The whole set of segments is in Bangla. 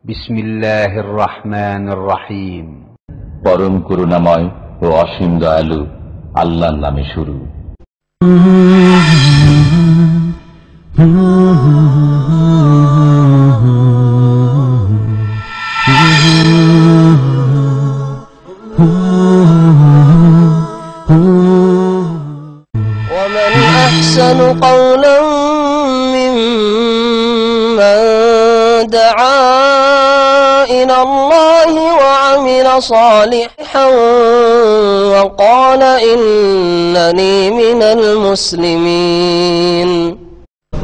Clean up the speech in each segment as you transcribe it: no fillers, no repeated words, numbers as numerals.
বিসমিল্লাহির রহমানির রহিম। পরম করুণাময় ও অসীম দয়ালু আল্লাহর নামে শুরু। ومن أحسن قولا ممن دعا إلى الله وعمل صالحا وقال إنني من المسلمين.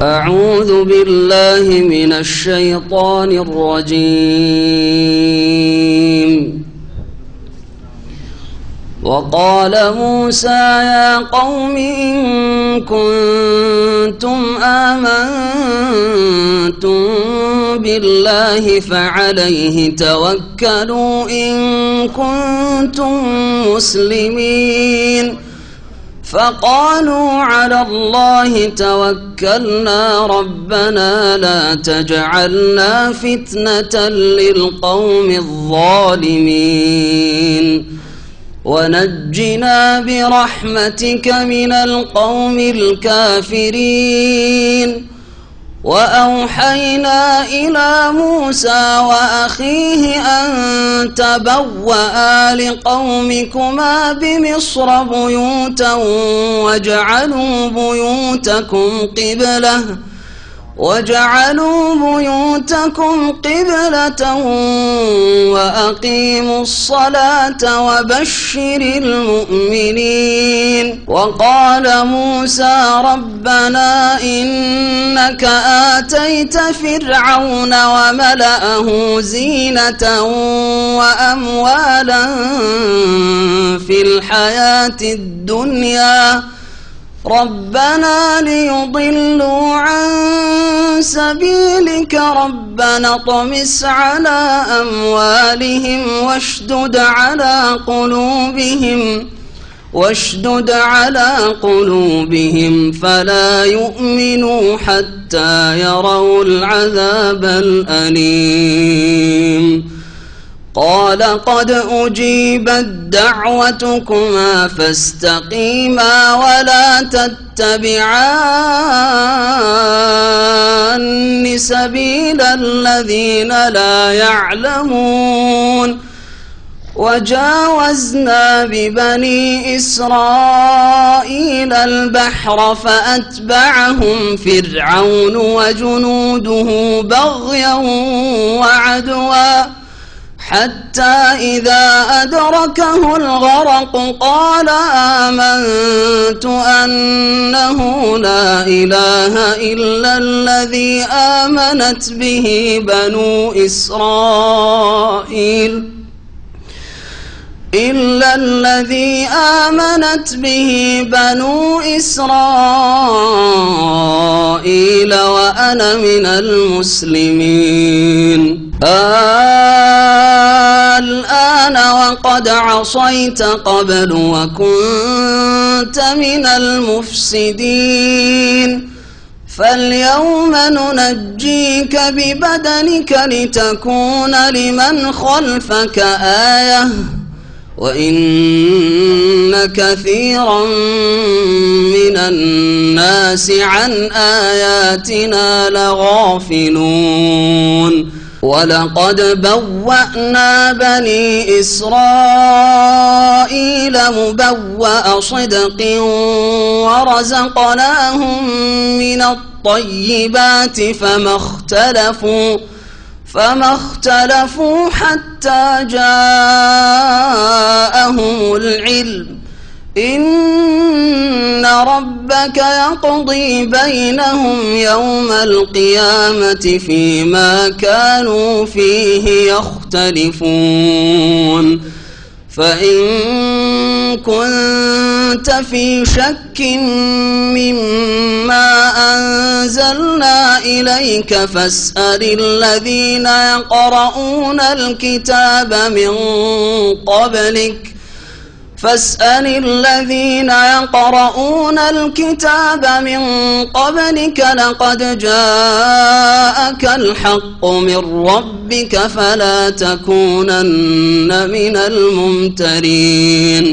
أعوذ بالله من الشيطان الرجيم. وقال موسى يا قوم إن كنتم آمنتم بالله فعليه توكلوا إن كنتم مسلمين. فقالوا على الله توكلنا ربنا لا تجعلنا فتنة للقوم الظالمين ونجنا برحمتك من القوم الكافرين. وأوحينا إلى موسى وأخيه أن تبوأ لقومكما بمصر بيوتا واجعلوا بيوتكم قبلة وأقيموا الصلاة وبشر المؤمنين. وقال موسى ربنا إنك آتيت فرعون وملأه زينة وأموالا في الحياة الدنيا ربنا ليضلوا عن سبيلك ربنا اطمس على أموالهم واشدد على قلوبهم فلا يؤمنوا حتى يروا العذاب الأليم. قال قد أجيبت دعوتكما فاستقيما ولا تتبعان سبيل الذين لا يعلمون. وجاوزنا ببني إسرائيل البحر فأتبعهم فرعون وجنوده بغيا وعدوا حتى إذا أدركه الغرق قال آمنت أنه لا إله إلا الذي آمنت به بنو إسرائيل وأنا من المسلمين. الآن وقد عصيت قبل وكنت من المفسدين فاليوم ننجيك ببدنك لتكون لمن خلفك آية وإن كثيرا من الناس عن آياتنا لغافلون. ولقد بوأنا بني إسرائيل مبوأ صدق ورزقناهم من الطيبات فما اختلفوا حتى جاءهم العلم. إن ربك يقضي بينهم يوم القيامة فيما كانوا فيه يختلفون. فإن كنت في شك مما أنزلنا إليك فاسأل الذين يقرؤون الكتاب من قبلك فاسأل الذين يقرؤون الكتاب من قبلك لقد جاءك الحق من ربك فلا تكونن من الممترين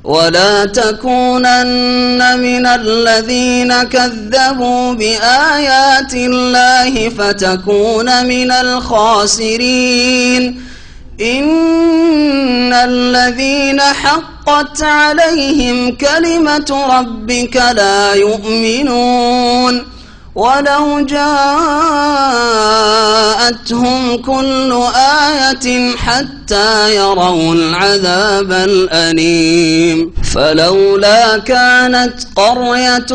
ولا تكونن من الذين كذبوا بآيات الله فتكون من الخاسرين إن الذين حقت عليهم كلمة ربك لا يؤمنون ولو جاءتهم كل آية حتى يروا العذاب الأليم فلولا كانت قرية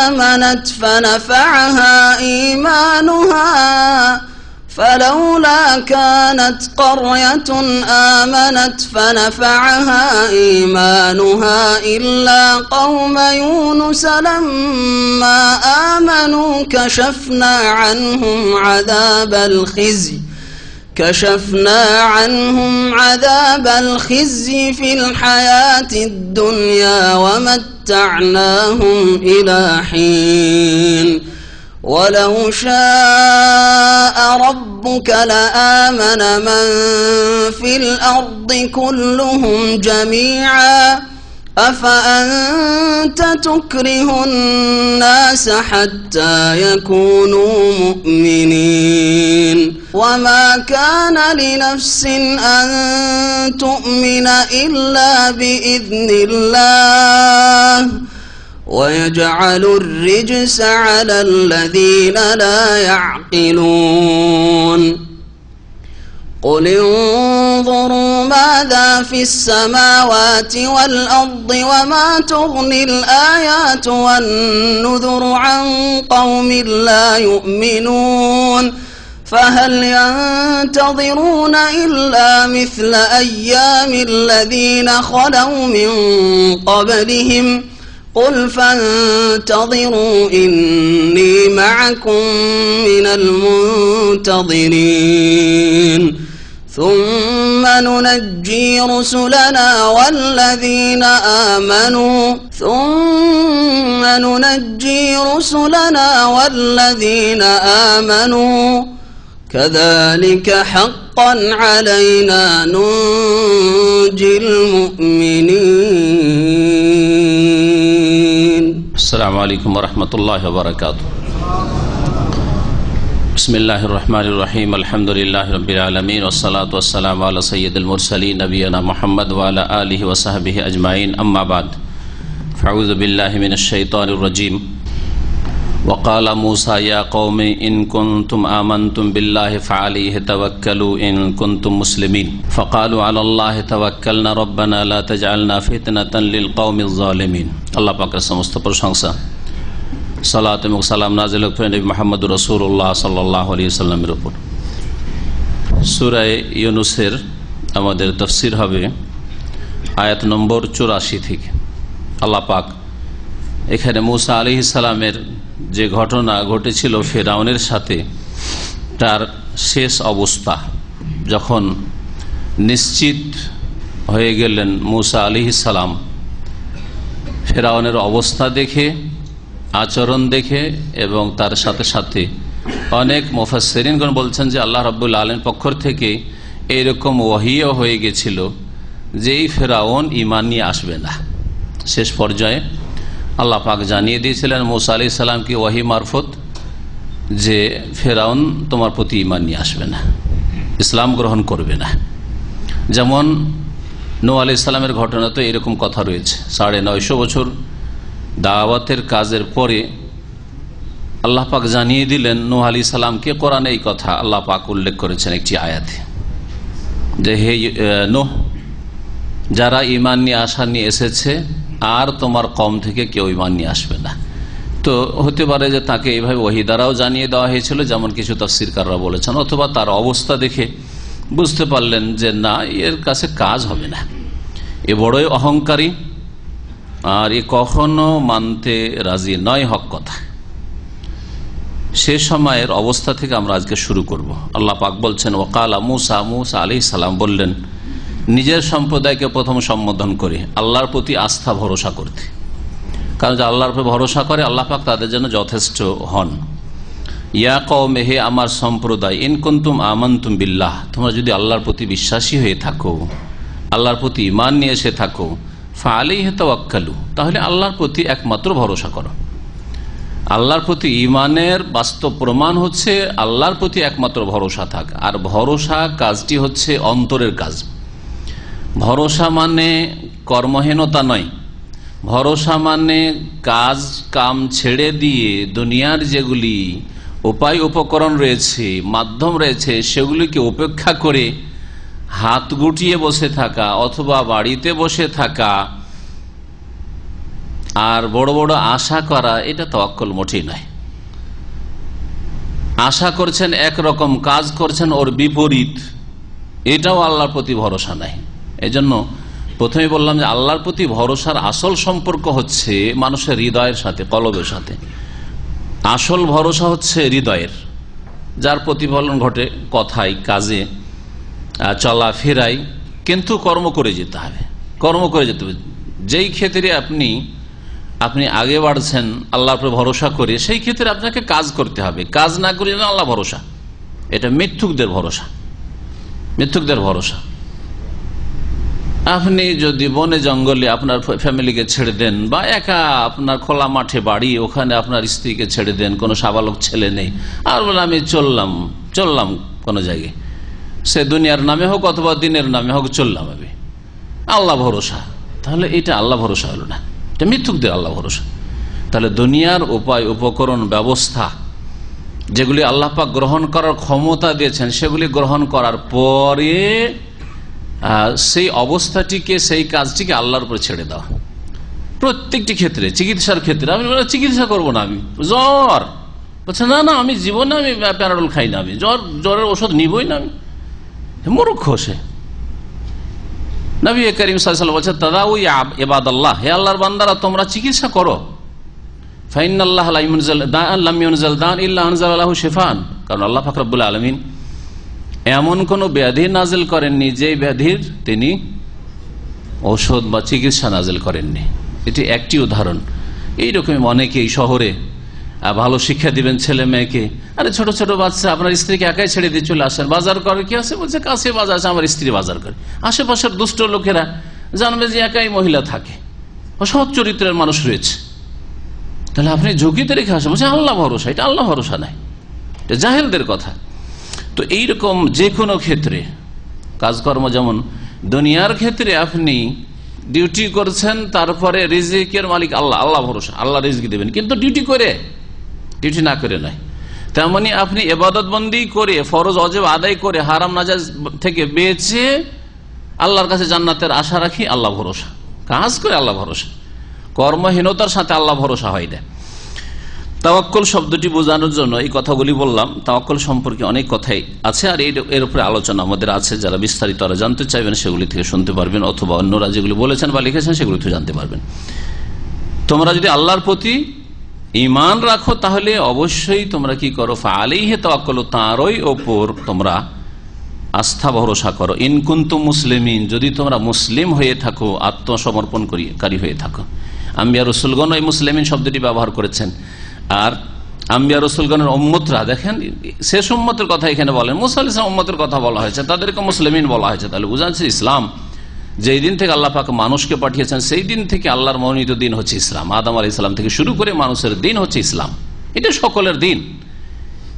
آمنت فنفعها إيمانها إلا قوم يونس لما آمنوا كشفنا عنهم عذاب الخزي في الحياة الدنيا ومتعناهم إلى حين ولو شاء ربك لآمن من في الأرض كلهم جميعا أفأنت تكره الناس حتى يكونوا مؤمنين وما كان لنفس أن تؤمن إلا بإذن الله ويجعل الرجس على الذين لا يعقلون قل انظروا ماذا في السماوات والأرض وما تغني الآيات والنذر عن قوم لا يؤمنون فهل ينتظرون إلا مثل أيام الذين خلوا من قبلهم قل فانتظروا إني معكم من المنتظرين ثم ننجي رسلنا والذين آمنوا كذلك حقا علينا ننجي المؤمنين. السلام عليكم ورحمة الله وبركاته. بسم الله الرحمن الرحيم الحمد لله رب العالمين والصلاة والسلام على سيد المرسلين نبينا محمد وعلى آله وصحبه أجمعين أما بعد فأعوذ بالله من الشيطان الرجيم وقال موسى يا قوم إن كنتم آمنتم بالله فعليه توكلوا إن كنتم مسلمين فقالوا على الله توكلنا ربنا لا تجعلنا فتنة للقوم الظالمين. الله পাকের সমস্ত প্রশংসা সালাত এবং সালাম নাযিল হোক নবী মুহাম্মদ রাসূলুল্লাহ সাল্লাল্লাহু আলাইহি ওয়াসাল্লামের উপর। সূরা ইউনূসের আমাদের তাফসীর হবে আয়াত নম্বর 84 থেকে। আল্লাহ পাক এখানে মুসা আলাইহিস সালামের যে ঘটনা ঘটেছিল ফেরাউনের সাথে তার শেষ অবস্থা যখন নিশ্চিত হয়ে গেলেন মুসা আলাইহিস সালাম ফেরাউনের অবস্থা দেখে আচরণ দেখে এবং তার সাথে সাথে অনেক মুফাসসিরিনগণ বলছেন যে আল্লাহ রাব্বুল আলামিন পক্ষ থেকে এইরকম ওহীও হয়ে গেছিল যে এই ফেরাউন ঈমান নিয়ে আসবে না। শেষ পর্যায়ে আল্লাহ পাক জানিয়ে দিয়েছিলেন মুসা আলাইহিস সালামকে ওহী মারফত যে ফেরাউন তোমার প্রতি ঈমান নিয়ে আসবে না, ইসলাম গ্রহণ করবে না। যেমন নূহ আলাইহিস সালামের ঘটনা তো এরকম কথা রয়েছে। 950 বছর দাওয়াতের কাজের পরে আল্লাহ পাক জানিয়ে দিলেন নূহ আলাইহিস সালামকে। কোরআনে এই কথা আল্লাহ পাক উল্লেখ করেছেন একটি আয়াতে যে হে নূহ, যারা ঈমান নিয়ে আশা নিয়ে এসেছে আর তোমার কওম থেকে কেউ ঈমান নিয়ে আসবে না। তো হতে পারে যে তাকে এইভাবে ওহী দ্বারাও জানিয়ে দেওয়া হয়েছিল, যেমন কিছু তাফসীরকাররা বলেছেন, অথবা তার অবস্থা দেখে বুঝতে পারলেন যে না, এর কাছে কাজ হবে না, এ বড়ই অহংকারী আর এ কখনো মানতে রাজি নয় হক কথা। সে সময়ের অবস্থা থেকে আমরা আজকে শুরু করব। আল্লাহ পাক বলছেন ওয়াকালা মুসা, মুসা আলাইহিস সালাম বললেন নিজের সম্প্রদায়কে প্রথম সম্বোধন করে আল্লাহর প্রতি আস্থা ভরসা করতে, কারণ যে আল্লাহর উপর ভরসা করে আল্লাহ পাক তাদের জন্য যথেষ্ট হন। ইয়া কওমে, হে আমার সম্প্রদায়, ইন কুনতুম আমানতুম বিল্লাহ, তোমরা যদি আল্লাহর প্রতি বিশ্বাসী হয়ে থাকো, আল্লাহর প্রতি ঈমান নিয়ে এসে থাকো, ফাআলাইহি তাওয়াক্কালু, তাহলে আল্লাহর প্রতি একমাত্র ভরসা করো। আল্লাহর প্রতি ঈমানের বাস্তব প্রমাণ হচ্ছে আল্লাহর প্রতি একমাত্র ভরসা থাক। আর ভরসা কাজটি হচ্ছে অন্তরের কাজ। ভরসা মানে কর্মহীনতা নয়, ভরসা মানে কাজ কাম ছেড়ে দিয়ে দুনিয়ার যেগুলি উপায় উপকরণ রয়েছে, মাধ্যম রয়েছে, সেগুলিকে উপেক্ষা করে হাত গুটিয়ে বসে থাকা অথবা বাড়িতে বসে থাকা আর বড় বড় আশা করা, এটা তাওয়াক্কুল মোটেই নয়। আশা করছেন একরকম, কাজ করছেন ওর বিপরীত, এটাও আল্লাহর প্রতি ভরসা নাই। এজন্য প্রথমে বললাম যে আল্লাহর প্রতি ভরসার আসল সম্পর্ক হচ্ছে মানুষের হৃদয়ের সাথে, কলবের সাথে। আসল ভরসা হচ্ছে হৃদয়ের, যার প্রতিফলন ঘটে কথায়, কাজে, চলাফেরায়, কিন্তু কর্ম করে যেতে হবে, কর্ম করে যেতে হবে। যেই ক্ষেত্রে আপনি আগে বাড়ছেন আল্লাহর উপর ভরসা করে, সেই ক্ষেত্রে আপনাকে কাজ করতে হবে। কাজ না করে না আল্লাহ ভরসা, এটা মিথ্যুকদের ভরসা, মিথ্যুকদের ভরসা। আপনি যদি বনে জঙ্গলে আপনার ফ্যামিলিকে ছেড়ে দেন, বা একা আপনার খোলা মাঠে বাড়ি, ওখানে আপনার স্ত্রীকে ছেড়ে দেন, কোনো সাবালক ছেলে নেই, আর বলে আমি চললাম কোনো জায়গায়, সে দুনিয়ার নামে হোক অথবা দিনের নামে হোক, চললাম আমি, আল্লাহ ভরসা, তাহলে এটা আল্লাহ ভরসা হলো না, এটা মিথ্যুকদের আল্লাহ ভরসা। তাহলে দুনিয়ার উপায় উপকরণ ব্যবস্থা যেগুলি আল্লাহ পাক গ্রহণ করার ক্ষমতা দিয়েছেন, সেগুলি গ্রহণ করার পরে সেই অবস্থাটিকে, সেই কাজটিকে আল্লাহর উপর ছেড়ে দেওয়া। প্রত্যেকটি ক্ষেত্রে, চিকিৎসার ক্ষেত্রে আমি চিকিৎসা করবো না, আমি জ্বর বলছে না আমি জীবনে আমি প্যারাডল খাই না, আমি জ্বরের ওষুধ নিবই না, আমি মূর্খ সে। নবী করিম সাল্লাল্লাহু আলাইহি ওয়াসাল্লাম বলছেন তাদাউ ইয়া ইবাদাল্লাহ, হে আল্লাহর বান্দারা তোমরা চিকিৎসা করো। ফাইনাল্লাহ লা ইউনজিল দাআন লাম ইউনজিল দাআন ইল্লা আনজালা লাহু শিফাআন, কারণ আল্লাহ পাক রব্বুল আলামিন এমন কোন ব্যাধি নাজিল করেননি যে ব্যাধির তিনি ঔষধ বা চিকিৎসা নাজিল করেননি। এটি একটি উদাহরণ। এইরকম অনেকে এই শহরে ভালো শিক্ষা দিবেন ছেলে মেয়েকে, আরে ছোট ছোট বাচ্চা আপনার স্ত্রীকে একাই ছেড়ে দিয়ে চলে আসেন, বাজার করে কি আছে, বলছে কাছে বাজার আছে, আমার স্ত্রী বাজার করে। আশেপাশের দুষ্ট লোকেরা জানবে যে একাই মহিলা থাকে, সৎ চরিত্রের মানুষ রয়েছে, তাহলে আপনি ঝুঁকিতে রেখে আসেন, বলছে আল্লাহ ভরসা, এটা আল্লাহ ভরসা নাই, এটা জাহেলদের কথা। তো এইরকম যে কোনো ক্ষেত্রে কাজকর্ম, যেমন দুনিয়ার ক্ষেত্রে আপনি ডিউটি করছেন, তারপরে রিজিকের মালিক আল্লাহ, আল্লাহ ভরসা, আল্লাহ রিজিক দেবেন, কিন্তু ডিউটি না করে নয়। তেমনি আপনি ইবাদত বন্দি করে, ফরজ অজেব আদায় করে, হারাম নাজায়েজ থেকে বেঁচে আল্লাহর কাছে জান্নাতের আশা রাখি, আল্লাহ ভরসা, কাজ করে আল্লাহ ভরসা। কর্মহীনতার সাথে আল্লাহ ভরসা হয় না। তাওয়াক্কুল শব্দটি বোঝানোর জন্য এই কথাগুলি বললাম। তাওয়াক্কুল সম্পর্কে অনেক কথাই আছে, আর এর উপরে আলোচনা আমাদের আছে। যারা বিস্তারিত জানতে চাইবেন সেগুলি থেকে শুনতে পারবেন, অথবা অন্যরা যেগুলি বলেছেন বা লিখেছেন সেগুলি থেকে জানতে পারবেন। তোমরা যদি আল্লাহর প্রতি ঈমান রাখো, তাহলে অবশ্যই তোমরা কি করো, ফাআলাইহি তাওয়াক্কালু, তারই ওপর তোমরা আস্থা ভরসা করো। ইন কুনতুম মুসলিমিন, যদি তোমরা মুসলিম হয়ে থাকো, আত্মসমর্পণকারী হয়ে থাকো। আম্বিয়া রাসূলগণ এই মুসলিমিন শব্দটি ব্যবহার করেছেন। আর আম্বিয়া রাসূলগণের উম্মতরা, দেখেন শেষ উম্মতের কথা এখানে বলেন, মুসা আলাইহিস সালাম উম্মতের কথা বলা হয়েছে, তাদেরকে মুসলিমিন বলা হয়েছে। তাহলে বোঝা যাচ্ছে ইসলাম যেই দিন থেকে আল্লাহ পাক মানুষকে পাঠিয়েছেন, সেই দিন থেকে আল্লাহর মনোনীত দিন হচ্ছে ইসলাম। আদম আলাইহিস সালাম থেকে শুরু করে মানুষের দিন হচ্ছে ইসলাম, এটা সকলের দিন।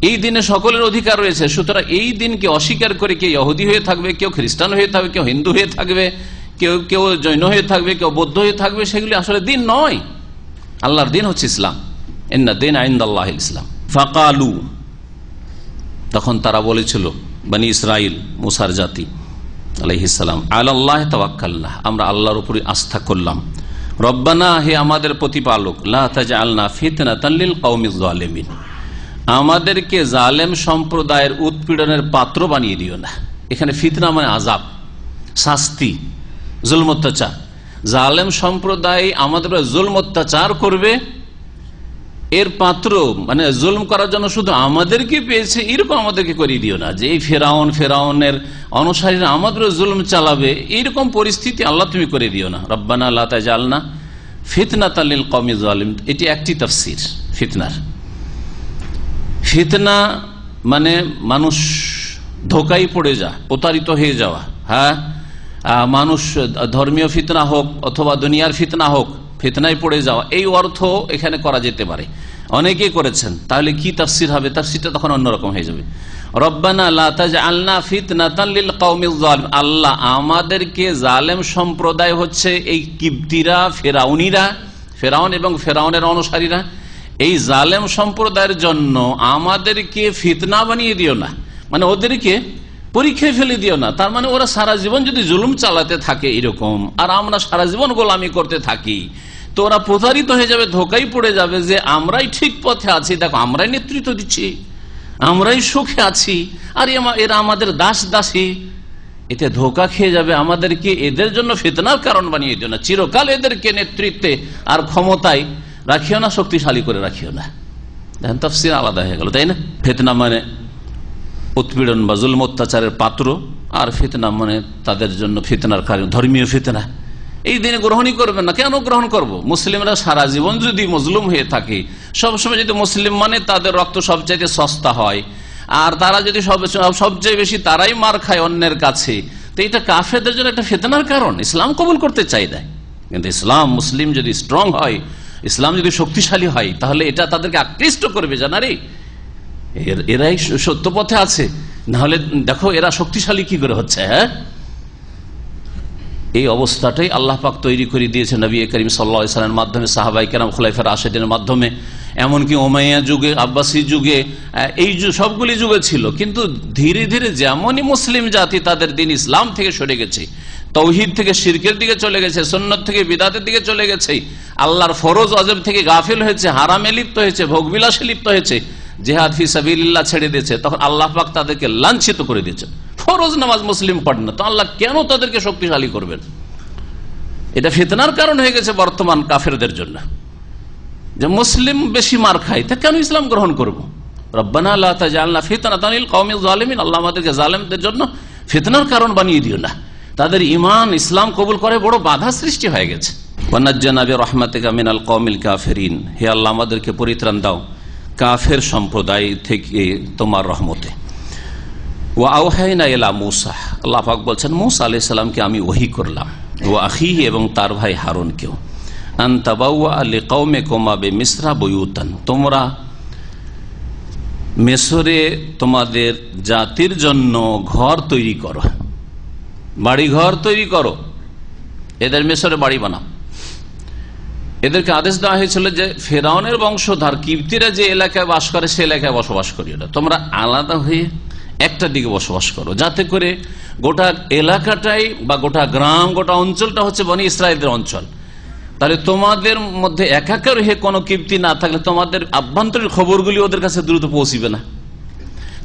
এই দিনে সকলের অধিকার রয়েছে। সুতরাং এই দিনকে অস্বীকার করে কেউ ইহুদি হয়ে থাকবে, কেউ খ্রিস্টান হয়ে থাকবে, কেউ হিন্দু হয়ে থাকবে, কেউ জৈন হয়ে থাকবে, কেউ বৌদ্ধ হয়ে থাকবে, সেগুলি আসলে দিন নয়। আল্লাহর দিন হচ্ছে ইসলাম। ইন্না দীনা ইনদাল্লাহিল ইসলাম। ফাকালু, তখন তারা বলেছিল, বনি ইসরাইল, মুসার জাতি আলাইহিস সালাম, আলাল্লাহি তাওয়াক্কালনা, আমরা আল্লাহর উপরে আস্থা করলাম। রব্বানা, হে আমাদের প্রতিপালক, লা তাজআলনা ফিতনাতাল লিল কওমিজ জালিমিন, আমাদেরকে জালেম সম্প্রদায়ের উৎপীড়নের পাত্র বানিয়ে দিও না। এখানে ফিতনা মানে আযাব, শাস্তি, জুলম অত্যাচার। জালেম সম্প্রদায় আমাদের জুলম অত্যাচার করবে, এর পাত্র, মানে জুলম করার জন্য শুধু আমাদেরকে পেয়েছে এরকম আমাদেরকে করিয়ে দিও না যে এই ফেরাউনের অনুসারীরা আমাদেরও জুলম চালাবে, এইরকম পরিস্থিতি আল্লাহ তুমি করে দিও না। রব্বানা লা তাজআলনা ফিতনাতাল লিল কওমিজ জালিম, এটি একটি তাফসীর ফিতনার। ফিতনা মানে মানুষ ধোকায় পড়ে যা, প্রতারিত হয়ে যাওয়া। হ্যাঁ, মানুষ ধর্মীয় ফিতনা হোক অথবা দুনিয়ার ফিতনা হোক, ফিতনায় পড়ে যাওয়া, এই অর্থ এখানে করা যেতে পারে, অনেকেই করেছেন। তাহলে কি তাফসীর হবে? তাফসীরটা তখন অন্যরকম হয়ে যাবে। রব্বানা লা তাজআলনা ফিতনাতাল লিল কওমিজ জালিম, আল্লাহ আমাদেরকে জালেম সম্প্রদায় হচ্ছে এই কিবতীরা, ফেরাউন এবং ফেরাউনের অনুসারীরা, এই জালেম সম্প্রদায়ের জন্য আমাদেরকে ফিতনা বানিয়ে দিও না, মানে ওদেরকে পরীক্ষায় ফেলে দিও না। তার মানে ওরা সারা জীবন যদি জুলুম চালাতে থাকে এরকম, আর আমরা সারা জীবন গোলামি করতে থাকি, তো ওরা প্রতারিত হয়ে যাবে, ধোকাই পড়ে যাবে যে আমরাই ঠিক পথে আছি, দেখো আমরাই নেতৃত্ব দিচ্ছি, আমরাই সুখে আছি, আর এরা আমাদের দাসী। এতে ধোকা খেয়ে যাবে, আমাদেরকে এদের জন্য ফিতনার কারণ বানিয়ে দিও না, চিরকাল এদেরকে নেতৃত্বে আর ক্ষমতায় রাখিও না, শক্তিশালী করে রাখিও না। দেখেন তাফসীর আলাদা হয়ে গেল, তাই না? ফিতনা মানে উৎপীড়ন বা জুলম অত্যাচারের পাত্র, আর ফিতনা মানে তাদের জন্য ফিতনার কারণ ধর্মীয় ফিতনা। এই দিনে গ্রহণই করবেন না। কেন গ্রহণ করব? মুসলিমরা সারা জীবন যদি মজলুম হয়ে থাকে, সবসময় যদি মুসলিম মানে তাদের রক্ত সবচাইতে সস্তা হয়, আর তারা যদি সবচেয়ে বেশি তারাই মার খায় অন্যের কাছে, তো এটা কাফেরদের জন্য একটা ফিতনার কারণ। ইসলাম কবুল করতে চাই দেয়, কিন্তু ইসলাম মুসলিম যদি স্ট্রং হয়, ইসলাম যদি শক্তিশালী হয়, তাহলে এটা তাদেরকে আকৃষ্ট করবে, জানারে এরাই সত্য পথে আছে, না হলে দেখো এরা শক্তিশালী কি করে হচ্ছে। হ্যাঁ, এই অবস্থাটাই আল্লাহ পাক তৈরি করে দিয়েছে নবী করিম সাল্লাল্লাহু আলাইহি ওয়াসাল্লামের মাধ্যমে, সাহাবায়ে কেরাম, খুলাফায়ে রাশিদিনের মাধ্যমে, এমনকি উমাইয়া যুগে, আব্বাসী যুগে, এই সবগুলি যুগে ছিল। কিন্তু ধীরে ধীরে যেমনই মুসলিম জাতি তাদের দিন ইসলাম থেকে সরে গেছে, তাওহীদ থেকে শিরকের দিকে চলে গেছে, সুন্নাত থেকে বিদআতের দিকে চলে গেছে, আল্লাহর ফরজ ওয়াজিব থেকে গাফিল হয়েছে, হারামে লিপ্ত হয়েছে, ভোগবিলাসে লিপ্ত হয়েছে, জিহাদ ফি সাবিলিল্লাহ ছেড়ে দিয়েছে, তখন আল্লাহ পাক তাদেরকে লাঞ্ছিত করে দিয়েছে। ফরজ নামাজ মুসলিম পড়ে না, তো আল্লাহ কেন তাদেরকে শক্তিশালী করবেন? এটা ফিতনার কারণ হয়ে গেছে বর্তমান কাফেরদের জন্য, যে মুসলিম বেশি মার খায়, তা কেন ইসলাম গ্রহণ করব? রব্বানা লা তাজআলনা ফিতনাতাল লিল কওমিজ জালিমিন, আল্লাহ আমাদেরকে জালেমদের জন্য ফিতনার কারণ বানিয়ে দিও না। তাদের ঈমান ইসলাম কবুল করে বড় বাধা সৃষ্টি হয়ে গেছে। ওয়ানাজ্জানা বিরহমাতিকা মিনাল কওমিল কাফিরিন, হে আল্লাহ আমাদেরকে পরিত্রাণ দাও কাফের সম্প্রদায় থেকে তোমার রহমতে। ওয়া আওহাইনা ইলা মূসা, আল্লাহ পাক বলছেন মূসা আলাইহিস সালামকে আমি ওহী করলাম, ওয়া আখিহি এবং তার ভাই হারুনকেও, আন তাবাওয়া লিকাওমিকুমা বিমিসরা বুয়ুতান, তোমরা মিসরে তোমাদের জাতির জন্য ঘর তৈরি করো, বাড়ি ঘর তৈরি করো, এদের মিসরে বাড়ি বানাও। এদেরকে আদেশ দেওয়া হয়েছিল যে ফেরাউনের বংশধর কিবতীরা যে এলাকায় বাস করে সে এলাকায় বসবাস করিও না, তোমরা আলাদা হয়ে একটা দিকে বসবাস করো, যাতে করে গোটা এলাকাটাই বা গোটা গ্রাম, গোটা অঞ্চলটা হচ্ছে বনি ইসরায়েলের অঞ্চল। তাহলে তোমাদের মধ্যে একাকার হয়ে কোনো কিবতী না থাকলে তোমাদের আভ্যন্তরীণ খবরগুলি ওদের কাছে দ্রুত পৌঁছিবে না।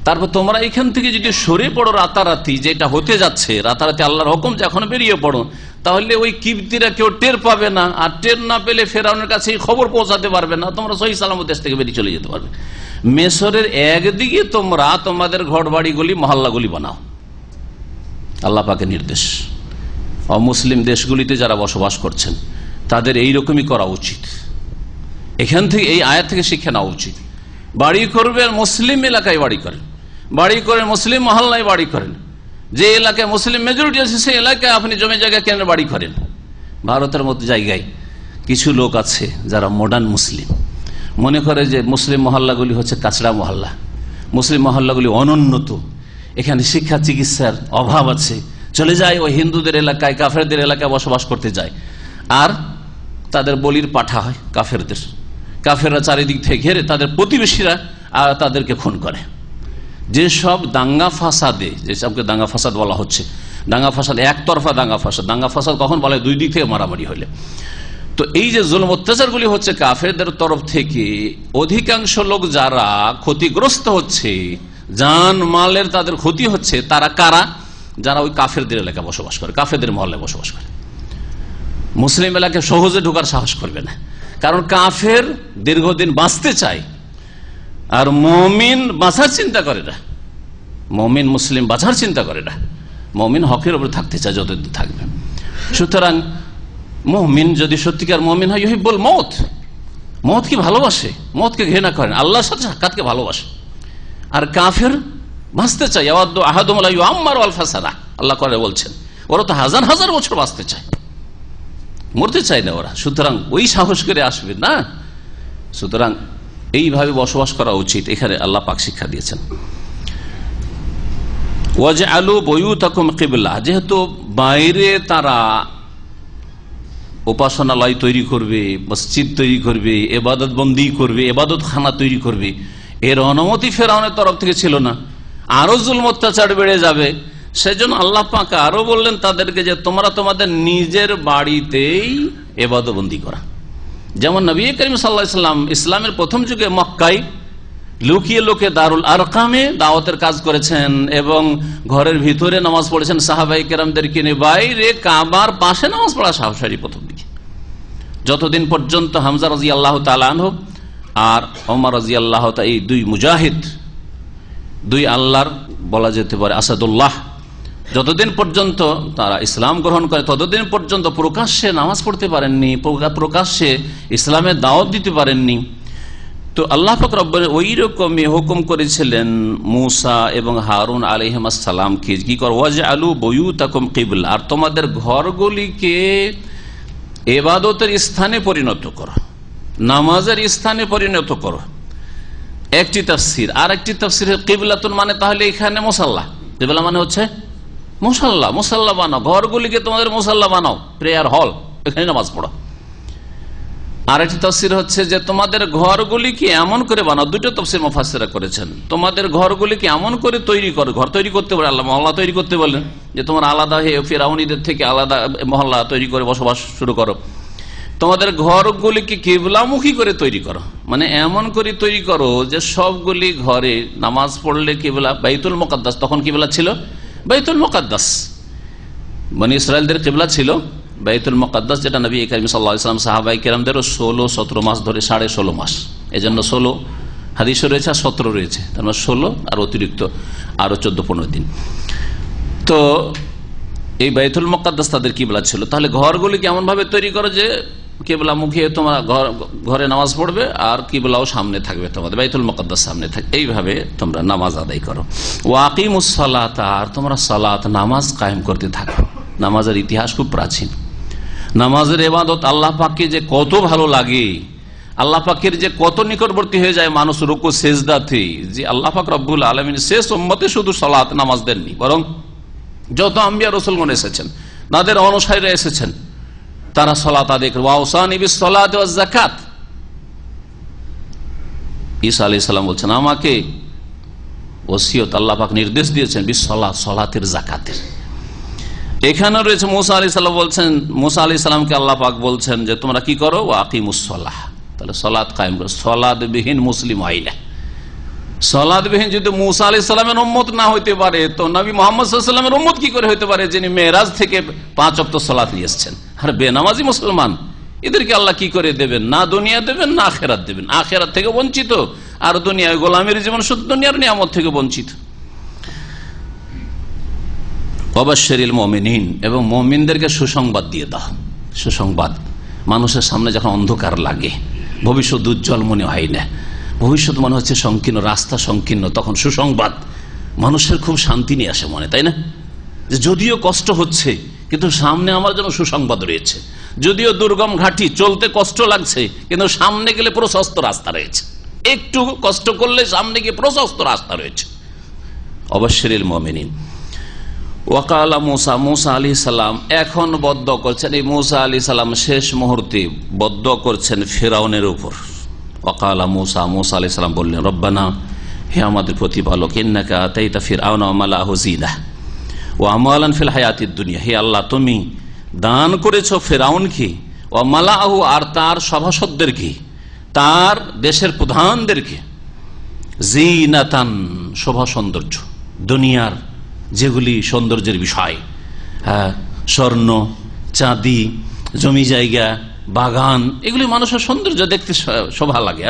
তারপর তোমরা এখান থেকে যদি সরে পড়ো রাতারাতি, যেটা হতে যাচ্ছে রাতারাতি আল্লাহর হুকুম, যখন বেরিয়ে পড়ো, তাহলে ওই কিবতীরা কেউ টের পাবে না, আর টের না পেলে ফেরাউনের কাছে খবর পৌঁছাতে পারবে না, তোমরা সহি সালামত দেশ থেকে বেরিয়ে চলে যেতে পারবে। মিসরের একদিকে তোমরা তোমাদের ঘর বাড়িগুলি, মহল্লাগুলি বানাও, আল্লাহ পাকের নির্দেশ। অমুসলিম দেশগুলিতে যারা বসবাস করছেন তাদের এইরকমই করা উচিত। এখান থেকে, এই আয়াত থেকে শিক্ষা নেওয়া উচিত। বাড়ি করবেন মুসলিম এলাকায় বাড়ি করেন, বাড়ি করেন মুসলিম মহল্লায় বাড়ি করেন, যে এলাকায় মুসলিম মেজরিটি আছে সেই এলাকায় আপনি জমি জায়গা কেন বাড়ি করেন। ভারতের মতো জায়গায় কিছু লোক আছে যারা মডার্ন মুসলিম, মনে করে যে মুসলিম মহল্লাগুলি হচ্ছে কাচড়া মহল্লা, মুসলিম মহল্লাগুলি অনুন্নত, এখানে শিক্ষা চিকিৎসার অভাব আছে, চলে যায় ওই হিন্দুদের এলাকায়, কাফেরদের এলাকায় বসবাস করতে যায়, আর তাদের বলির পাঠা হয় কাফেরদের। কাফেররা চারিদিক থেকে ঘেরে তাদের প্রতিবেশীরা তাদেরকে খুন করে। যেসব দাঙ্গা ফাসাদে, যেসবকে দাঙ্গা ফাসাদ বলা হচ্ছে, দাঙ্গা ফাসাদ একতরফা দাঙ্গা ফাসাদ, দাঙ্গা ফাসাদ কখন বলে দুই দিক থেকে মারামারি হলে। তো এই যে জুলম অত্যাচারগুলি হচ্ছে কাফেরদের তরফ থেকে, অধিকাংশ লোক যারা ক্ষতিগ্রস্ত হচ্ছে, জান মালের তাদের ক্ষতি হচ্ছে, তারা কারা? যারা ওই কাফেরদের এলাকায় বসবাস করে, কাফেরদের মহল্লায় বসবাস করে। মুসলিম এলাকায় সহজে ঢোকার সাহস করবে না, কারণ কাফের দীর্ঘদিন বাঁচতে চায়, আর মুমিন বাঁচার চিন্তা করে না। মুমিন মুসলিম বাঁচার চিন্তা করে না, মুমিন হকের উপর থাকতে চায়, যতদিন থাকবে। সুতরাং মুমিন যদি সত্যিকার মুমিন হয়, ইউহিব্বুল মউত, মউতকে ভালোবাসে, মউতকে ঘৃণা করেন, আল্লাহর সাথে সাক্ষাৎকে ভালোবাসে। আর কাফের বাঁচতে চায়, ইয়াওয়াদ্দু আহাদুহুম লা ইউআম্মারু আলফা সানা, আল্লাহ করে বলছেন, ওরা তো হাজার হাজার বছর বাঁচতে চায়, মরতে চায় না ওরা। সুতরাং ওই সাহস করে আসবে না। সুতরাং এইভাবে বসবাস করা উচিত, এখানে আল্লাহ পাক শিক্ষা দিয়েছেন। ওয়াজআলু বুয়ুতাকুম কিবলা, যেহেতু বাইরে তারা উপাসনালয় তৈরি করবে, মসজিদ তৈরি করবে, ইবাদত বন্দি করবে, ইবাদত খানা তৈরি করবে, এর অনুমতি ফেরাউনের তরফ থেকে ছিল না, আরো জুলম অত্যাচার বেড়ে যাবে। সেজন্য আল্লাহ পাক আরো বললেন তাদেরকে যে তোমরা তোমাদের নিজের বাড়িতেই ইবাদত বন্দি করা। যেমন নবী করিম সাল্লাল্লাহু আলাইহি ওয়াসাল্লাম ইসলামের প্রথম যুগে মক্কায় লুকিয়ে লোকে দারুল আরকামে দাওয়াতের কাজ করেছেন এবং ঘরের ভিতরে নামাজ পড়েছেন সাহাবাই কেরামদেরকে নিয়ে, বাইরে কাবার পাশে নামাজ পড়া সাহসারি প্রথম দিকে। যতদিন পর্যন্ত হামজা রাদিয়াল্লাহু তাআলা আনহু আর ওমর রাদিয়াল্লাহু তাআলা, এই দুই মুজাহিদ, দুই আল্লাহর বলা যেতে পারে আসাদুল্লাহ, যতদিন পর্যন্ত তারা ইসলাম গ্রহণ করে ততদিন পর্যন্ত প্রকাশ্যে নামাজ পড়তে পারেননি, প্রকাশ্যে ইসলামের দাওয়াত দিতে পারেননি। তো আল্লাহ পাক রব্বুল ওই রকমই হুকুম করেছিলেন মূসা এবং হারুন আলাইহিস সালামকে, কি কর, ওয়াজআলু বুয়ুতাকুম কিবলা, আর তোমাদের ঘরগুলিকে ইবাদতের স্থানে পরিণত করো, নামাজের স্থানে পরিণত করো। একটি তাফসীর। আর একটি তাফসীর কিবলাতুন মানে তাহলে এখানে মুসাল্লা, কিবলা মানে হচ্ছে মুসাল্লা, মুসাল্লা বানাও, ঘরগুলিকে তোমাদের মুসাল্লা বানাও, প্রেয়ার হল, এখানে নামাজ পড়ো। আর একটি তাফসীর হচ্ছে যে তোমাদের ঘরগুলিকে এমন করে বানাও। দুটো তাফসীর মুফাসসিররা করেছেন, তোমাদের ঘরগুলিকে এমন করে তৈরি করো, ঘর তৈরি করতে বলে আল্লাহ মহল্লা তৈরি করতে বলেন, যে তোমার আলাদা হয়ে ফিরাউনীদের থেকে আলাদা মহল্লা তৈরি করে বসবাস শুরু করো। তোমাদের ঘরগুলিকে কিবলামুখী করে তৈরি করো, মানে এমন করে তৈরি করো যে সবগুলি ঘরে নামাজ পড়লে কিবলা বাইতুল মুকাদ্দাস, তখন কিবলা ছিল বাইতুল মুকাদ্দাস, বনি ইসরায়েলদের কিবলা ছিল বাইতুল মুকাদ্দাস, যেটা নবী করিম সাল্লাল্লাহু আলাইহি ওয়াসাল্লাম সাহাবায়ে কেরামদেরও 16-17 মাস ধরে, 16.5 মাস, এজন্য 16 হাদিসে রয়েছে আর 17 রয়েছে, তার মানে 16 আর অতিরিক্ত আরো 14-15 দিন। তো এই বাইতুল মুকাদ্দাস তাদের কিবলা ছিল। তাহলে ঘরগুলিকে এমন ভাবে তৈরি করো যে কিবলা মুখে তোমরা ঘরে নামাজ পড়বে আর কিবলাও সামনে থাকবে, তোমাদের বাইতুল মুকাদ্দাস সামনে থাকবে, এইভাবে তোমরা নামাজ আদায় করো। ওয়াকিমুস সালাত, আর তোমরা সালাত নামাজ কায়েম করতে থাকো। নামাজের ইতিহাস খুব প্রাচীন। নামাজের ইবাদত আল্লাহ পাককে যে কত ভালো লাগে, আল্লাহ পাকের যে কত নিকটবর্তী হয়ে যায় মানুষ রুকু সেজদাতে, যে আল্লাহ পাক রব্বুল আলামিন শেষ উম্মতে শুধু সালাত নামাজ দেননি, বরং যত আম্বিয়া রাসূলগণ এসেছেন, তাদের অনুসারীরা এসেছেন, তারা সালাত আদায় করে। ওয়াউসানি বিস সালাতি ওয়াজ যাকাত, ঈসা আলাইহিস সালাম বলছেন আমাকে ওসিয়ত আল্লাহ পাক নির্দেশ দিয়েছেন বিস সালাত, সালাতের যাকাতের। এখানে রয়েছে মুসা আলাইহিস সালাম বলছেন, মুসা আলাইহিস সালামকে আল্লাহ পাক বলছেন যে তোমরা কি করো, ওয়াকিমুস সালাহ, তাহলে সালাত কায়েম করো। সালাত বিহীন মুসলিম হইলে, সালাত বিহীন যদি মুসা আলাইহিস সালামের উম্মত না হইতে পারে, তো নবী মুহাম্মদ সাল্লাল্লাহু আলাইহি ওয়াসাল্লামের উম্মত কি করে হইতে পারে, যিনি মেরাজ থেকে 5 ওয়াক্ত সালাত নিয়ে এসেছেন? আর বেনামাজি মুসলমান এদেরকে আল্লাহ কি করে দেবেন? না দুনিয়া দেবেন না আখিরাত দেবেন, আখিরাত থেকে বঞ্চিত, আর দুনিয়ায় গোলামের জীবন, শুধু দুনিয়ার নিয়ামত থেকে বঞ্চিত। ওয়াবাশশিরিল মুমিনিন, এবং মুমিনদেরকে সুসংবাদ দিয়ে দাও। সুসংবাদ, মানুষের সামনে যখন অন্ধকার লাগে, ভবিষ্যৎ উজ্জ্বল মনে হয় না, ভবিষ্যৎ মনে হচ্ছে সংকীর্ণ, রাস্তা সংকীর্ণ, তখন সুসংবাদ মানুষের খুব শান্তি নিয়ে আসে মনে, তাই না? যে যদিও কষ্ট হচ্ছে কিন্তু সামনে আমার জন্য সুসংবাদ রয়েছে, যদিও দুর্গম ঘাটি, চলতে কষ্ট লাগছে, কিন্তু সামনে গেলে প্রশস্ত রাস্তা রয়েছে, একটু কষ্ট করলে সামনে গিয়ে প্রশস্ত রাস্তা রয়েছে। ওয়াবাশশিরিল মুমিনিন। ওয়াকালা মুসা, মুসা আলাইহিস সালাম এখন বদ্দ করছেন, এই মুসা আলাইহিস সালাম শেষ মুহূর্তে বদ্দ করছেন ফিরআউনের উপর। ওয়াকালা মুসা, মুসা আলাইহিস সালাম বললেন রব্বানা, হে আমাদের প্রতিপালক, ইন্নাকা আতাইতা ফিরআউনা ওয়া মালাহু যিনাহ ওয়া আমওয়ালান ফিল হায়াতিদ দুনিয়া, হে আল্লাহ তুমি দান করেছো ফিরআউনকে, ওয়া মালাহু আর তার সভাসদদেরকে, তার দেশের প্রধানদেরকে, যিনাতান শোভা সৌন্দর্য, দুনিয়ার যেগুলি সৌন্দর্যের বিষয়, স্বর্ণ চাঁদি জমি জায়গা বাগান, এগুলি মানুষের সৌন্দর্য দেখতে শোভা লাগে।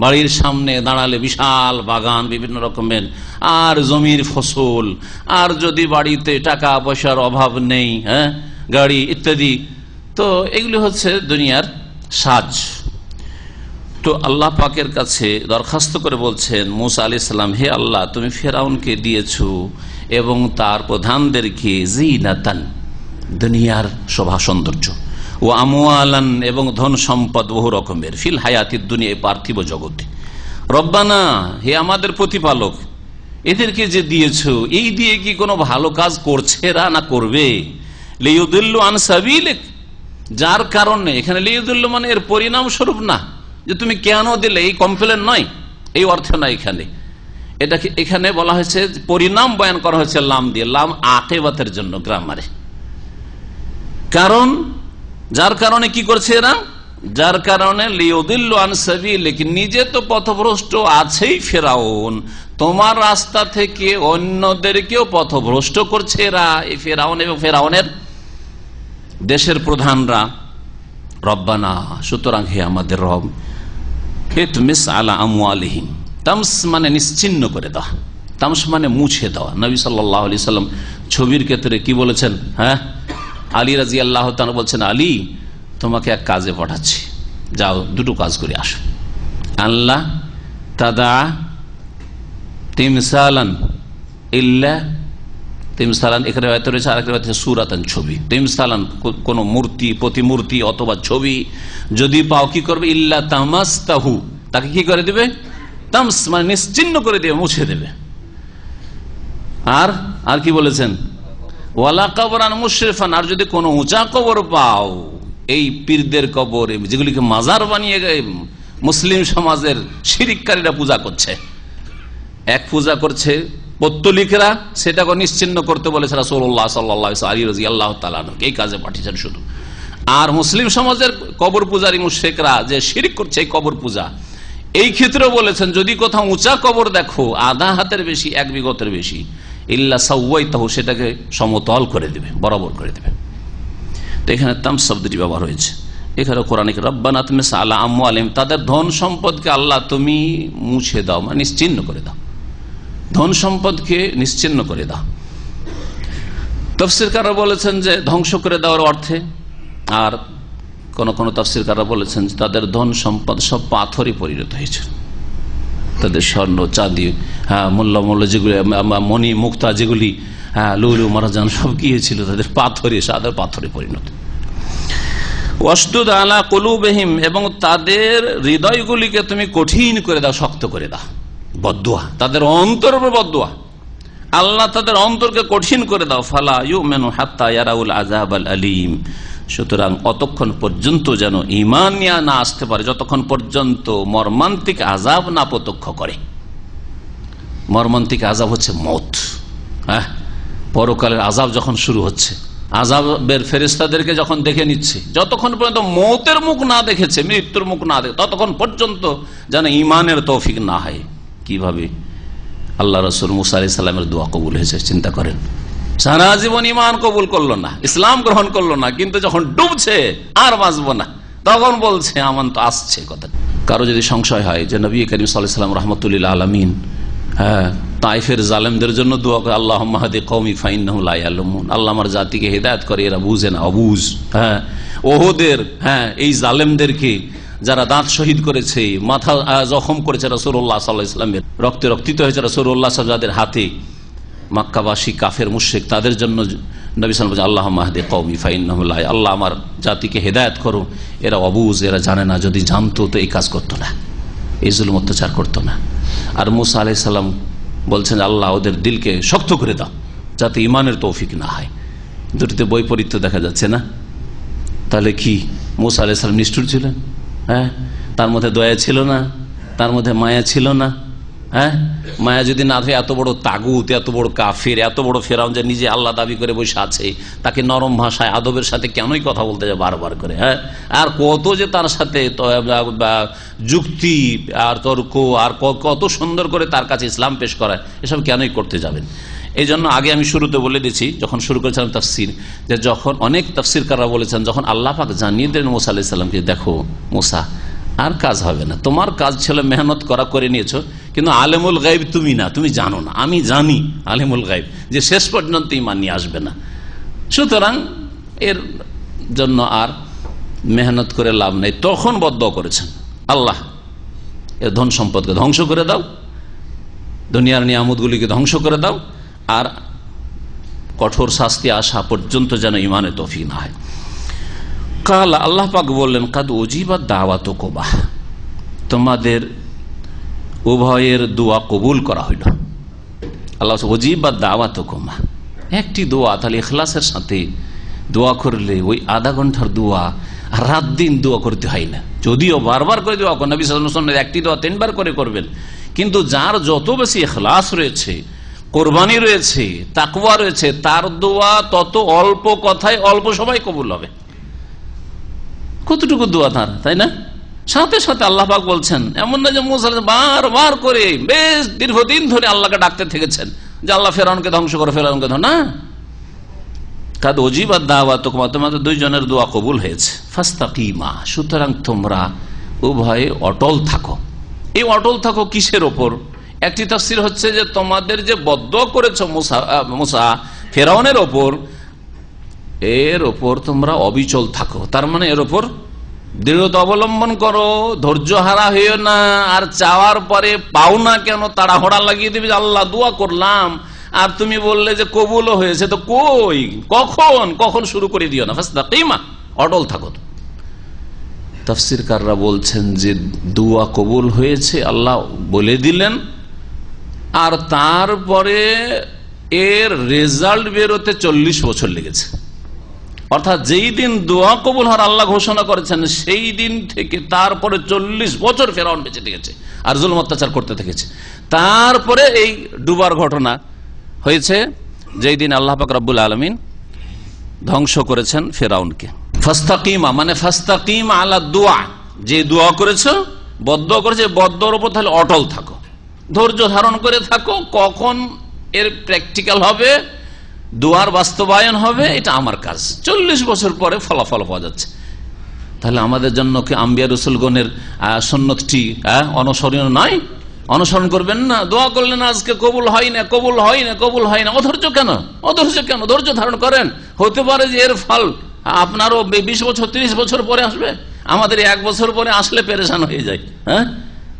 বাড়ির সামনে দাঁড়ালে বিশাল বাগান বিভিন্ন রকমের, আর জমির ফসল, আর যদি বাড়িতে টাকা পয়সার অভাব নেই, গাড়ি ইত্যাদি, তো এগুলি হচ্ছে দুনিয়ার সাজ। তো আল্লাহ পাকের কাছে দরখাস্ত করে বলছেন মুসা আলাইহিস সালাম, হে আল্লাহ, তুমি ফেরাউনকে দিয়েছো এবং তার প্রধানদেরকে জিনাতান, দুনিয়ার শোভা সৌন্দর্য, ও আমওয়ালান, এবং ধন সম্পদ বহু রকমের, ফিল হায়াতিদ দুনিয়া, পার্থিব জগতে। রব্বানা, হে আমাদের প্রতিপালক, এদেরকে যে দিয়েছো, এই দিয়ে কি কোনো ভালো কাজ করছে এরা, না করবে? লিয়ুদিল্লু আন সাবিলিক, যার কারণে, এখানে লিয়ুদিল্লু মানে এর পরিণাম স্বরূপ না, যে তুমি কেন দিলে, এই কমপ্লেন নয়, এই অর্থ নয়। এটাকে এখানে বলা হয়েছে, পরিণাম বয়ান করা হয়েছে লাম দিয়ে, লাম আকিবাতের জন্য গ্রামারে। কারণ, যার কারণে কি করছে এরা, যার কারণে লিয়ুদিল্লু আন সাবিলিক, নিজে তো পথভ্রষ্ট আছেই ফেরাউন, তোমার রাস্তা থেকে অন্যদেরকেও পথভ্রষ্ট করছে এরা, এই ফেরাউন এবং ফেরাউনের দেশের প্রধানরা। রব্বানা, সুতরাং হে আমাদের রব, ইতমিস আলা আমওয়ালিহিম, তামস মানে নিশ্চিহ্ন করে দাও, তামস মানে মুছে দেওয়া। নবী সাল্লাল্লাহু আলাইহি সাল্লাম ছবির ক্ষেত্রে কি বলেছেন? আলী রাদিয়াল্লাহু তাআলা বলছেন, আলী, তোমাকে এক কাজে পাঠাচ্ছি, যাও দুটো কাজ করে আসো। আল্লাহ তাদা তিমসালান ইল্লা, তিমসালান এখানে হয়তো রয়েছে, আরেকটা হচ্ছে সুরাতান, ছবি। তিমসালান কোন মূর্তি, প্রতিমূর্তি অথবা ছবি যদি পাও, কি করবে? ইল্লা তামাস্তাহু, তাকে কি করে দিবে? তামস মানে নিশ্চিহ্ন করে দেবে, মুছে দেবে। আর কি বলেছেন? ওয়ালা কবরান মুশরিফান, আর যদি কোনো উঁচা কবর পাও, এই পীরদের কবর, যেগুলিকে মাজার বানিয়ে মুসলিম সমাজের শিরিককারীরা পূজা করছে, এক পূজা করছে পত্তলিকরা, সেটাকে নিশ্চিহ্ন করতে বলেছে রাসূলুল্লাহ সাল্লাল্লাহু আলাইহি ওয়াসাল্লাম, আলী রাদিয়াল্লাহু তাআলা এই কাজে পাঠিয়েছেন শুধু। আর মুসলিম সমাজের কবর পূজারী মুশরিকরা যে শিরিক করছে এই কবর পূজা, এই ক্ষেত্রে বলেছেন যদি কোথাও উঁচা কবর দেখো, আধা হাতের বেশি, 1 বিঘতের বেশি, ইল্লা সাওয়াইতাহু, সেটাকে সমতল করে দেবে, বরাবর করে দেবে। তো এখানে তামস শব্দটি ব্যবহার হয়েছে। এখানে কোরআনে রব্বানা তুমিস আলা আমওয়ালিহিম, তাদের ধন সম্পদকে আল্লাহ তুমি মুছে দাও, মানে নিশ্চিহ্ন করে দাও, ধন সম্পদকে নিশ্চিহ্ন করে দাও। তাফসীরকাররা বলেছেন যে ধ্বংস করে দেওয়ার অর্থে, আর কোন কোন তাফসীরকাররা বলেছেন যে তাদের ধন সম্পদ সব পাথরে পরিণত হয়েছে, তাদের স্বর্ণ চাঁদি, মূল্য যেগুলি, মণি মুক্তা যেগুলি, লুলু মারজান, সব কি হয়েছিল? তাদের পাথরে, সাদা পাথরে পরিণত। ওয়াসদুদ আলা কুলুবিহিম, এবং তাদের হৃদয়গুলিকে তুমি কঠিন করে দাও, শক্ত করে দাও। বদদুয়া, তাদের অন্তর উপর বদদুয়া, আল্লাহ তাদের অন্তরকে কঠিন করে দাও। ফালা ইউমিনু হাত্তা ইয়ারাউল আযাবাল আলীম, সুতরাং অতক্ষণ পর্যন্ত যেন ঈমান নিয়ে না আসতে পারে, যতক্ষণ পর্যন্ত মর্মান্তিক আযাব না প্রত্যক্ষ করে। মর্মান্তিক আযাব হচ্ছে মওত, পরকালের আযাব যখন শুরু হচ্ছে, আযাবের ফেরেশতাদেরকে যখন দেখে নিচ্ছে, যতক্ষণ পর্যন্ত মওতের মুখ না দেখেছে, মৃত্যুর মুখ না দেখে, ততক্ষণ পর্যন্ত যেন ঈমানের তৌফিক না হয়। কিভাবে আল্লাহ রাসূল মুসা আলাইহিস সালামের দোয়া কবুল হয়েছে চিন্তা করেন। সারা জীবন ঈমান কবুল করলো না, ইসলাম গ্রহণ করলো না, কিন্তু যখন ডুবছে আর বাঁচবো না, তখন বলছে আমান তো আসছে কথা। কারো যদি সংশয় হয় যে নবী করিম সাল্লাল্লাহু আলাইহি ওয়াসাল্লাম রাহমাতুল আলামিন তাইফের জালেমদের জন্য দোয়া করে, আল্লাহুম্মা হাদি কওমি ফাইন্নাহুম লা ইয়ালামুন, আল্লাহ আমার জাতিকে হেদায়েত করে, এরা বুঝে না, অবুঝ। ওহদের এই জালেমদেরকে যারা দাঁত শহীদ করেছে, মাথা জখম করেছে রাসূলুল্লাহ সাল্লাল্লাহু আলাইহি ওয়াসাল্লামের, রক্তে রক্তিত হয়েছে রাসূলুল্লাহ যাদের হাতে, মক্কাবাসী কাফের মুশরিক, তাদের জন্য নবী সাল্লাল্লাহু আলাইহি ওয়াসাল্লাম আল্লাহুম্মা হাদি কওমি ফাইন্নাহুম লা, আল্লাহ আমার জাতিকে হেদায়েত করো, এরা অবুঝ, এরা জানে না, যদি জানতো তো এই কাজ করতো না, এই জুলুম অত্যাচার করতো না। আর মুসা আলাইহিস সালাম বলছেন আল্লাহ ওদের দিলকে শক্ত করে দাও যাতে ঈমানের তৌফিক না হয়। দুটিতে বৈপরীত্য দেখা যাচ্ছে না? তাহলে কি মুসা আলাইহিস সালাম নিষ্ঠুর ছিলেন? তার মধ্যে দয়া ছিল না, তার মধ্যে মায়া ছিল না? মায়া যদি না থাকে, এত বড় তাগুত, এত বড় কাফির, এত বড় ফেরাউন যে নিজে আল্লাহ দাবি করে বসে আছে, তাকে নরম ভাষায় আদবের সাথে কেনই কথা বলতে যায় বারবার করে? আর কত যে তার সাথে যুক্তি আর তর্ক, আর কত সুন্দর করে তার কাছে ইসলাম পেশ করায়, এসব কেনই করতে যাবেন? এই জন্য আগে আমি শুরুতে বলে দিয়েছি, যখন শুরু করেছিলাম তাফসির, যে যখন অনেক তাফসিরকাররা বলেছেন, যখন আল্লাহ পাক জানিয়ে দিলেন মুসা আলাইহিস সালামকে, দেখো মুসা আর কাজ হবে না, তোমার কাজ ছিল মেহনত করা, করে নিয়েছো, কিন্তু আলেমুল গাইব তুমি না, তুমি জানো না, আমি জানি আলেমুল গাইব, যে শেষ পর্যন্ত ঈমান নিয়ে আসবে না, সুতরাং এর জন্য আর মেহনত করে লাভ নেই। তখন বদদোয়া করেছেন, আল্লাহ এর ধন সম্পদকে ধ্বংস করে দাও, দুনিয়ার নিয়ামতগুলিকে ধ্বংস করে দাও, আর কঠোর শাস্তি আসা পর্যন্ত যেন ঈমানে তৌফিক না হয়। কাল আল্লাহ পাক বললেন, কাদ উজিবাত দাওয়াতুকুমা, তোমাদের উভয়ের দোয়া কবুল করা হইল। আল্লাহ উজিবাত দাওয়াতুকুমা, একটি দোয়া, তাহলে ইখলাসের সাথে দোয়া করলে ওই আধা ঘন্টার দোয়া আর রাত দিন দোয়া করতে হয় না। যদিও বারবার করে দোয়া করেন, নবী সাল্লাল্লাহু আলাইহি ওয়াসাল্লাম একটি দোয়া 3 বার করে করবেন, কিন্তু যার যত বেশি ইখলাস রয়েছে, কোরবানি রয়েছে, তাকওয়া রয়েছে, তার দোয়া তত অল্প কথায় অল্প সময় কবুল হবে। কতটুকু দোয়া তার, তাই না? সাথে সাথে আল্লাহ পাক বলছেন, এমন না যে মুসা বারবার করে বেশ দীর্ঘদিন ধরে আল্লাহকে ডাকতে থেকেছেন যে আল্লাহ ফেরাউনকে ধ্বংস করো, ফেরাউনকে ধ্বংস, না, কাদ উজিবাত দাওয়াতুকুমা, তোমাদের দুইজনের দোয়া কবুল হয়েছে, ফাস্তাকিমা, সুতরাং তোমরা উভয়ে অটল থাকো। এই অটল থাকো কিসের ওপর? একটি তাফসীর হচ্ছে যে তোমাদের যে বদদোয়া করেছো মুসা ফেরাউনের ওপর, এর ওপর তোমরা অবিচল থাকো। তার মানে এর ওপর দৃঢ়তা অবলম্বন করো, ধৈর্য হারা হইও না, আর চাওয়ার পরে পাও না কেন তাড়াহুড়া লাগিয়ে দিবে, আল্লাহ দোয়া করলাম আর তুমি বললে যে কবুলও হয়েছে, তো কই, কখন শুরু করে দিও না, ফাস্তাকিমা, অটল থাকো। তাফসীরকাররা বলছেন যে দোয়া কবুল হয়েছে আল্লাহ বলে দিলেন, আর তারপরে এর রেজাল্ট বেরোতে 40 বছর লেগেছে। অর্থাৎ যেই দিন দোয়া কবুল হওয়ার আল্লাহ ঘোষণা করেছেন, সেই দিন থেকে তারপরে 40 বছর ফেরাউন বেঁচে থেকেছে আর জুলুম অত্যাচার করতে থেকেছে। তারপরে এই ডুবার ঘটনা হয়েছে, যেই দিন আল্লাহ পাক রব্বুল আলামিন ধ্বংস করেছেন ফেরাউনকে। ফাস্তাকিমা মানে ফাস্তাকিম আলা দোয়া, যে দোয়া করেছো, বদদোয়া করেছে, বদদোয়ার উপর তাহলে অটল থাকো, ধৈর্য ধারণ করে থাকো, কখন এর প্র্যাকটিক্যাল হবে, দোয়ার বাস্তবায়ন হবে, এটা আমার কাজ। 40 বছর পরে ফলাফল পাওয়া যাচ্ছে। তাহলে আমাদের জন্য কি আম্বিয়া রাসূলগণের সুন্নতটি অনুসরণীয় নয়? অনুসরণ করবেন না? দোয়া করলেন আজকে কবুল হয় না, কবুল হয় না, কবুল হয় না, অধৈর্য কেন? ধৈর্য ধারণ করেন, হতে পারে যে এর ফল আপনারও 20 বছর 30 বছর পরে আসবে। আমাদের 1 বছর পরে আসলে পেরেশান হয়ে যায়।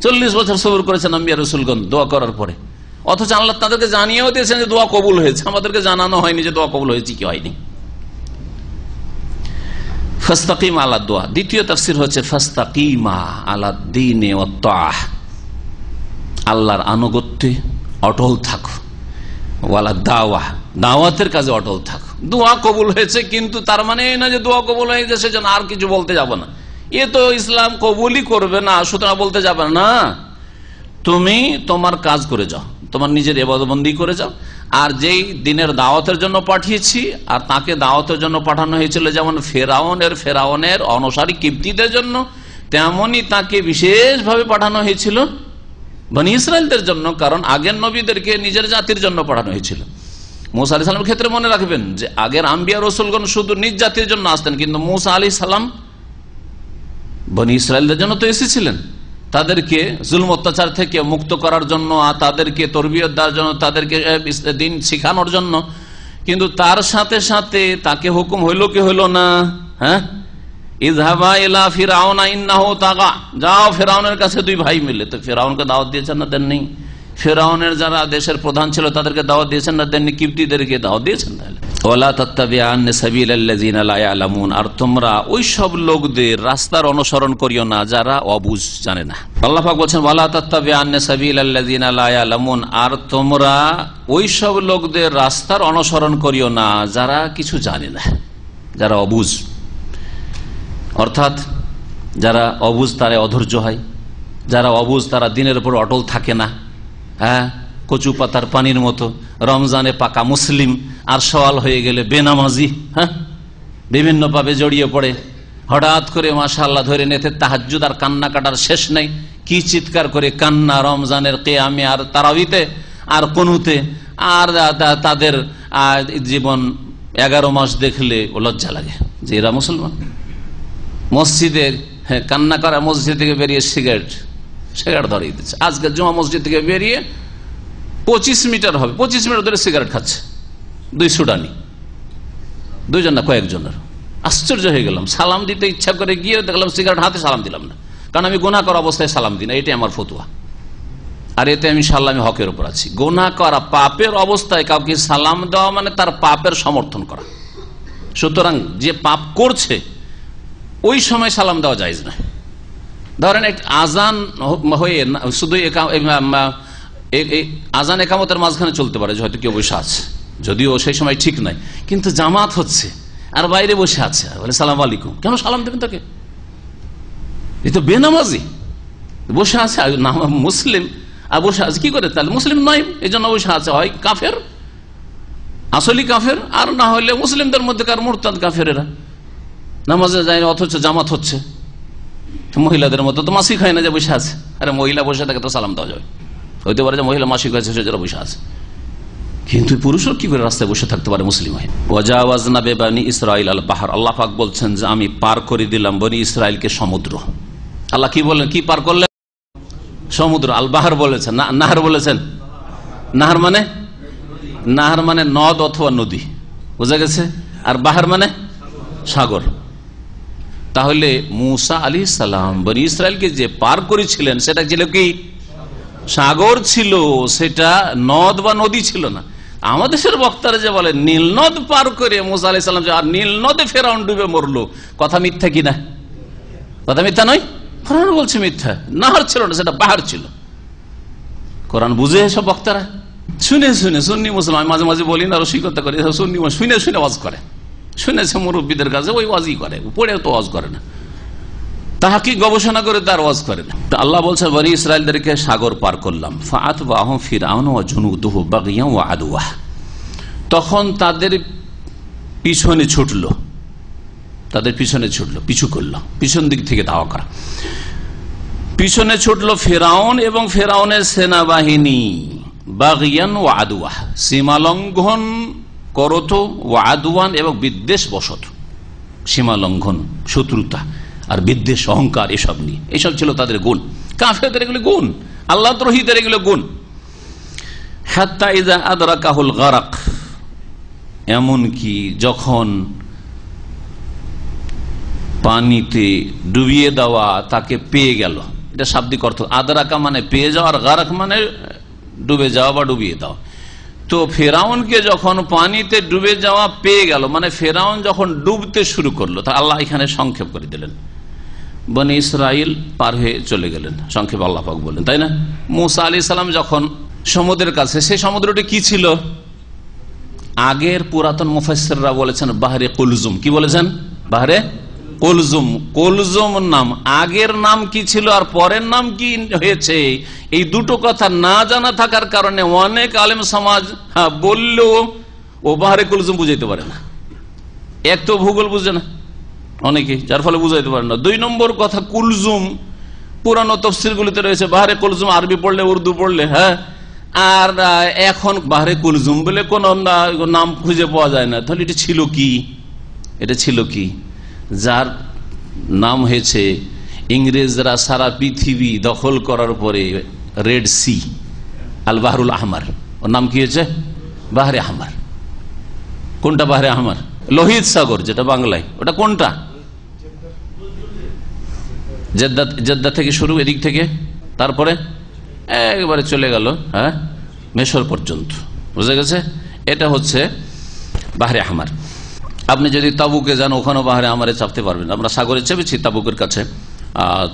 40 বছর সবর করেছেন আম্বিয়া রাসূলগণ দোয়া করার পরে, অথচ আল্লাহ তাদেরকে জানিয়েও দিয়েছেন যে দোয়া কবুল হয়েছে, আমাদেরকে জানানো হয়নি যে দোয়া কবুল হয়েছে কি হয়নি। ফাস্তাকিম আলা দোয়া। দ্বিতীয় তাফসীর হচ্ছে ফাস্তাকিমা আলা দ্বীনি ওয়াত তাআহ, আল্লাহর আনুগত্যে অটল থাকো, ওয়ালা দাওয়া, দাওয়াতের কাজে অটল থাকো। দোয়া কবুল হয়েছে, কিন্তু তার মানে না যে দোয়া কবুল হয়ে গেছে সেজন্য আর কিছু বলতে যাব না, এ তো ইসলাম কবুলই করবে না, সুতরাং বলতে যাবে না। তুমি তোমার কাজ করে যাও, তোমার নিজের ইবাদতবন্দি করে যাও। আর যেই দিনের দাওয়াতের জন্য পাঠিয়েছি, আর তাকে দাওয়াতের জন্য পাঠানো হয়েছিল যেমন ফেরাউনের অনুসারী কিপ্তিদের জন্য, তেমনি তাকে বিশেষভাবে পাঠানো হয়েছিল বনী ইসরায়েলদের জন্য, কারণ আগের নবীদেরকে নিজের জাতির জন্য পাঠানো হয়েছিল। মুসা আলাইহিস সালামের ক্ষেত্রে মনে রাখবেন যে আগের আম্বিয়া রাসূলগণ শুধু নিজ জাতির জন্য আসতেন, কিন্তু মুসা আলাইহিস সালাম বনী ইসরায়েলদের জন্য তো এসেছিলেন, তাদেরকে জুলম অত্যাচার থেকে মুক্ত করার জন্য, আর তাদেরকে তরবিয়ত দেওয়ার জন্য, তাদেরকে দিন শিখানোর জন্য। কিন্তু তার সাথে সাথে তাকে হুকুম হইল কি হইল না? ইযহাবা ইলা ফিরআউনা ইন্নাহু তাগা, যাও ফেরাউনের কাছে 2 ভাই মিলে। তো ফেরাউনকে দাওয়াত দিয়েছেন না দেননি? ফেরাউনের যারা দেশের প্রধান ছিল তাদেরকে দাওয়াত দিয়েছেন না দেননি? কিপ্তিদেরকে দাওয়াত দিয়েছেন। তাহলে ওয়ালা তাত্তাবিআন্না সাবিলাল্লাযিনা লা ইয়ালামুন, আর তোমরা ওই সব লোকদের রাস্তার অনুসরণ করিও না যারা অবুঝ, জানে না। আল্লাহ পাক বলেন ওয়ালা তাত্তাবিআন্না সাবিলাল্লাযিনা লা ইয়ালামুন, আর তোমরা ওই সব লোকদের রাস্তার অনুসরণ করিও না যারা কিছু জানে না, যারা অবুঝ। অর্থাৎ যারা অবুঝ তারা অধৈর্য হয়, যারা অবুঝ তারা দিনের উপর অটল থাকে না, কচু পাতার পানির মতো। রমজানে পাকা মুসলিম, আর সওয়াল হয়ে গেলে বেনামাজি, বিভিন্ন ভাবে জড়িয়ে পড়ে। হঠাৎ করে মাশাআল্লাহ ধরে নেতে তাহাজ্জুদ আর কান্না কাটার শেষ নাই, কি চিৎকার করে কান্না রমজানের কিয়ামে আর তারাবিতে আর কুনুতে, আর তাদের জীবন 11 মাস দেখলে ও লজ্জা লাগে যে এরা মুসলমান। মসজিদের কান্না করা, মসজিদ থেকে বেরিয়ে সিগারেট ধরিয়ে দিচ্ছে। আজকে জুমা মসজিদ থেকে বেরিয়ে 25 মিটার হবে, 25 মিটার ধরে সিগারেট খাচ্ছে 2 সুডানি, 2 জন না কয়েকজনের। আশ্চর্য হয়ে গেলাম, সালাম দিতে ইচ্ছা করে গিয়ে দেখলাম সিগারেট হাতে, সালাম দিলাম না, কারণ আমি গুনাহ করা অবস্থায় সালাম দিই না, এটাই আমার ফতোয়া। আর এতে আমি ইনশাআল্লাহ আমি হকের উপর আছি। গুনাহ করা পাপের অবস্থায় কাউকে সালাম দেওয়া মানে তার পাপের সমর্থন করা। সুতরাং যে পাপ করছে ওই সময় সালাম দেওয়া জায়েজ না। ধরেন আজান হয়ে শুধু আজান একামতের মাঝখানে চলতে পারে, হয়তো কেউ বসে আছে, যদিও সেই সময় ঠিক নাই, কিন্তু জামাত হচ্ছে আর বাইরে বসে আছে, বলে সালাম আলাইকুম, কেন সালাম দেবেন তাকে? এই তো বেনামাজি বসে আছে, মুসলিম আর বসে আছে, কি করে? তাহলে মুসলিম নয়, এই জন্য বসে আছে, হয় কাফের, আসলি কাফের, আর না হলে মুসলিমদের মধ্যেকার মুরতাদ কাফেরেরা নামাজে যায় অথচ জামাত হচ্ছে। মহিলাদের মতো তো মাসিক হয় না যে বসে আছে, আরে মহিলা বসে থাকে তো সালাম দেওয়া যাবে, হইতে পারে যে মহিলা মাসিক হয়েছে সেজন্য বসে আছে, কিন্তু পুরুষও কি করে রাস্তায় বসে থাকতে পারে মুসলিম হয়ে? ওয়াজাওয়াজনা বিবানি ইসরাইল আল বাহর, আল্লাহ পাক বলছেন যে আমি পার করে দিলাম বনি ইসরাইলকে সমুদ্র। আল্লাহ কি বললেন, কি পার করলেন? সমুদ্র। আল বাহর বলেছেন, নাহার বলেছেন। নাহার মানে নদ অথবা নদী, বোঝা গেছে। আর বাহার মানে সাগর। তাহলে মুসা আলাইহিস সালাম বনি ইসরাইলকে যে পার করেছিলেন সেটা ছিল কি? সাগর ছিল, সেটা নদ বা নদী ছিল না। আমাদের দেশের বক্তারা যে বলে নীল নদ পার করে মুসা আলাইহিস সালাম আর নীল নদে ফেরাউন ডুবে মরলো, কথা মিথ্যা কিনা? কথা মিথ্যা নয়? কোরআন বলছে মিথ্যা। নাহার ছিল না, সেটা বাহার ছিল। কোরআন বুঝে সব বক্তারা শুনে সুন্নি মুসলমান, মাঝে মাঝে বলি না, রসিকতা করে, সুন্নি শুনে ওয়াজ করে, শুনেছে মুরব্বীদের কাছে, ওই ওয়াজই করে, পড়ে তো ওয়াজ করে না, তাহাকি গবেষণা করে তার ওয়াজ করে না। আল্লাহ বলছে বনি ইসরাইলদেরকে সাগর পার করলাম। ফাআতবাহুম ফিরআউন ওয়া জুনুদুহু বাগিয়ান ওয়া আদওয়া, তখন তাদের পিছনে ছুটলো, পিছু করলো, পিছন দিক থেকে ধাওয়া করা, পিছনে ছুটলো ফেরাউন এবং ফেরাউনের সেনাবাহিনী, বাগিয়ান ওয়া আদওয়া, সীমালঙ্ঘন করত, ওয়া আদওয়ান এবং বিদ্বেষ বশত, সীমালঙ্ঘন, শত্রুতা আর বিদ্বেষ, অহংকার, এসব নিয়ে, এসব ছিল তাদের গুণ। কাফেরদের এগুলো গুণ, আল্লাহ দ্রোহীদের এগুলো গুণ। হাত্তা ইযা আদরাকাহুল গারাক, এমনকি যখন পানিতে ডুবিয়ে দেওয়া তাকে পেয়ে গেল, এটা শাব্দিক অর্থ। আদরাকা মানে পেয়ে যাওয়া, আর গারাক মানে ডুবে যাওয়া বা ডুবিয়ে দেওয়া। তো ফেরাউনকে যখন পানিতে ডুবে যাওয়া পেয়ে গেল, মানে ফেরাউন যখন ডুবতে শুরু করলো, তা আল্লাহ এখানে সংক্ষেপ করে দিলেন, বনি ইসরাইল পার হয়ে চলে গেলেন, সংক্ষেপে আল্লাহ পাক বললেন, তাই না? মুসা আলাইহিস সালাম যখন সমুদ্রের কাছে, সেই সমুদ্রটি কি ছিল? আগের পুরাতন মুফাসসিররা বলেছেন বাহরে কুলজুম। কি বলেছেন? বাহরে কুলজুম। কুলজুম নাম, আগের নাম কি ছিল আর পরের নাম কি হয়েছে, এই দুটো কথা না জানা থাকার কারণে অনেক আলেম সমাজ বললেও ও বাহরে কুলজুম বুঝাইতে পারে না। এক তো ভূগোল বুঝে না অনেকে, যার ফলে বুঝাইতে পারে না। 2 নম্বর কথা, কুলজুম পুরানো তফসিরগুলিতে রয়েছে বাহরে কুলজুম, আরবি পড়লে, উর্দু পড়লে, হ্যাঁ। আর এখন বাহরে কুলজুম বলে কোন নাম খুঁজে পাওয়া যায় না। তাহলে এটা ছিল কি? এটা ছিল কি? যার নাম হয়েছে ইংরেজরা সারা পৃথিবী দখল করার পরে রেড সি, আল বাহরুল আহমার, ওর নাম কি হয়েছে? বাহরে আহমার। কোনটা বাহরে আহমার? লোহিত সাগর যেটা বাংলায়, ওটা কোনটা? জেদ্দা থেকে শুরু, এদিক থেকে, তারপরে একবারে চলে গেল, হ্যাঁ, মিশর পর্যন্ত, বুঝা গেছে? এটা হচ্ছে বাহরে আহমার। আপনি যদি তাবুকে যান, ওখানেও বাহরে আহমারে চাপতে পারবেন। আমরা সাগরে চেপেছি তাবুকের কাছে,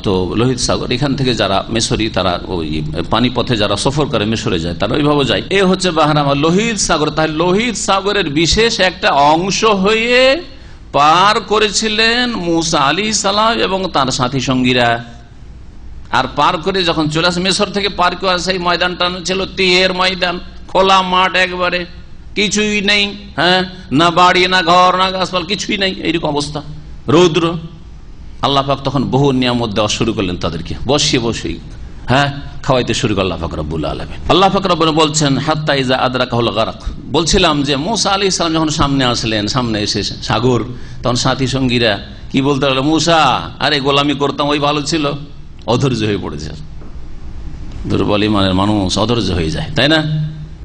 তো লোহিত সাগর, এখান থেকে যারা মিশরি, তারা ওই পানিপথে যারা সফর করে মিশরে যায়, তারা ওইভাবে যায়। এ হচ্ছে বাহরে আহমার, লোহিত সাগর। তাহলে লোহিত সাগরের বিশেষ একটা অংশ হয়ে পার করেছিলেন মুসা আলাইহিস সালাম এবং তার সাথী সঙ্গীরা। আর পার করে যখন চলে আসে, মিশর থেকে পার করে সেই ময়দানটা ছিল তিহের ময়দান, খোলা মাঠ, একবারে কিছুই নেই, হ্যাঁ, না বাড়ি, না ঘর, না গাছপালা, কিছুই নেই, এইরকম অবস্থা, রৌদ্র। আল্লাহ পাক তখন বহু নিয়ামত দেওয়া শুরু করলেন তাদেরকে, বসিয়ে, হ্যাঁ, খাওয়াইতে শুরু করল আল্লাহ পাক রব্বুল আলামিন। আল্লাহ পাক রব্বুল বলছেন হাত্তা ইযা আদরাকাহুল গারক, বলছিলাম যে মুসা আলাইহিস সালাম যখন সামনে আসলেন, সামনে এসে সাগর, তখন সাথী সঙ্গীরা কি বলতে লাগলো, মুসা আরে গোলামি করতাম ওই ভালো ছিল। অধৈর্য হয়ে পড়েছে, দুর্বল ইমানের মানুষ অধৈর্য হয়ে যায়, তাই না?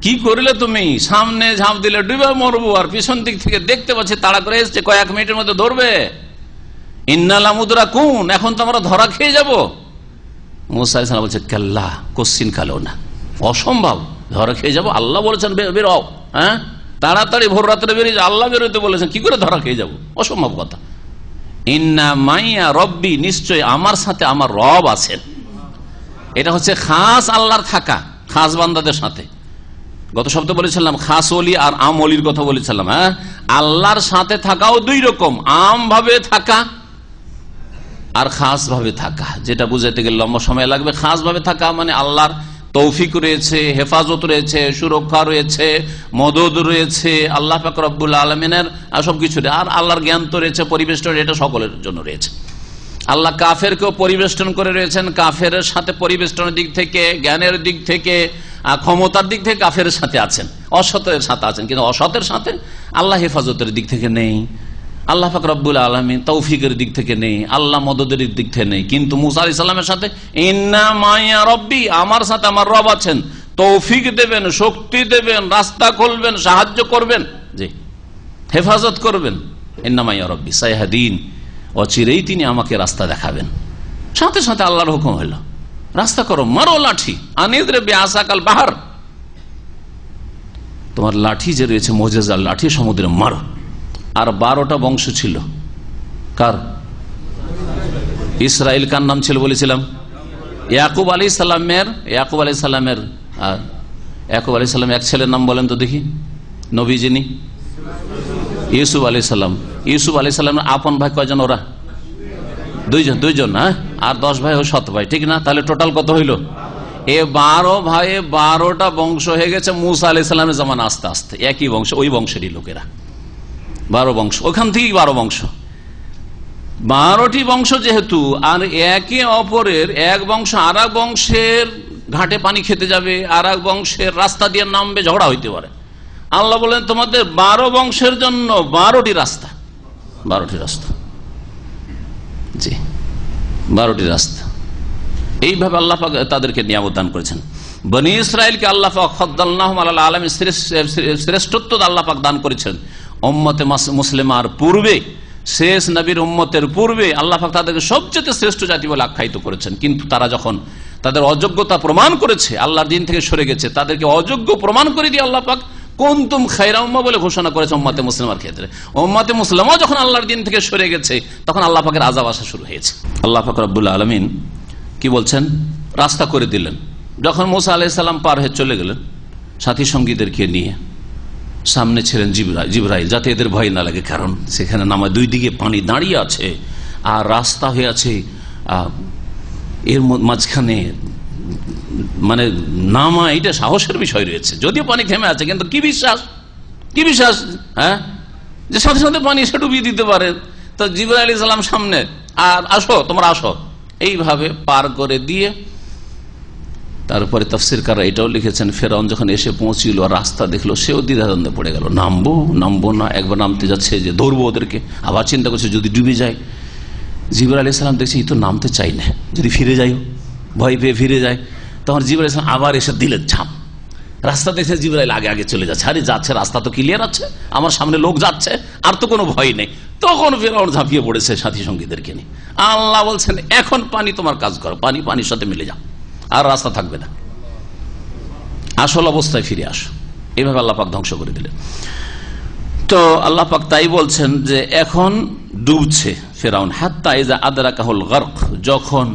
কি করলে তুমি, সামনে ঝাঁপ দিলে ডুবে মরবো, আর পিছন দিক থেকে দেখতে পাচ্ছি তাড়া করে এসছে, কয়েক মিনিটের মধ্যে ধরবে। ইন্নালা মুদরাকুন, এখন তো আমরা ধরা খেয়ে যাবো। মুসা আলাইহিস সালাম বলছে কাল্লা, কোশ্চিন কালো না, অসম্ভব, ধরা খেয়ে যাবো। আল্লাহ বলেছেন বেরো, হ্যাঁ তাড়াতাড়ি ভোর রাত্রে বেরিয়ে যাও, আল্লাহ বেরোতে বলেছেন, কি করে ধরা খেয়ে যাবো, অসম্ভব কথা। ইন্না মাইয়া রব্বি, নিশ্চয় আমার সাথে আমার রব আছেন। এটা হচ্ছে খাস আল্লাহর থাকা, খাস বান্দাদের সাথে। গত সপ্তাহে বলেছিলাম খাস ওলি আর আম ওলির কথা বলেছিলাম। হ্যাঁ, আল্লাহর সাথে থাকাও দুই রকম, আম ভাবে থাকা আর খাস ভাবে থাকা। যেটা বুঝাইতে গেলে লম্বা সময় লাগবে। খাস ভাবে থাকা মানে আল্লাহর তৌফিক রয়েছে, হেফাজত রয়েছে, সুরক্ষা রয়েছে, মদদ রয়েছে আল্লাহ পাক রব্বুল আলামিনের সবকিছু, আর আল্লাহর জ্ঞান তো রয়েছে, পরিবেষ্টন, এটা সকলের জন্য রয়েছে। আল্লাহ কাফেরকেও পরিবেষ্টন করে রয়েছেন, কাফের সাথে পরিবেষ্টনের দিক থেকে, জ্ঞানের দিক থেকে, ক্ষমতার দিক থেকে কাফের সাথে আছেন, অসতের সাথে আছেন, কিন্তু অসতের সাথে আল্লাহ হেফাজতের দিক থেকে নেই, আল্লাহ পাক রব্বুল আলামিন তৌফিকের দিক থেকে নেই, আল্লাহ মদদের দিক থেকে নেই। কিন্তু মুসা আলাইহিস সালামের সাথে ইন্না মাইয়া রব্বি, আমার সাথে আমার রব আছেন, তৌফিক দেবেন, শক্তি দেবেন, রাস্তা খুলবেন, সাহায্য করবেন, জি হেফাজত করবেন। ইন্না মাইয়া রব্বি সাইহাদিন, অচিরেই তিনি আমাকে রাস্তা দেখাবেন। সাথে সাথে আল্লাহর হুকুম হলো, রাস্তা করো, মারো লাঠি, আনিদ্রে বিআসাকাল বাহার, তোমার লাঠি যে রয়েছে মুজিজার লাঠি, সমুদ্রে মারো। আর 12টা বংশ ছিল, কার? ইসরাইল। কার নাম ছিল বলেছিলাম? ইয়াকুব আলাইহিস সালামের। ইয়াকুব আলাইহিস সালাম এক ছেলের নাম বলেন তো দেখি, নবী যিনি, ইউসুফ আলাইহিস সালাম। ইউসুফ আলাইহিস সালামের আপন ভাই কয়জন? ওরা দুইজন। হ্যাঁ, আর 10 ভাই ও 7 ভাই, ঠিক না? তাহলে টোটাল কত হইল? এ 12 ভাইয়ে 12টা বংশ হয়ে গেছে মুসা আলাইহিস সালামের জামানা। আস্তে আস্তে একই বংশ, ওই বংশেরই লোকেরা, 12 বংশ, ওখান থেকেই 12 বংশ। 12টি বংশ যেহেতু, আর একে অপরের, এক বংশ আর এক বংশের ঘাটে পানি খেতে যাবে, আর এক বংশের রাস্তা দিয়ে নামবে, ঝগড়া হইতে পারে। আল্লাহ বলেন তোমাদের 12 বংশের জন্য 12টি রাস্তা, 12টি রাস্তা, জি 12টি রাস্তা। এইভাবে আল্লাহ পাক তাদেরকে নিয়ামত দান করেছেন। বনি ইসরাইলকে আল্লাহ পাক ফাদ্দালনাহুম আলাল আলামিন, শ্রেষ্ঠত্ব আল্লাহ পাক দান করেছেন উম্মতে মুসলিমার পূর্বে, শেষ নবীর উম্মতের পূর্বে আল্লাহ পাক তাদেরকে সবচেয়ে শ্রেষ্ঠ জাতি বলে আখ্যায়িত করেছেন। কিন্তু তারা যখন তাদের অযোগ্যতা প্রমাণ করেছে, আল্লাহর দিন থেকে সরে গেছে, তাদেরকে অযোগ্য প্রমাণ করে দিয়ে আল্লাহ পাক কুনতুম খায়রা উম্মাহ বলে ঘোষণা করেছে উম্মতে মুসলিমার ক্ষেত্রে। উম্মতে মুসলিমা যখন আল্লাহর দিন থেকে সরে গেছে, তখন আল্লাহ পাকের আযাব আসা শুরু হয়েছে। আল্লাহ পাক রব্বুল আলামিন কি বলছেন? রাস্তা করে দিলেন। যখন মুসা আলাইহিস সালাম পার হয়ে চলে গেলেন সাথী সঙ্গীদেরকে নিয়ে, সামনে ছিলেন জিবরাইল, যাতে এদের ভয় না লাগে, কারণ সেখানে নামা 2 দিকে পানি দাঁড়িয়ে আছে আর রাস্তা হয়ে আছে, এর মাঝখানে মানে নামা, এটা সাহসের বিষয় রয়েছে। যদিও পানি থেমে আছে, কিন্তু কি বিশ্বাস, হ্যাঁ, যে সাথে সাথে পানি এসে ডুবিয়ে দিতে পারে। তো জিবরাইল আলাইহিস সালাম সামনে, আর আসো, তোমরা আসো, এইভাবে পার করে দিয়ে তারপরে তাফসীরকাররা এটাও লিখেছেন, ফেরাউন যখন এসে পৌঁছিল রাস্তা দেখলো, সেও দ্বিধাদ্বন্দ্বে পড়ে গেল, নামবো না। একবার নামতে যাচ্ছে যে ধরবো ওদেরকে, আবার চিন্তা করছে যদি ডুবে যায়। জিবরাইল আলাইহিস সালাম দেখছে এই তো নামতে চাই না, যদি ফিরে যাই, ভয় পেয়ে ফিরে যায়। তখন জিবরাইল আলাইহিস সালাম আবার এসে দিলেন ঝাঁপ। রাস্তা দেখে জিবরাইল আগে চলে যাচ্ছে, আরে যাচ্ছে, রাস্তা তো ক্লিয়ার আছে, আমার সামনে লোক যাচ্ছে, আর তো কোনো ভয় নেই। তখন ফেরাউন ঝাঁপিয়ে পড়েছে সাথী সঙ্গীদেরকে নিয়ে। আল্লাহ বলছেন এখন পানি তোমার কাজ করো, পানির সাথে মিলে যাও, আর রাস্তা থাকবে না, আসল অবস্থায় ফিরে আসো। এইভাবে আল্লাহ পাক ধ্বংস করে দিলেন। তো আল্লাহ পাক তাই বলছেন যে এখন ডুবছে ফেরাউন। হাত্তা ইযা আদরাকাহুল গারক, যখন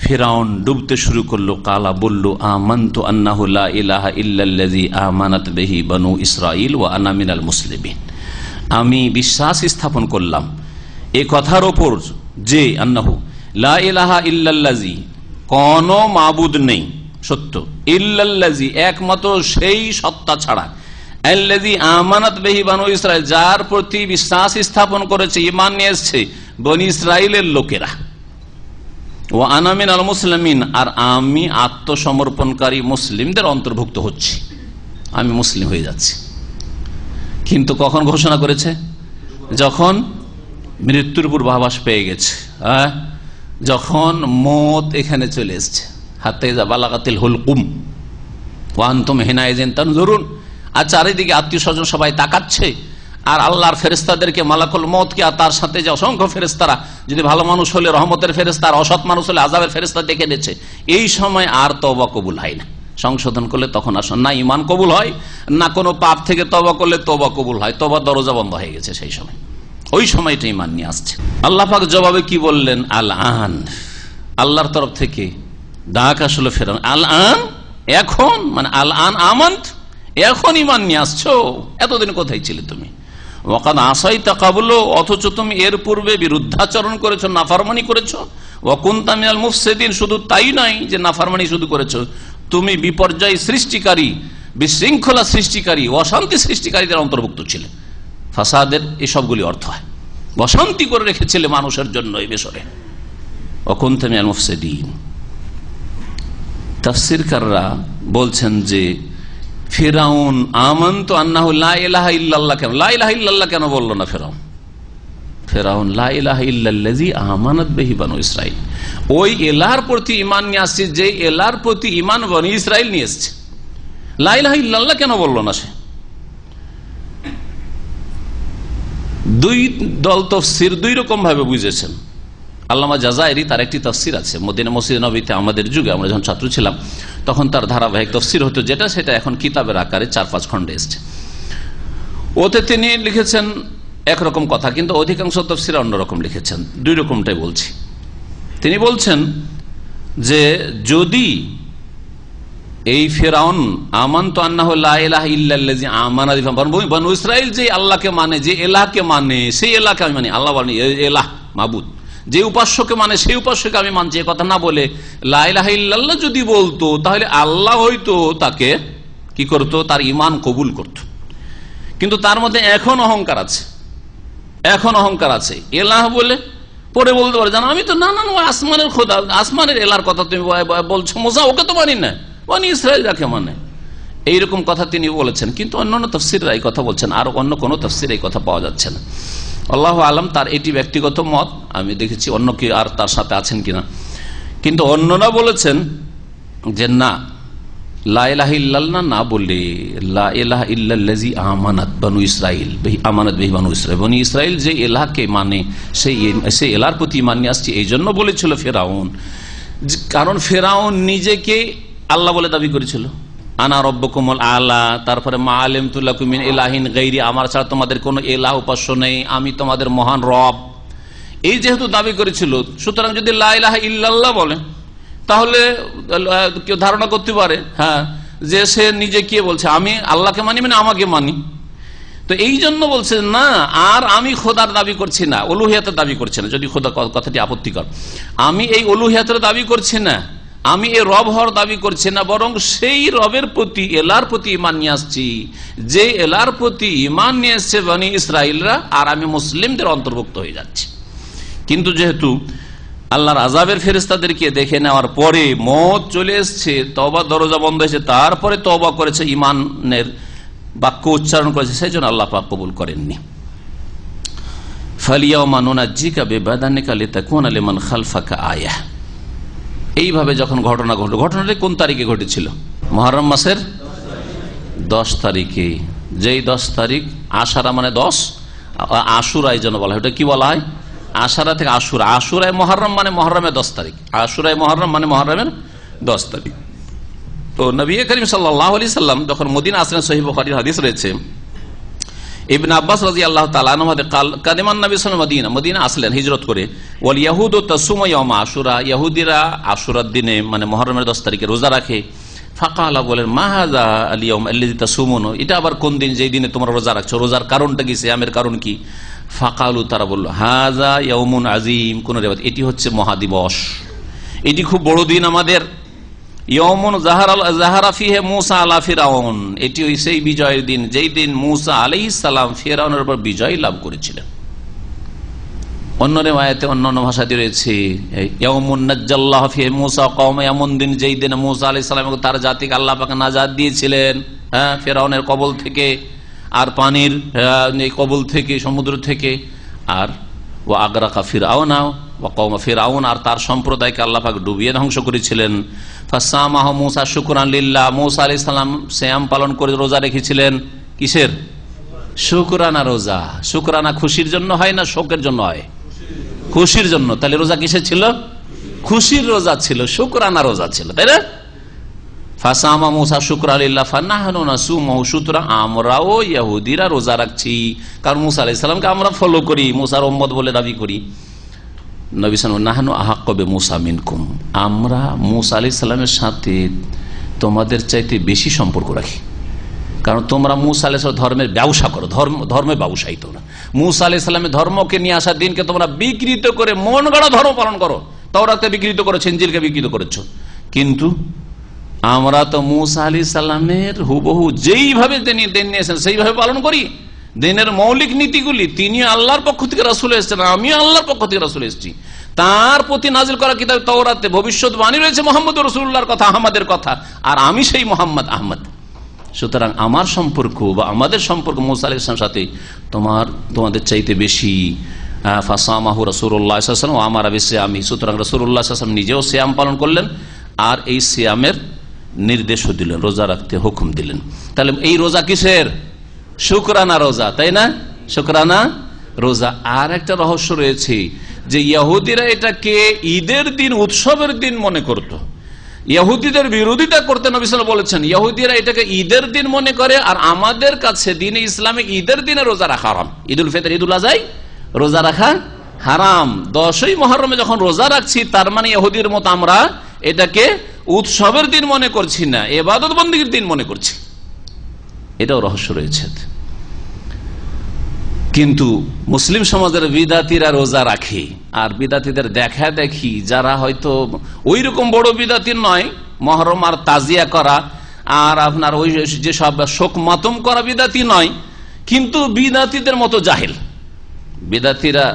ফেরাউন ডুবতে শুরু করলো, কালা বলল, আমানতু আন্নাহু লা ইলাহা ইল্লাল্লাযী আমানাত বিহি বানু ইসরাঈল ওয়া আনা মিনাল মুসলিমিন, আমি বিশ্বাস স্থাপন করলাম এই কথার ওপর যে আন্নাহু লা ইলাহা ইল্লাল্লাযী, কোন মাবুদ নেই সত্য, ইল্লাল্লাযী একমাত্র সেই সত্তা ছাড়া, আল্লাযী আমানাত বিহি বানু ইসরাঈল, যার প্রতি বিশ্বাস স্থাপন করেছে, ঈমান নিয়ে এসেছে বনি ইসরাইলের লোকেরা, ও আনা মিনাল মুসলিমিন, আর আমি আত্মসমর্পণকারী মুসলিমদের অন্তর্ভুক্ত হচ্ছি, আমি মুসলিম হয়ে যাচ্ছি। কিন্তু কখন ঘোষণা করেছে? যখন মৃত্যুর পূর্বাভাস পেয়ে গেছে, যখন মত এখানে চলে এসছে। হাতে বালাগাতিল হুলকুম ওয়ান্তুম হিনাইজিন তানজুরুন, আর চারিদিকে আত্মীয় স্বজন সবাই তাকাচ্ছে, আর আল্লাহর ফেরেশতাদেরকে মালাকুল মউতকে আর তার সাথে যে অসংখ্য ফেরেশতারা, যদি ভালো মানুষ হলে রহমতের ফেরেশতা, আর অসৎ মানুষ হলে আযাবের ফেরেশতা ডেকে নিচ্ছে। এই সময় আর তওবা কবুল হয় না। সংশোধন করলে তখন আসুন না ঈমান কবুল হয়, না কোনো পাপ থেকে তওবা করলে তওবা কবুল হয়। তওবার দরজা বন্ধ হয়ে গেছে সেই সময়, ওই সময়টা ঈমান নিয়ে আসছে। আল্লাহ পাক জবাবে কি বললেন? আল আন, আল্লাহর তরফ থেকে ডাক আসলে ফেরান। আল আন, এখন, মানে আল আন আমান্ত, এখন ঈমান নিয়ে আসছো, এতদিন কোথায় ছিলে তুমি? ওয়াকাদ আসাইতা ক্বাবলু, অথচ তুমি এর পূর্বে বিরুদ্ধাচরণ করেছো, নাফরমানি করেছো। ওয়া কুনতা মিনাল মুফসিদিন, শুধু তাই নয় যে নাফরমানি শুধু করেছো, তুমি বিপর্যয় সৃষ্টিকারী, বিশৃঙ্খলা সৃষ্টিকারী, অশান্তি সৃষ্টিকারীদের অন্তর্ভুক্ত ছিলে। ফাসাদের এই সবগুলি অর্থ হয় অশান্তি করে রেখেছিলে মানুষের জন্য এই বিষয়ে। ওয়া কুনতা মিনাল মুফসিদিন। তাফসীরকাররা বলছেন যে ফিরাউন আমানতু আন্নাহু লা ইলাহা ইল্লাল্লাহ, কেন লা ইলাহা ইল্লাল্লাহ কেন বললো না ফিরাউন? ফিরাউন লা ইলাহা ইল্লাল্লাযী আমানাত বিহি বানু ইসরাঈল, ওই এলাহর প্রতি ঈমান নিয়ে আসছে যে এলাহর প্রতি ঈমান বনি ইসরাইল নিয়ে এসেছে। লা ইলাহা ইল্লাল্লাহ কেন বললো না সে? দুই দল তাফসীর দুই রকম ভাবে বুঝেছেন। আল্লামা জাযাইরি তার একটি তাফসীর আছে, মদিনা মসজিদ নববীতে আমাদের যুগে আমরা যখন ছাত্র ছিলাম তখন তার ধারাবাহিক তাফসীর হতো, যেটা সেটা এখন কিতাবের আকারে 4-5 খণ্ডে এসেছে। ওতে তিনি লিখেছেন একরকম কথা, কিন্তু অধিকাংশ তাফসীরে অন্যরকম লিখেছেন। দুই রকমটাই বলছি। তিনি বলছেন যে যদি এই ফিরআউন আমানতু আন্নাহু লা ইলাহা ইল্লাল্লাযী আমানা বিহি বানু ইসরাঈল, যে আল্লাহকে মানে, যে এলাহকে মানে, সেই এলাহকে আমি মানি। আল্লাহ বলেন এলাহ মাবুদ, যে উপাস্যকে মানে সেই উপাস্যকে আমি মানছি, এ কথা না বলে লা ইলাহা ইল্লাল্লাহ যদি বলতো তাহলে আল্লাহ হয়তো তাকে কি করতো, তার ঈমান কবুল করত। কিন্তু তার মধ্যে এখন অহংকার আছে, এখন অহংকার আছে। এলাহ বলে পরে বলতে পারে জানো আমি তো না না আসমানের খোদা, আসমানের এলার কথা তুমি বলছো, মোসা ওকে তো মানি না, বনি ইসরাইল যাকে মানে, এইরকম কথা তিনি বলেছেন। কিন্তু অন্যান্য তাফসীররা এই কথা বলছেন, আর অন্য কোনো তাফসীরে এই কথা পাওয়া যাচ্ছে না। আল্লাহু আলাম, তার এটি ব্যক্তিগত মত, আমি দেখেছি অন্য কি আর তার সাথে আছেন কিনা। কিন্তু অন্যরা বলেছেন যে না, লা ইলাহা ইল্লাল্লাহ না বলে লা ইলাহা ইল্লাল্লাযী আমানাত বানু ইসরাঈল বিহি আমানাত বিহি বানু ইসরাঈল, বনি ইসরাঈল যে এলাহকে মানে সেই এলাহর প্রতি ঈমান নিয়ে আসছে, এই জন্য বলেছিল ফিরআউন। কারণ ফিরআউন নিজেকে আল্লাহ বলে দাবি করেছিল, আনা রব্বুকুমুল আলা, তারপরে মা আলিমতু লাকুম মিন ইলাহিন গায়রি, আমার ছাড়া তোমাদের কোনো এলাহ উপাস্য নেই, আমি তোমাদের মহান রব, এই যেহেতু দাবি করেছিল, সুতরাং যদি লা ইলাহা ইল্লাল্লাহ বলে তাহলে কেউ ধারণা করতে পারে হ্যাঁ যে সে নিজে কি বলছে, আমি আল্লাহকে মানি মানে আমাকে মানি। তো এই জন্য বলছে না, আর আমি খোদার দাবি করছি না, উলুহিয়াতের দাবি করছি না, যদি খোদা কথাটি আপত্তিকর, আমি এই উলুহিয়াতের দাবি করছি না, আমি এই রব হওয়ার দাবি করছি না, বরং সেই রবের প্রতি এলার প্রতি ঈমান নিয়ে আসছি যে এলার প্রতি ঈমান নিয়ে এসছে বনি ইসরাইলরা, আর আমি মুসলিমদের অন্তর্ভুক্ত হয়ে যাচ্ছি। কিন্তু যেহেতু আল্লাহর আযাবের ফেরেশতাদেরকে দেখে নেওয়ার পরে মওত চলে এসছে, তওবার দরজা বন্ধ হয়েছে, তারপরে তওবা করেছে, ঈমানের বাক্য উচ্চারণ করেছে, সেই জন্য আল্লাহ পাক কবুল করেননি। ফালিয়াউমা নুনাজ্জিকা বিবাদানিকা লিতাকুনা লিমান খালফাকা আয়াহ। এইভাবে যখন ঘটনা ঘটল, ঘটনাটি কোন তারিখে ঘটেছিল? মুহররম মাসের 10 তারিখে। যেই 10 তারিখ আশারা মানে 10, আশুরাই যেন বলা হয়, ওটা কি বলা হয়? আশারা থেকে আশুরা, আশুরায় মুহররম মানে মুহররমের 10 তারিখ, আশুরায় মুহররম মানে মুহররমের 10 তারিখ। তো নবী করিম সাল্লাল্লাহু আলাইহি সাল্লাম যখন মদিনা আসলেন, সহিহ বুখারীর হাদিস রয়েছে, ইবনে আব্বাস রাদিয়াল্লাহু তাআলা আনহু কাদিমান নবী সাল্লাল্লাহু আলাইহি ওয়াসাল্লাম মদিনা আসলেন হিজরত করে, ওয়াল ইয়াহুদু তাসুমু ইয়াউমা আশুরা, ইহুদিরা আশুরার দিনে মানে মুহররমের 10 তারিখে রোজা রাখে। ফাকালা, বলেন মা হাযা আল ইয়াউম আল্লাযী তাসুমুন, এটা আবার কোন দিন যেই দিনে তোমরা রোজা রাখছো, রোজার কারণটা কি, সিয়ামের কারণ কি? ফাকালু, তারা বলল হাযা ইয়াউমুন আযীম, কোন রিওয়ায়াত এটি হচ্ছে মহাদিবস, এটি খুব বড় দিন আমাদের। ইয়াউমুন যাহারা ফিহি মূসা আলা ফিরআউন, এটি সেই বিজয়ের দিন যেই দিন মূসা আলাইহিস সালাম ফিরআউনের উপর বিজয় লাভ করেছিলেন। অন্য রিওয়ায়াতে অন্যান্য ভাষাতে রয়েছে ইয়াউমুন নাজ্জাল্লাহু ফিহি মূসা কওমা, এমন দিন যেই দিনে মূসা আলাইহিস সালাম এবং তার জাতিকে আল্লাহ পাক নাজাত দিয়েছিলেন ফিরআউনের কবল থেকে আর পানির কবল থেকে, সমুদ্র থেকে। আর ওয়া আগরাকা ফিরআউনা ওয়া কওমা ফিরআউন, আর তার সম্প্রদায়কে আল্লাহ পাক ডুবিয়ে ধ্বংস করেছিলেন। ফাসামাহু মূসা শুকরান লিল্লাহ, মূসা আলাইহিস সালাম সিয়াম পালন করে রোজা রেখেছিলেন। কিসের? শুকরানা রোজা। শুকরানা খুশির জন্য হয় না শোকের জন্য হয়? খুশির জন্য। তাহলে রোজা কিসের ছিল? খুশির রোজা ছিল, শুকরানা রোজা ছিল, তাই না? ফাসামা মূসা শুকরান লিল্লাহ ফানাহনু নাসুমু, সুতরাং আমরাও ইহুদিরা রোজা রাখছি, কারণ মূসা আলাইহিস সালামকে আমরা ফলো করি, মূসার উম্মত বলে দাবি করি। নবী সাল্লাল্লাহু নাহনু আহাক্কু বিমূসা মিনকুম, আমরা মূসা আলাইহিস সালামের সাথে তোমাদের চাইতে বেশি সম্পর্ক রাখি, কারণ তোমরা মূসা আলাইহিস সালামের ধর্মের ব্যবসা করো, ধর্মে ব্যবসায়ী তোমরা। মূসা আলাইহিস সালামের ধর্মকে নিয়ে আসার দিনকে তোমরা বিকৃত করে মন গড়া ধর্ম পালন করো। তাওরাতকে বিকৃত করেছো, ইনজিলকে বিকৃত করেছো। কিন্তু আমরা তো মূসা আলাইহিস সালামের হুবহু যেইভাবে দিন নিয়েছেন সেইভাবে পালন করি। দিনের মৌলিক নীতিগুলি, তিনি আল্লাহর পক্ষ থেকে রাসূল এসেছেন, আমিও আল্লাহর পক্ষ থেকে রাসূল এসেছি। তার প্রতি নাজিল করা কিতাব তাওরাতে ভবিষ্যৎবাণী রয়েছে মুহাম্মদ রাসূলুল্লাহর কথা, আহমদের কথা, আর আমি সেই মুহাম্মদ আহমদ। সুতরাং আমার সম্পর্ক বা আমাদের সম্পর্ক মূসা আলাইহিস সালামের সাথে তোমাদের চাইতে বেশি। ফাসামাহু রাসূলুল্লাহ সাল্লাল্লাহু আলাইহি ওয়াসাল্লাম আমারা বিসিয়ামি, সুতরাং রাসূলুল্লাহ সাল্লাল্লাহু আলাইহি ওয়াসাল্লাম নিজেও সিয়াম পালন করলেন আর এই সিয়ামের নির্দেশও দিলেন, রোজা রাখতে হুকুম দিলেন। তাহলে এই রোজা কিসের? শুকরানা রোজা, তাই না? শুকরানা রোজা। আর একটা রহস্য রয়েছে যে ইহুদিরা এটাকে ঈদের দিন, উৎসবের দিন মনে করত। ইহুদিদের বিরোধিতা করতে নবী সাল্লাল্লাহু আলাইহি ওয়াসাল্লাম বলেছেন, ইহুদিরা এটাকে ঈদের দিন মনে করে, আর আমাদের কাছে দ্বীনে ইসলামে ঈদের দিনে রোজা রাখা হারাম। ঈদুল ফিতর, ঈদুল আযহা রোজা রাখা হারাম। 10ই মুহররমে যখন রোজা রাখছি, তার মানে ইহুদির মতো আমরা এটাকে উৎসবের দিন মনে করছি না, ইবাদত বন্দেগীর দিন মনে করছি। এটাও রহস্য রয়েছে। কিন্তু মুসলিম সমাজের বিদাতিরা রোজা রাখে, আর বিদাতিদের দেখা দেখি যারা হয়তো ওই রকম বড় বিদাতি নয়, মহরম আর তাজিয়া করা আর আপনার ওই যে সব শোক মাতম করা বিদাতি নয়, কিন্তু বিদাতিদের মতো জাহেল। বিদাতিরা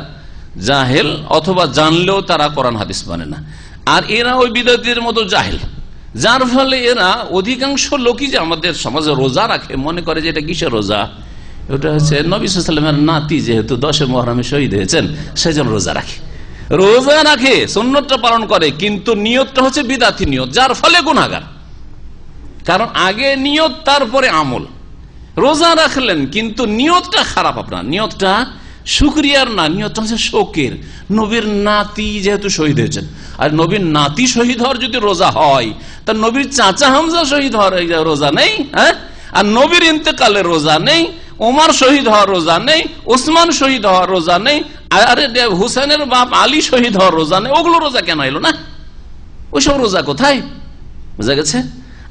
জাহেল, অথবা জানলেও তারা কোরআন হাদিস মানে না, আর এরা ওই বিদাতিদের মতো জাহেল, যার ফলে এরা অধিকাংশ লোকই যে আমাদের সমাজে রোজা রাখে মনে করে যে এটা কিসের রোজা, ওটা হচ্ছে নবী সাল্লাল্লাহু আলাইহি ওয়াসাল্লামের নাতি যেহেতু 10 মুহররমে শহীদ হয়েছেন সেজন্য রোজা রাখে। রোজা রাখে, সুন্নতটা পালন করে, কিন্তু নিয়তটা হচ্ছে বিদাতি নিয়ত, যার ফলে গুনাহগার। কারণ আগে নিয়ত তারপরে আমল। রোজা রাখলেন কিন্তু নিয়তটা খারাপ, আপনার নিয়তটা শুকরিয়ার না, নিয়তটা হচ্ছে শোকের। নবীর নাতি যেহেতু শহীদ হয়েছেন, আর নবীর নাতি শহীদ হওয়ার যদি রোজা হয়, তা নবীর চাচা হামজা শহীদ হওয়ার রোজা নেই? হ্যাঁ, আর নবীর ইন্তেকালের রোজা নেই, ওমর শহীদ হওয়ার রোজা নেই, ওসমান শহীদ হওয়ার রোজা নেই, আরে হুসেনের বাপ আলী শহীদ হওয়ার রোজা নেই। ওগুলো রোজা কেন এলো না? ওইসব রোজা কোথায়? বুঝা গেছে?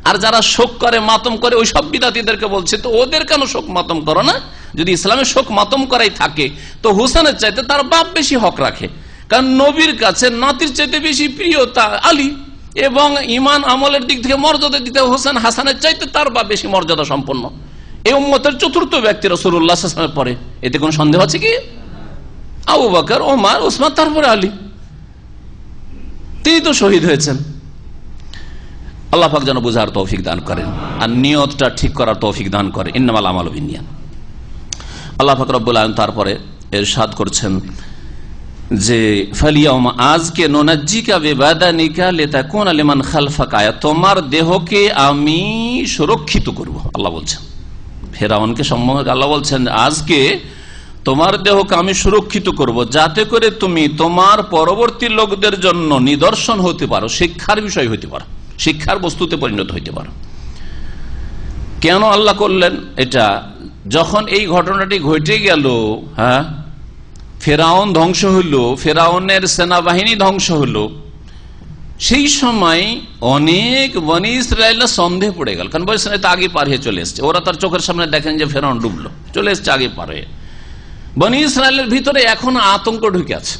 আর যারা শোক করে, মাতম করে, ওই সব বিদাতীদেরকে বলছে, তো ওদের কেন শোক মাতম করো না? যদি ইসলামের শোক মাতম করাই থাকে, তো হুসেনের চাইতে তার বাপ বেশি হক রাখে, কারণ নবীর কাছে নাতির চাইতে বেশি প্রিয় তা আলী, এবং ইমান আমলের দিক থেকে, মর্যাদার দিক থেকে হোসেন হাসানের চাইতে তার বাপ বেশি মর্যাদা সম্পন্ন। এই উম্মতের চতুর্থ ব্যক্তি রাসূলুল্লাহ সাল্লাল্লাহু আলাইহি ওয়াসাল্লামের পরে, এতে কোন সন্দেহ আছে কি? আবু বকর, ওমর, ওসমান, তারপরে আলী, তিনি তো শহীদ হয়েছেন। আল্লাহ পাক যেন বুঝার তৌফিক দান করেন আর নিয়তটা ঠিক করার তৌফিক দান করে। ইন্নামাল আমালু বিন্নিয়াত। আল্লাহ পাক রব্বুল আলামিন তারপরে ইরশাদ করছেন যে ফালিয়াউমা, আজকে নুনাজ্জিকা বিবাদানিকা লিতাকুনা লিমান খালফাকা আয়াত, তোমার দেহকে আমি সুরক্ষিত করব। আল্লাহ বলছেন ফেরাউনকে সম্বোধন, আল্লাহ বলছেন আজকে তোমার দেহকে আমি সুরক্ষিত করব, যাতে করে তুমি তোমার পরবর্তী লোকদের জন্য নিদর্শন হতে পারো, শিক্ষার বিষয় হতে পারো, শিক্ষার বস্তুতে পরিণত হইতে পারো। কেন আল্লাহ করলেন এটা? যখন এই ঘটনাটি ঘটে গেল, হ্যাঁ, ফেরাউন ধ্বংস হইল, ফেরাউনের সেনাবাহিনী ধ্বংস হইল, সেই সময় অনেক বনি ইসরায়েলরা সন্দেহ পড়ে গেল, কারণ বনি ইসরায়েল তো আগে পার হয়ে চলে এসছে, ওরা তার চোখের সামনে দেখেন যে ফেরাউন ডুবলো, চলে এসছে আগে পার হয়ে। বনি ইসরায়েলের ভিতরে এখন আতঙ্ক ঢুকে আছে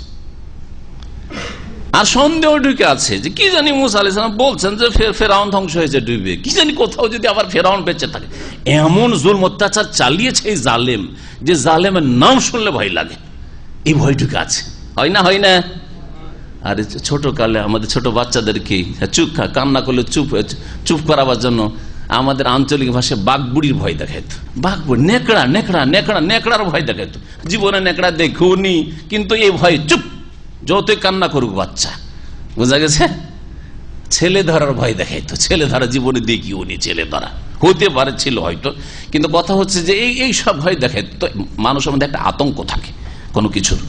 আর সন্দেহ ঢুকে আছে যে কি জানি মুসা আলাইহিস সালাম বলছেন যে ফেরাউন ধ্বংস হয়েছে, ডুবে, কি জানি কোথাও যদি আবার ফেরাউন বেঁচে থাকে। এমন জুলম অত্যাচার চালিয়েছে এই জালেম, যে জালেমের নাম শুনলে ভয় লাগে, এই ভয় ঢুকে আছে। হয় না? হয় না? আর ছোট কালে আমাদের ছোট বাচ্চাদেরকে চুপ কান্না করলে চুপ করাবার জন্য আমাদের আঞ্চলিক ভাষায় বাঘবুড়ির ভয় দেখাইতো। বাঘবুড়ি, নেকড়া নেকড়া নেকড়া নেকড়ার ভয় দেখাইতো। জীবনে নেকড়া দেখুনি, কিন্তু এই ভয় চুপ, যতই কান্না করুক বাচ্চা। বোঝা গেছে? ছেলে ধরার ভয় দেখাইতো। ছেলে ধরা জীবনে দেখিও নি, ছেলে ধরা হতে পারে ছিল হয়তো, কিন্তু কথা হচ্ছে যে এই সব ভয় দেখাইতো। মানুষের মধ্যে একটা আতঙ্ক থাকে কোনো কিছুর।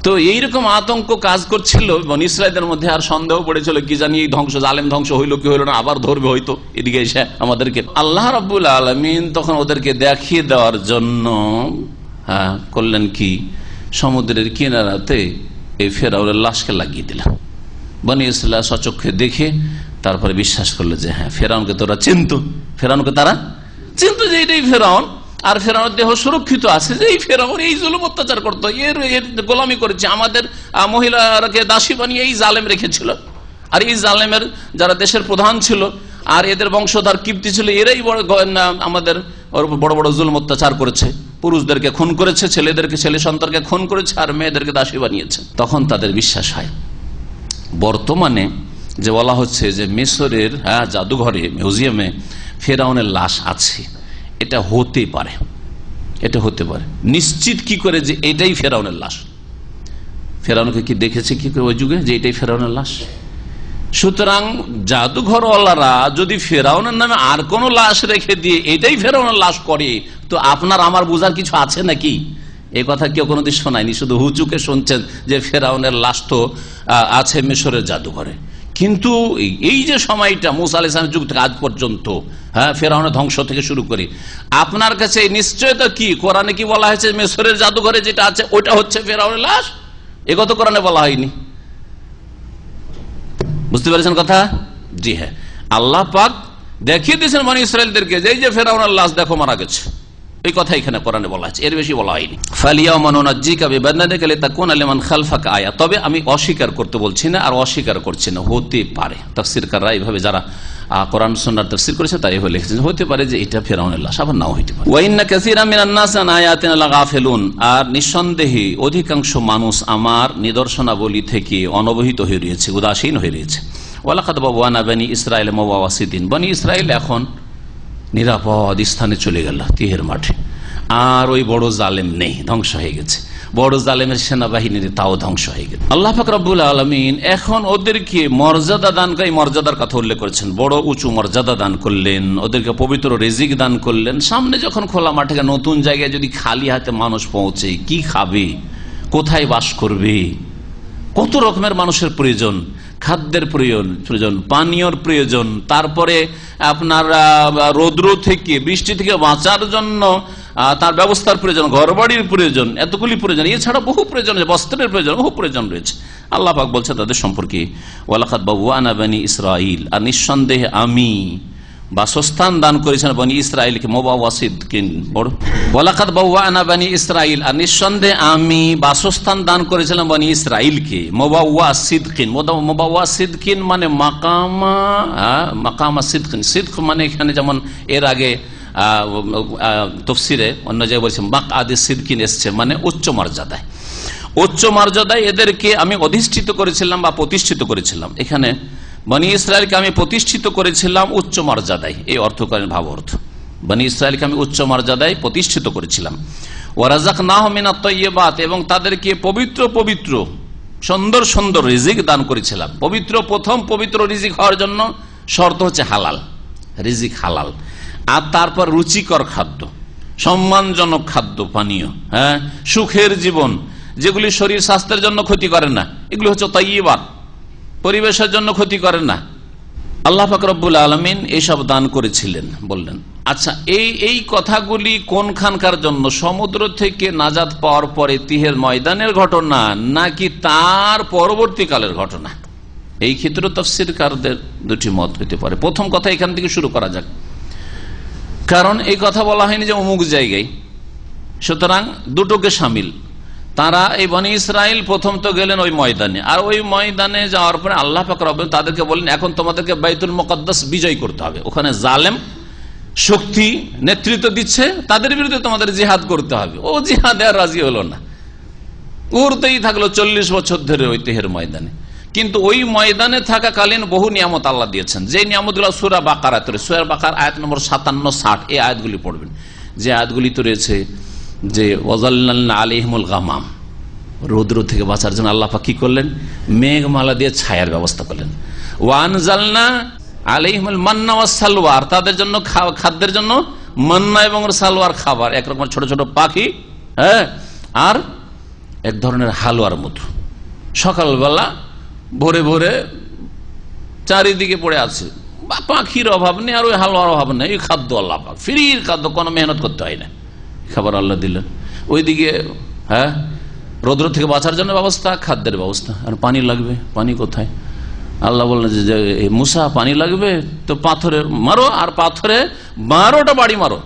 তো এইরকম আতঙ্ক কাজ করছিল বনী ইসরাইলের মধ্যে, আর সন্দেহ পড়েছিল কি জানি এই ধ্বংস, জালেম ধ্বংস হইলো কি হইলো না, আবার ধরবে হয়তো এদিকে এসে আমাদেরকে। আল্লাহ রাব্বুল আলামিন তখন ওদেরকে দেখিয়ে দেওয়ার জন্য করলেন কি, সমুদ্রের কিনারাতে এই ফেরাউনের লাশকে লাগিয়ে দিলাম। বনী ইসরাইল সচক্ষে দেখে তারপরে বিশ্বাস করলো যে হ্যাঁ, ফেরাউনকে তোরা চিনত, ফেরাউনকে তারা চিনত যে এটাই ফেরাউন, আর ফেরাউনের দেহ সুরক্ষিত আছে, যে এই ফেরাউন এই জুলুম অত্যাচার করতো, এর গোলামি করেছে, আমাদের মহিলাকে দাসী বানিয়ে এই জালেম রেখেছিল। আর এই জালেমের যারা দেশের প্রধান ছিল আর এদের বংশধর কিপ্তি ছিল, এরাই আমাদের বড় বড় জুলুম অত্যাচার করেছে, পুরুষদেরকে খুন করেছে, ছেলেদেরকে, ছেলে সন্তানকে খুন করেছে, আর মেয়েদেরকে দাসী বানিয়েছে। তখন তাদের বিশ্বাস হয়। বর্তমানে যে বলা হচ্ছে যে মিশরের জাদুঘরে, মিউজিয়ামে ফেরাউনের লাশ আছে, এটা হতে পারে, এটা হতে পারে। নিশ্চিত কি করে যে এটাই ফেরাউনের লাশ? ফেরাউনকে কি দেখেছে কি করে ওই যুগে যে এটাই ফেরাউনের লাশ? সুতরাং জাদুঘরওয়ালারা যদি ফেরাউনের নামে আর কোন লাশ রেখে দিয়ে এটাই ফেরাউনের লাশ করে, তো আপনার আমার বোঝার কিছু আছে নাকি? এই কথা কেউ কোনোদিন শোনায়নি, শুধু হুচুকে শুনছেন যে ফেরাউনের লাশ তো আছে মিশরের জাদুঘরে। কিন্তু এই যে সময়টা মুসা আলাইহিস সালামের যুগ থেকে আজ পর্যন্ত, ফেরাউনের ধ্বংস থেকে শুরু করে, আপনার কাছে নিশ্চয়তা কি? কোরআনে কি বলা হয়েছে মিশরের জাদুঘরে যেটা আছে ওটা হচ্ছে ফেরাউনের লাশ? একথা কোরআনে বলা হয়নি। বুঝতে পেরেছেন কথা? জি হ্যাঁ, আল্লাহ পাক দেখিয়ে দিয়েছেন বনী ইসরাইলদেরকে যে এই যে ফেরাউনের লাশ দেখো মারা গেছে, এই কথা এখানে কোরআনে বলা আছে, এর বেশি বলা হয়নি। তবে আমি অস্বীকার করতে বলছি না, আর অস্বীকার করছি না, হতে পারে। তাফসীরকাররা এইভাবে যারা কোরআন সুন্নাহর তাফসীর করেছে তারা এইভাবে লিখেছেন, হতে পারে যে এটা ফেরাউনের লাশ, আবার নাও হতে পারে। ওয়া ইন্না কাসীরাম মিনান নাস আন আয়াতিনা লাগাফিলুন, আর নিঃসন্দেহে অধিকাংশ মানুষ আমার নিদর্শনাবলী থেকে অনবহিত হয়ে রয়েছে, উদাসীন হয়ে রয়েছে। ওয়ালাকাদ বাওয়ানা বনী ইসরাঈল মাওয়াসিদিন, বনী ইসরাঈল এখন নিরাপদ স্থানে চলে গেল, তিহের মাঠে। আর ওই বড় জালেম নেই, ধ্বংস হয়ে গেছে। বড় জালেমের সেনাবাহিনীর তাও ধ্বংস হয়ে গেছে। আল্লাহ পাক রব্বুল আলামিন এখন ওদেরকে মর্যাদা দান, মর্যাদার কথা উল্লেখ করেছেন, বড় উঁচু মর্যাদা দান করলেন, ওদেরকে পবিত্র রিজিক দান করলেন। সামনে যখন খোলা মাঠে নতুন জায়গায় যদি খালি হাতে মানুষ পৌঁছে, কি খাবে, কোথায় বাস করবে, কত রকমের মানুষের প্রয়োজন, খাদ্যের প্রয়োজন, পানীয়র প্রয়োজন, তারপরে আপনার রৌদ্র থেকে, বৃষ্টি থেকে বাঁচার জন্য তার ব্যবস্থার প্রয়োজন, ঘরবাড়ির প্রয়োজন, এতগুলি প্রয়োজন, এছাড়া বহু প্রয়োজন, বস্ত্রের প্রয়োজন, বহু প্রয়োজন রয়েছে। আল্লাহ পাক বলছে তাদের সম্পর্কে, ওয়ালাকাদ বাওয়ানা বনী ইসরাঈল, আর নিঃসন্দেহে আমি বাসস্থান দান করেছেন বনী ইসরাঈলকে, মুবাওয়াসিদিন, বড় ওয়ালাকাদ বাওয়ানা বনী ইসরাঈল, আর নিঃসন্দেহে আমি বাসস্থান দান করেছিলাম বনী ইসরাঈলকে, মুবাওয়াসিদিন। মুবাওয়াসিদিন মানে মাকামা সিদকিন, সিদক মানে এখানে যেমন এর আগে তাফসীরে অন্য জায়গায় বলছে মাকআদে সিদকিন এসছে, মানে উচ্চ মর্যাদায়। উচ্চ মর্যাদায় এদেরকে আমি অধিষ্ঠিত করেছিলাম বা প্রতিষ্ঠিত করেছিলাম। এখানে বনী ইসরায়েলকে আমি প্রতিষ্ঠিত করেছিলাম উচ্চ মর্যাদায়, এই অর্থ করেন, ভাব অর্থ। বনী ইসরায়েলকে আমি উচ্চ মর্যাদায় প্রতিষ্ঠিত করেছিলাম। ওয়ারাযাকনাহুম মিনাত তাইয়্যিবাত, এবং তাদেরকে পবিত্র পবিত্র সুন্দর সুন্দর রিজিক দান করেছিলাম। পবিত্র, প্রথম পবিত্র রিজিক হওয়ার জন্য শর্ত হচ্ছে হালাল রিজিক, হালাল। আর তারপর রুচিকর খাদ্য, সম্মানজনক খাদ্য পানীয়, সুখের জীবন, যেগুলি শরীর স্বাস্থ্যের জন্য ক্ষতি করে না, এগুলি হচ্ছে তাইয়্যিবাত, পরিবেশের জন্য ক্ষতি করে না। আল্লাহ পাক রব্বুল আলামিন এইসব দান করেছিলেন। বললেন আচ্ছা, এই কথাগুলি কোনখানকার জন্য? সমুদ্র থেকে নাজাত পাওয়ার পরে তিহের ময়দানের ঘটনা, নাকি তার পরবর্তীকালের ঘটনা? এই ক্ষেত্রে তাফসীরকারদের দুটি মত হতে পারে। প্রথম কথা এখান থেকে শুরু করা যাক, কারণ এই কথা বলা হয়নি যে অমুক জায়গায়, সুতরাং দুটোকে শামিল। তারা এই বনী ইসরাইল প্রথম তো গেলেন ওই ময়দানে, আর ওই ময়দানে যাওয়ার পরে আল্লাহ পাক রব্বুল তাদেরকে বললেন এখন তোমাদেরকে বাইতুল মুকাদ্দাস বিজয় করতে হবে। ওখানে জালেম শক্তি নেতৃত্ব দিচ্ছে, তাদের বিরুদ্ধে তোমাদের জিহাদ করতে হবে। ও জিহাদে আর রাজি হলো না, উড়তেই থাকলো 40 বছর ধরে ওই তেহের ময়দানে। কিন্তু ওই ময়দানে থাকাকালীন বহু নিয়ামত আল্লাহ দিয়েছেন, যে নিয়ামতগুলো সূরা বাকারাত রয়েছে। সূরা বাকার আয়াত নম্বর 57-60 এই আয়াতগুলি পড়বেন, যে আয়াতগুলি তো রয়েছে যে ওয়াজাল্লালনা আলাইহিমুল গামাম, রৌদ্র থেকে বাঁচার জন্য আল্লাহ পাক কি করলেন, মেঘমালা দিয়ে ছায়ার ব্যবস্থা করলেন। ওয়ানজালনা আলাইহিমুল মান্না ওয়াস সালওয়ার, তাদের জন্য খাদ্যের জন্য মান্না এবং সালওয়ার খাবার, একরকম ছোট ছোট পাখি, হ্যাঁ, আর এক ধরনের হালুয়ার মতো। সকালবেলা ভোরে ভোরে চারিদিকে পড়ে আছে, পাখির অভাব নেই আর ওই হালুয়ার অভাব নেই। এই খাদ্য আল্লাহ পাক, ফ্রির খাদ্য, কোনো মেহনত করতে হয় না, খাবার আল্লাহ দিলেন। ওইদিকে হ্যাঁ রৌদ্র থেকে বাঁচার জন্য ব্যবস্থা, খাদ্যের ব্যবস্থা। আর পানি লাগবে, পানি কোথায়? আল্লাহ বললেন যে মুসা পানি লাগবে তো পাথরে মারো, আর পাথরে 12টা বাড়ি মারো,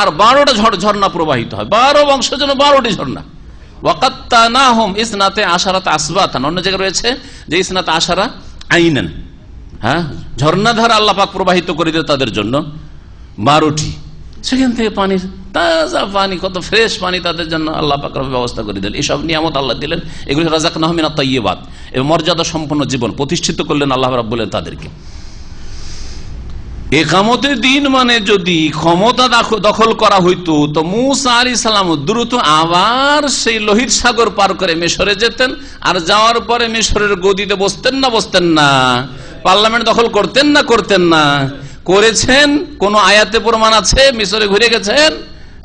আর 12টা ঝর্ণা প্রবাহিত হয়। 12 বংশের জন্য 12টি ঝর্ণা। ওয়াকাত্তানাহুম ইসনাতে আশারাত আসবাতান, অন্য জায়গায় রয়েছে যে ইসনাতে আশারা আইনান, হ্যাঁ, ঝর্ণাধারা আল্লাহ পাক প্রবাহিত করে দিল তাদের জন্য 12টি। সেখান থেকে পানি, তাজা পানি, কত ফ্রেশ পানি তাদের জন্য আল্লাহ পাক ব্যবস্থা করে দিলেন। এইসব নিয়ামত আল্লাহ দিলেন। এগুলি রাযাকনাহুম মিনাত তাইয়্যিবাত, এবং মর্যাদা সম্পন্ন জীবন প্রতিষ্ঠিত করলেন আল্লাহ রাব্বুল আলামিন তাদেরকে। ইকামতের দিন মানে যদি ক্ষমতা দখল করা হইতো তো মূসা আলাইহিস সালাম দ্রুত আবার সেই লোহিত সাগর পার করে মিশরে যেতেন, আর যাওয়ার পরে মিশরের গদিতে বসতেন না? পার্লামেন্ট দখল করতেন না? করেছেন? কোন আয়াতে প্রমাণ আছে মিশরে ঘুরে গেছেন?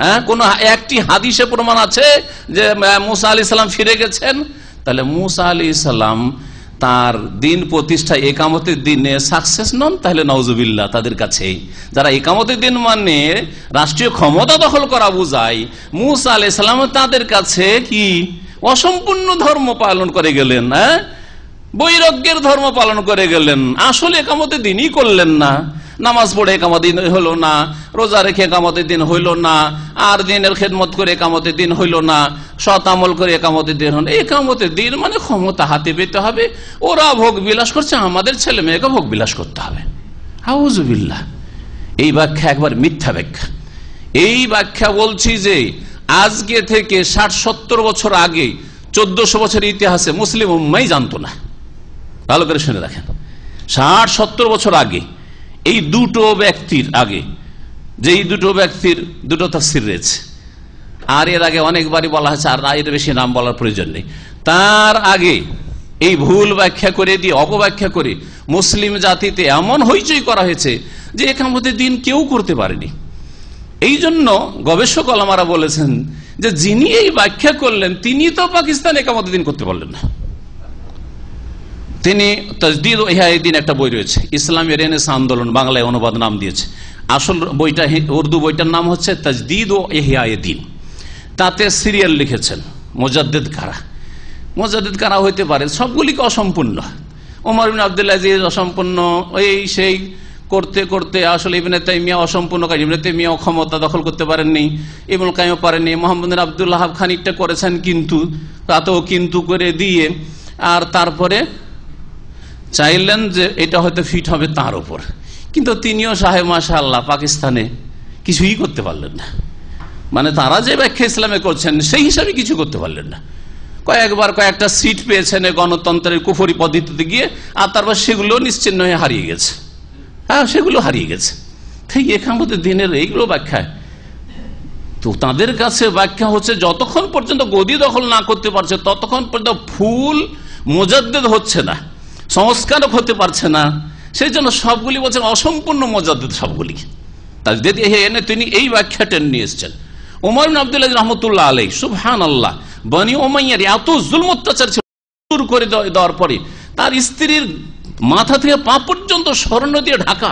হ্যাঁ, কোন একটি হাদিসে প্রমাণ আছে যে মূসা আলাইহিস সালাম ফিরে গেছেন? তাহলে মূসা আলাইহিস সালাম তার দিন প্রতিষ্ঠা একামতের দিনে সাকসেস নন, তাহলে নাউজুবিল্লাহ তাদের কাছে। যারা একামতের দিন মানে রাষ্ট্রীয় ক্ষমতা দখল করা বোঝায়, মূসা আলাইহিস সালাম তাদের কাছে কি অসম্পূর্ণ ধর্ম পালন করে গেলেন, হ্যাঁ, বৈরাগ্যের ধর্ম পালন করে গেলেন। আসলে একামতের দিনই করলেন না, নামাজ পড়ে একামতের দিন হইল না, রোজা রেখে একামতের দিন হইল না, আর দিনের খেদমত করে একামতের দিন হইল না, সৎ আমল করে একামতের দিন হল। একামতের দিন মানে ক্ষমতা হাতে পেতে হবে, ওরা ভোগ বিলাস করছে, আমাদের ছেলে মেয়েকে ভোগ বিলাস করতে হবে। আউযুবিল্লাহ, এই ব্যাখ্যা একবার মিথ্যা ব্যাখ্যা। এই ব্যাখ্যা বলছি যে আজকে থেকে 60-70 বছর আগে, 1400 বছরের ইতিহাসে মুসলিম উম্মাই জানতো না। ভালো করে শুনে রাখেন, 60-70 বছর আগে এই দুটো ব্যক্তির আগে, যে এই দুটো ব্যক্তির দুটো তাফসীর রয়েছে, আর এর আগে অনেকবারই বলা হয়েছে, আর এর বেশি নাম বলার প্রয়োজন নেই। তার আগে এই ভুল ব্যাখ্যা করে দিয়ে, অপব্যাখ্যা করে মুসলিম জাতিতে এমন হইচই করা হয়েছে যে একামতের দিন কেউ করতে পারেনি। এই জন্য গবেষক ওলামারা বলেছেন যে যিনি এই ব্যাখ্যা করলেন তিনি তো পাকিস্তানে একামতের দিন করতে পারলেন না। তিনি তাজদীদ ও ইহয়ায়ে দ্বীন একটা বই রয়েছে, ইসলামী রেনেসাঁ আন্দোলন, বাংলায় অনুবাদ নাম দিয়েছে। আসল বইটা উর্দু বইটার নাম হচ্ছে তাজদীদ ও ইহয়ায়ে দ্বীন। তাতে সিরিয়াল লিখেছেন মুজাদ্দিদ কারা। মুজাদ্দিদ কারা হইতে পারে, সবগুলিকে অসম্পূর্ণ। ওমর ইবনে আব্দুল আজিজ অসম্পূর্ণ, এই সেই করতে করতে আসলে ইবনে তাইমিয়া অসম্পূর্ণ কাজ। ইবনে তাইমিয়া ক্ষমতা দখল করতে পারেননি, ইবনুল কাইয়্যিম পারেননি, মুহাম্মদ বিন আব্দুল ওয়াহাব খানিকটা করেছেন, কিন্তু তাতেও কিন্তু করে দিয়ে, আর তারপরে চাইলেন যে এটা হয়তো ফিট হবে তার উপর, কিন্তু তিনিও সাহেব মাশাআল্লাহ পাকিস্তানে কিছুই করতে পারলেন না। মানে তারা যে ব্যাখ্যা ইসলামে করছেন সেই হিসাবে কিছু করতে পারলেন না। কয়েকটা সিট পেয়েছেন গণতন্ত্রের কুফরি পদ্ধতিতে গিয়ে, আর তারপর সেগুলো নিশ্চিহ্ন হয়ে হারিয়ে গেছে। হ্যাঁ, সেগুলো হারিয়ে গেছে। ঠিক একামতের দিনের এইগুলো ব্যাখ্যায় তো তাদের কাছে ব্যাখ্যা হচ্ছে যতক্ষণ পর্যন্ত গদি দখল না করতে পারছে ততক্ষণ পর্যন্ত ফুল মুজাদ্দিদ হচ্ছে না, সংস্কারক হতে পারছে না। সেই জন্য সবগুলি বলছেন অসম্পূর্ণ মুজাদ্দিদ সবগুলি। তাজদীদ এনে তিনি এই ব্যাখ্যাটা নিয়ে এসেছেন। ওমর ইবনে আব্দুল আজিজ রাহমাতুল্লাহ আলাইহি, সুবহানাল্লাহ, বনি উমাইয়ার এত জুলম অত্যাচার ছিল করে দেওয়ার পরে তার স্ত্রীর মাথা থেকে পা পর্যন্ত স্বর্ণ দিয়ে ঢাকা।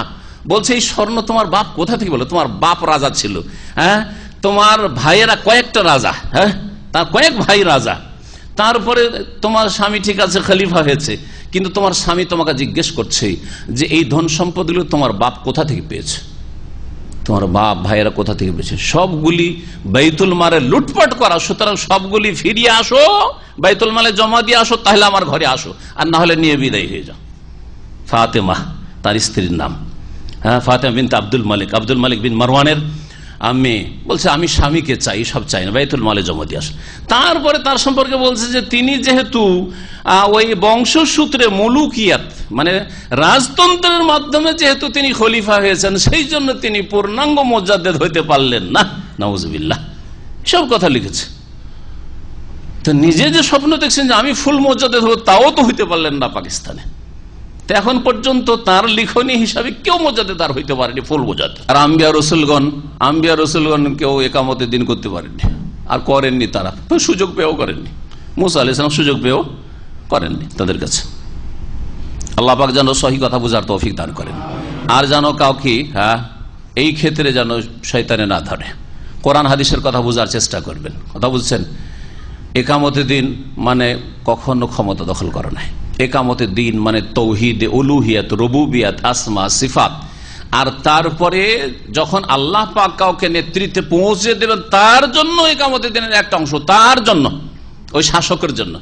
বলছে এই স্বর্ণ তোমার বাপ কোথা থেকে? বলে তোমার বাপ রাজা ছিল, হ্যাঁ, তোমার ভাইয়েরা কয়েকটা রাজা, হ্যাঁ, তার কয়েক ভাই রাজা, তারপরে তোমার স্বামী ঠিক আছে খলিফা হয়েছে, কিন্তু তোমার স্বামী তোমাকে জিজ্ঞেস করছে যে এই ধন সম্পদগুলো তোমার বাপ কোথা থেকে পেয়েছে, তোমার বাপ ভাইয়েরা কোথা থেকে পেয়েছে? সবগুলি বাইতুল মালে লুটপাট করা, সুতরাং সবগুলি ফিরিয়ে আসো, বাইতুল মালে জমা দিয়ে আসো, তাহলে আমার ঘরে আসো, আর না হলে নিয়ে বিদায় হয়ে যাও। ফাতেমা তার স্ত্রীর নাম, হ্যাঁ, ফাতেমা বিনতে আব্দুল মালিক বিন মারওয়ানের মেয়ে বলছে আমি স্বামীকে চাই, সব চাই না, বাইতুল মালে জমা দিয়ে আসেন। তারপরে তার সম্পর্কে বলছে যে তিনি যেহেতু ওই বংশসূত্রে মুলুকিয়াত মানে রাজতন্ত্রের মাধ্যমে যেহেতু তিনি খলিফা হয়েছেন, সেই জন্য তিনি পূর্ণাঙ্গ মুজাদ্দেদ হইতে পারলেন না। নাউজুবিল্লাহ, সব কথা লিখেছে। তো নিজে যে স্বপ্ন দেখছেন যে আমি ফুল মুজাদ্দেদ হব, তাও তো হইতে পারলেন না পাকিস্তানে। তো এখন পর্যন্ত তার লিখনী হিসাবে কেউ মুজাদ্দেদ হইতে পারেনি, ফুল মুজাদ্দেদ। আর আম্বিয়া রসুলগণ কেউ একামতের দিন করতে পারেননি, আর করেননি, তারা সুযোগ পেয়েও করেননি। মুসা আলাইহিস সালাম সুযোগ পেয়েও করেননি তাদের কাছে। আল্লাহ পাক যেন সহি কথা বুঝার তৌফিক দান করেন। আর যেন কাউকে এই ক্ষেত্রে যেন শয়তানে না ধরে। কোরআন হাদিসের কথা বুঝার চেষ্টা করবেন। কথা বুঝছেন? একামতের দিন মানে কখনো ক্ষমতা দখল করা নাই। একামতের দিন মানে তৌহিদ, উলুহিয়াত, রুবুবিয়াত, আসমা, সিফাত। আর তারপরে যখন আল্লাহ পাক কাউকে নেতৃত্বে পৌঁছে দেবেন, তার জন্য একামতের দিনের একটা অংশ, তার জন্য, ওই শাসকের জন্য,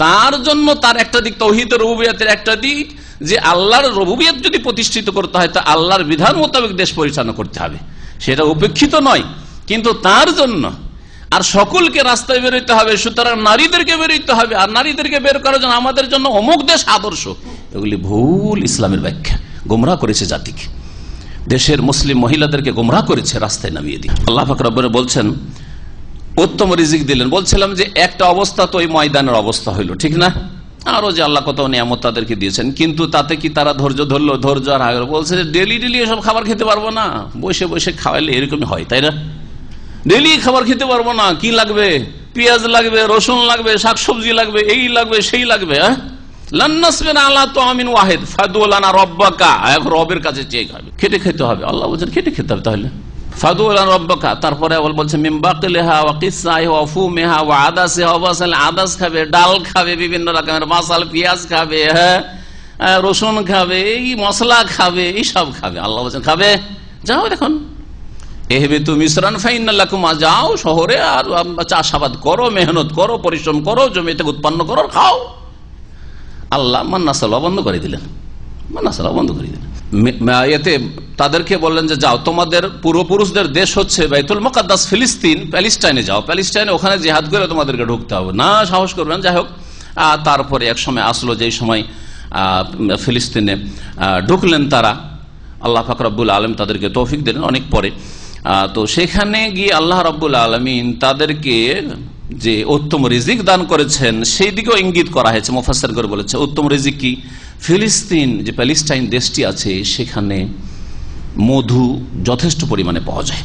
তার জন্য তার একটা দিক তৌহিদ রুবুবিয়াতের একটা দিক, যে আল্লাহর রুবুবিয়াত যদি প্রতিষ্ঠিত করতে হয় তা আল্লাহর বিধান মোতাবেক দেশ পরিচালনা করতে হবে, সেটা উপেক্ষিত নয়, কিন্তু তার জন্য। আর সকলকে রাস্তায় বেরোতে হবে, সুতরাং নারীদেরকে বেরোতে হবে। আর নারীদেরকে বের করার জন্য আমাদের জন্য অমুক দেশ আদর্শ, এগুলি ভুল ইসলামের ব্যাখ্যা। গোমরাহ করেছে জাতিকে, দেশের মুসলিম মহিলাদেরকে গোমরাহ করেছে, রাস্তায় নামিয়ে দিয়ে। আল্লাহ পাক রব্বুল বলছেন উত্তম রিজিক দিলেন। বলছিলাম যে একটা অবস্থা তো ওই ময়দানের অবস্থা হইল, ঠিক না? আরো যে আল্লাহ কত নিয়ামত তাদেরকে দিয়েছেন, কিন্তু তাতে কি তারা ধৈর্য ধরলো? ধৈর্য আর আগে বলছে যে ডেলি এসব খাবার খেতে পারবো না, বসে বসে খাওয়াইলে এরকমই হয়, তাই না? ডেলি খাবার খেতে পারবো না, কি লাগবে? পেঁয়াজ লাগবে, রসুন লাগবে, শাকসবজি লাগবে, এই লাগবে, সেই লাগবে। রবের কাছে চেয়ে খাবে, খেটে খেতে হবে। আল্লাহ বলছেন খেটে খেতে হবে। তাহলে তারপরে বলছে আদাস খাবে, ডাল খাবে, বিভিন্ন রকমের মাসাল, পেঁয়াজ খাবে, রসুন খাবে, এই মশলা খাবে, এইসব খাবে। আল্লাহ বলছেন খাবে, যাও দেখুন যাও শহরে আর চাষাবাদ করো, মেহনত করো, পরিশ্রম করো, জমি থেকে উৎপন্ন করো, খাও। আল্লাহ মান্নাসাল্লাহ বন্ধ করে দিলেন, এতে তাদেরকে বললেন যে যাও, তোমাদের পূর্বপুরুষদের দেশ হচ্ছে বাইতুল মুকাদ্দাস ফিলিস্তিন, প্যালেস্টাইনে যাও, প্যালেস্টাইনে ওখানে জিহাদ করে তোমাদেরকে ঢুকতে হবে না, সাহস করবেন। যাই হোক, তারপরে এক সময় আসলো যেই সময় ফিলিস্তিনে ঢুকলেন তারা। আল্লাহ পাক রব্বুল আলামিন তাদেরকে তৌফিক দিলেন অনেক পরে। তো সেখানে গিয়ে আল্লাহ রাব্বুল আলামিন তাদেরকে যে উত্তম রিজিক দান করেছেন সেই দিকেও ইঙ্গিত করা হয়েছে। মুফাসসির করে বলেছে উত্তম রিজিক কি? ফিলিস্তিন যে প্যালেস্টাইন দেশটি আছে, সেখানে মধু যথেষ্ট পরিমাণে পাওয়া যায়,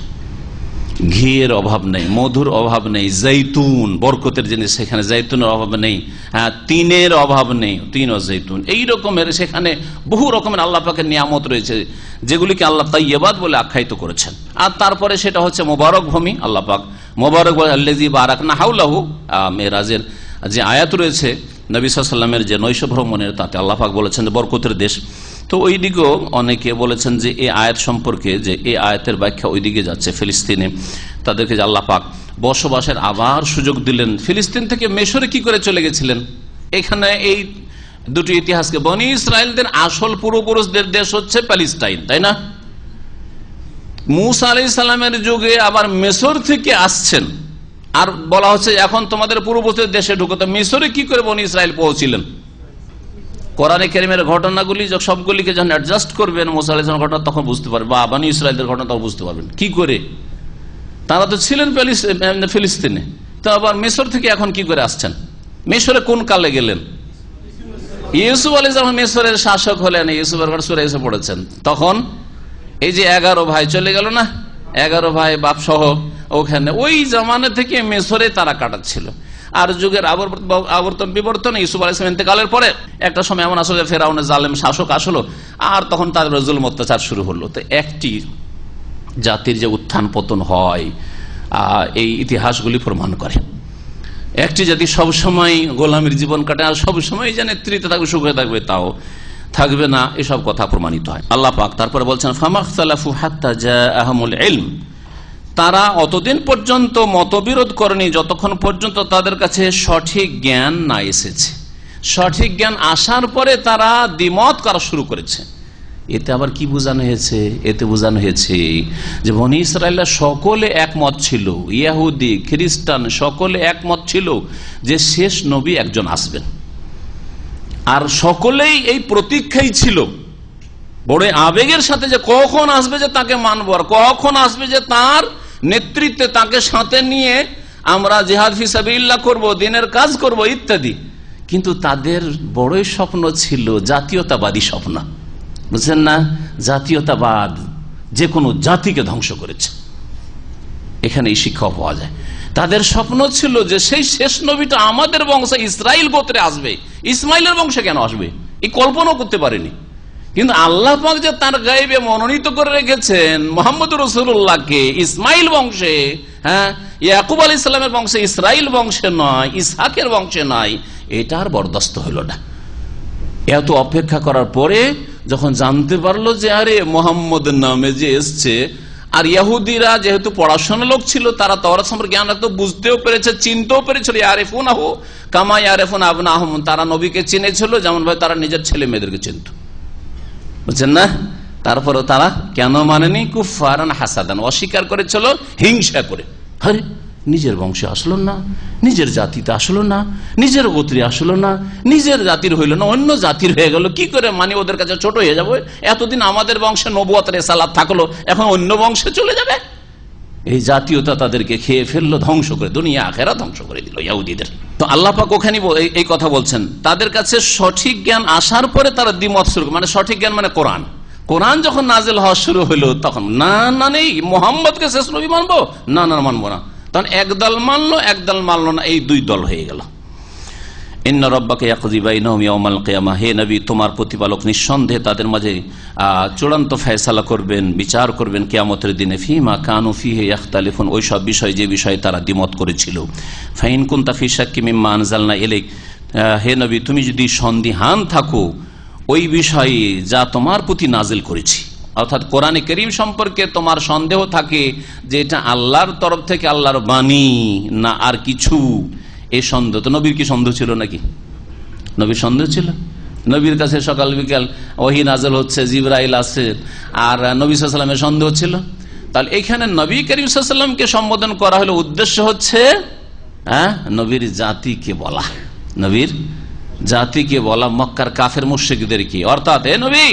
ঘিয়ের অভাব নেই, মধুর অভাব নেই, জৈতুন বরকতের জিনিস, সেখানে জৈতুনের অভাব নেই, তিনের অভাব নেই, তিন ও জৈতুন, এই রকমের সেখানে বহু রকমের আল্লাহ পাকের নিয়ামত রয়েছে, যেগুলিকে আল্লাহ তাইয়্যিবাত বলে আখ্যায়িত করেছেন। আর তারপরে সেটা হচ্ছে মোবারক ভূমি। আল্লাহ পাক মোবারক আল্লাযী বারাকনা হাওলাহু, মেরাজের যে আয়াত রয়েছে নবী সাল্লাল্লাহু আলাইহি ওয়াসাল্লামের যে নৈশ ভ্রমণের, তাতে আল্লাহ পাক বলেছেন যে বরকতের দেশ। তো ওই দিকেও অনেকে বলেছেন যে এই আয়াত সম্পর্কে, যে এই আয়াতের ব্যাখ্যা ওই দিকে যাচ্ছে, ফিলিস্তিনে তাদেরকে যে আল্লাহ পাক বসবাসের আবার সুযোগ দিলেন। ফিলিস্তিন থেকে মিশরে কি করে চলে গেছিলেন? এখানে এই দুটি ইতিহাসকে, বনি ইসরায়েলদের আসল পূর্বপুরুষদের দেশ হচ্ছে প্যালেস্টাইন, তাই না? মুসা আলাইহিস সালামের যুগে আবার মিশর থেকে আসছেন, আর বলা হচ্ছে এখন তোমাদের পূর্বপুরুষদের দেশে ঢুকতে। মিশরে কি করে বনি ইসরায়েল পৌঁছিলেন? কোরআনে কারীমের ঘটনাগুলি সবগুলিকে যখন অ্যাডজাস্ট করবেন মুসা আলাইহিস সালামের ঘটনা, তখন বুঝতে পারবেন, বা বনি ইসরায়েলদের ঘটনা তখন বুঝতে পারবেন কি করে। তারা তো ছিলেন ফিলিস্তিনে, তো আবার মিশর থেকে এখন কি করে আসছেন? মিশরে কোন কালে গেলেন? ইউসুফ আলাইহিস সালাম মিশরের শাসক হলেন, ইউসুফের ঘর সূরা এসে পড়েছেন। তখন এই যে 11 ভাই চলে গেল না, 11 ভাই বাপ সহ ওখানে, ওই জামানা থেকে মিশরে তারা কাটাচ্ছিল। আর যুগের আবর্তন বিবর্তন, ইউসুফ আলাইহিস সালাম ইন্তেকালের পরে একটা সময় এমন আসলে ফেরাউনের জালেম শাসক আসলো, আর তখন তাদের জুলম অত্যাচার শুরু হলো। তো একটি জাতির যে উত্থান পতন হয়, এই ইতিহাসগুলি প্রমাণ করে। একটি জাতি সবসময় গোলামীর জীবন কাটে, আর সবসময় যে নেতৃত্বে থাকবে, সুখে থাকবে, তাও থাকবে না, এসব কথা প্রমাণিত হয়। আল্লাহ পাক তারপরে বলছেন ফামাখতালাফু হাত্তা জাআহুমুল ইলম, তারা অতদিন পর্যন্ত মতবিরোধ করেনি যতক্ষণ পর্যন্ত তাদের কাছে সঠিক জ্ঞান না এসেছে। সঠিক জ্ঞান আসার পরে তারা দ্বিমত করা শুরু করেছে। এতে আবার কি বোঝানো হয়েছে? এতে বোঝানো হয়েছে যে বনী ইসরায়েলরা সকলে একমত ছিল, ইহুদি খ্রিস্টান সকলে একমত ছিল যে শেষ নবী একজন আসবেন, আর সকলেই এই প্রতীক্ষাই ছিল বড় আবেগের সাথে যে কখন আসবে যে তাকে মানবো, আর কখন আসবে যে তার নেতৃত্বে তাকে সাথে নিয়ে আমরা জিহাদ ফি সাবিলিল্লাহ করব, দিনের কাজ করব ইত্যাদি। কিন্তু তাদের বড়ই স্বপ্ন ছিল জাতীয়তাবাদী স্বপ্ন, বুঝছেন না? জাতীয়তাবাদ যে কোনো জাতিকে ধ্বংস করেছে, এখানে এই শিক্ষা পাওয়া যায়। তাদের স্বপ্ন ছিল যে সেই শেষ নবীটা আমাদের বংশে ইসরাইল গোত্রে আসবে। ইসমাইলের বংশে কেন আসবে এই কল্পনাও করতে পারেনি। কিন্তু আল্লাহ পাক যে তার গায়েবে মনোনীত করে রেখেছেন মুহাম্মদ রাসূলুল্লাহকে ইসমাইল বংশে, হ্যাঁ, ইয়াকুব আলাইহিস সালামের বংশে, ইসরাইল বংশে নয়, ইসহাকের বংশে নয়, এটা আর বরদাস্ত হইল না। এত অপেক্ষা করার পরে যখন জানতে পারলো যে আরে মুহাম্মদ নামে যে এসছে, আর ইহুদিরা যেহেতু পড়াশোনা লোক ছিল, তারা তাওরাত সম্পর্কে জ্ঞান রাখতো, বুঝতেও পেরেছে, চিনতেও পেরেছিল, ইয়ারিফুনাহু কামা ইয়ারিফুনা আবনাহুম, তারা নবীকে চিনেছিল যেমন ভাবে তারা নিজের ছেলে মেয়েদেরকে চিনত, বুঝছেন না? তারপরে তারা কেন মানেনি? কুফারান হাসাদান, অস্বীকার করেছিল হিংসা করে। আরে নিজের বংশে আসলো না, নিজের জাতিতে আসলো না, নিজের গোত্রে আসলো না, নিজের জাতির হইল না, অন্য জাতির হয়ে গেল, কি করে মানে ওদের কাছে ছোট হয়ে যাবে? এতদিন আমাদের বংশে নবুয়ত রিসালাত থাকলো, এখন অন্য বংশে চলে যাবে। এই জাতীয়তা তাদেরকে খেয়ে ফেললো, ধ্বংস করে, দুনিয়া আখেরাত ধ্বংস করে দিল ইহুদিদের। তো আল্লাহ পাক ওখানে এই কথা বলছেন, তাদের কাছে সঠিক জ্ঞান আসার পরে তারা দ্বিমত শুরু, মানে সঠিক জ্ঞান মানে কোরআন, কোরআন যখন নাজিল হওয়া শুরু হলো তখন না নেই মুহাম্মদকে শেষ নবী মানবো, না মানবো না। তখন একদল মানলো, একদল মানলো না, এই দুই দল হয়ে গেল। ইন্না রাব্বাকা ইয়াকযী বাইনাহুম ইয়াওমাল কিয়ামাহ, হে নবী তোমার প্রতিপালক নিঃসন্দেহে তাদের মাঝে চূড়ান্ত ফয়সালা করবেন, বিচার করবেন কিয়ামতের দিনে, ফীমা কানু ফীহি ইখতালিফুন, ওই সব বিষয় যে বিষয়ে তারা দ্বিমত করেছিল। ফাইন কুনতা ফী শাক্কিম মিম্মা আনজালনা ইলাইক, হে নবী তুমি যদি সন্দিহান থাকো ওই বিষয়ে যা তোমার প্রতি নাজিল করেছি, অর্থাৎ কোরআনে কারীম সম্পর্কে তোমার সন্দেহ থাকে যে এটা আল্লাহর তরফ থেকে আল্লাহর বাণী না আর কিছু, এই সন্দেহ তো নবীর কি সন্দেহ ছিল নাকি? নবীর সন্দেহ ছিল? নবীর কাছে সকাল বিকাল ওহী নাযিল হচ্ছে, জিবরাইল আছে, আর নবী সাল্লাল্লাহু আলাইহি ওয়াসাল্লামের সন্দেহ ছিল? তাহলে এখানে নবী করিম সাল্লাল্লাহু আলাইহি ওয়াসাল্লামকে সম্বোধন করা হলো, উদ্দেশ্য হচ্ছে নবীর জাতিকে বলা, নবীর জাতিকে বলা, মক্কার কাফের মুশরিকদেরকে, অর্থাৎ হে নবী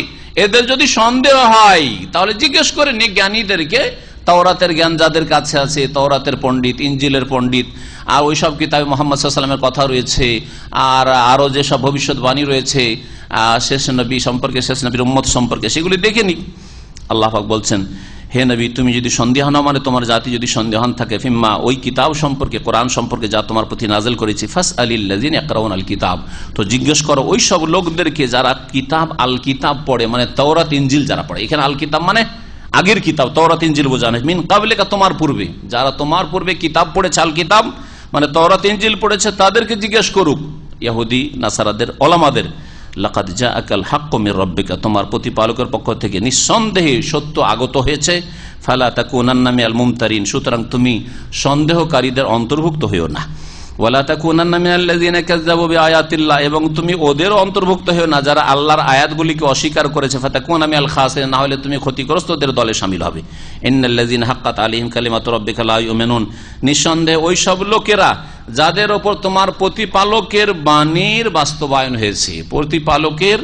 এদের যদি সন্দেহ হয় তাহলে জিজ্ঞেস করে নি জ্ঞানীদেরকে, তাওরাতের জ্ঞান যাদের কাছে আছে, তাওরাতের পণ্ডিত, ইনজিলের পণ্ডিত, আর ওইসব কিতাবে মুহাম্মদ সাল্লাল্লাহু আলাইহি ওয়াসাল্লামের কথা রয়েছে, আর আরো যেসব ভবিষ্যৎবাণী রয়েছে শেষ নবী সম্পর্কে, শেষ নবীর উম্মত সম্পর্কে, সেগুলি দেখে নি। আল্লাহ পাক বলছেন, হে নবী তুমি যদি সন্দেহান, মানে তোমার জাতি যদি সন্দেহান থাকে, ফিম্মা ওই কিতাব সম্পর্কে, কোরআন সম্পর্কে যা তোমার প্রতি নাজিল করেছি, ফাসআলিল্লাযিনা ইয়াকরাউনা আল কিতাব, তো জিজ্ঞেস করো ওই সব লোকদেরকে যারা কিতাব আল কিতাব পড়ে, মানে তাওরাত ইনজিল যারা পড়ে। এখানে আল কিতাব মানে আগের কিতাব, তাওরাত ইনজিল বোঝানো, মিন ক্বাবলিকা তোমার পূর্বে, যারা তোমার পূর্বে কিতাব পড়েছে, আল কিতাব মানে তাওরাত ইনজিল পড়েছে, তাদেরকে জিজ্ঞেস করুক, ইহুদি নাসারাদের, ওলামাদের, লাকাদ জাআকাল হাক্কু মির রাব্বিকা, তোমার প্রতিপালকের পক্ষ থেকে নিঃসন্দেহে সত্য আগত হয়েছে, ফালা তাকুনান্না মিনাল মুমতারিন, সুতরাং তুমি সন্দেহকারীদের অন্তর্ভুক্ত হইও না, ওয়ালা তাকুনান্না মিনাল্লাযিনা কাযযাবু বিআয়াতিল্লাহ, এবং তুমি ওদের অন্তর্ভুক্ত হইও না যারা আল্লাহর আয়াতগুলিকে অস্বীকার করেছে, ফাতাকুনা মিনাল খাসিরিন, না হলে তুমি ক্ষতিগ্রস্তদের দলে শামিল হবে। ইন্নাল্লাযিনা হাক্কাত আলাইহিম কালিমাতু রাব্বিকা লা ইউমিনুন, নিঃসন্দেহে ওই সব লোকেরা যাদের ওপর তোমার প্রতিপালকের বাণীর বাস্তবায়ন হয়েছে, প্রতিপালকের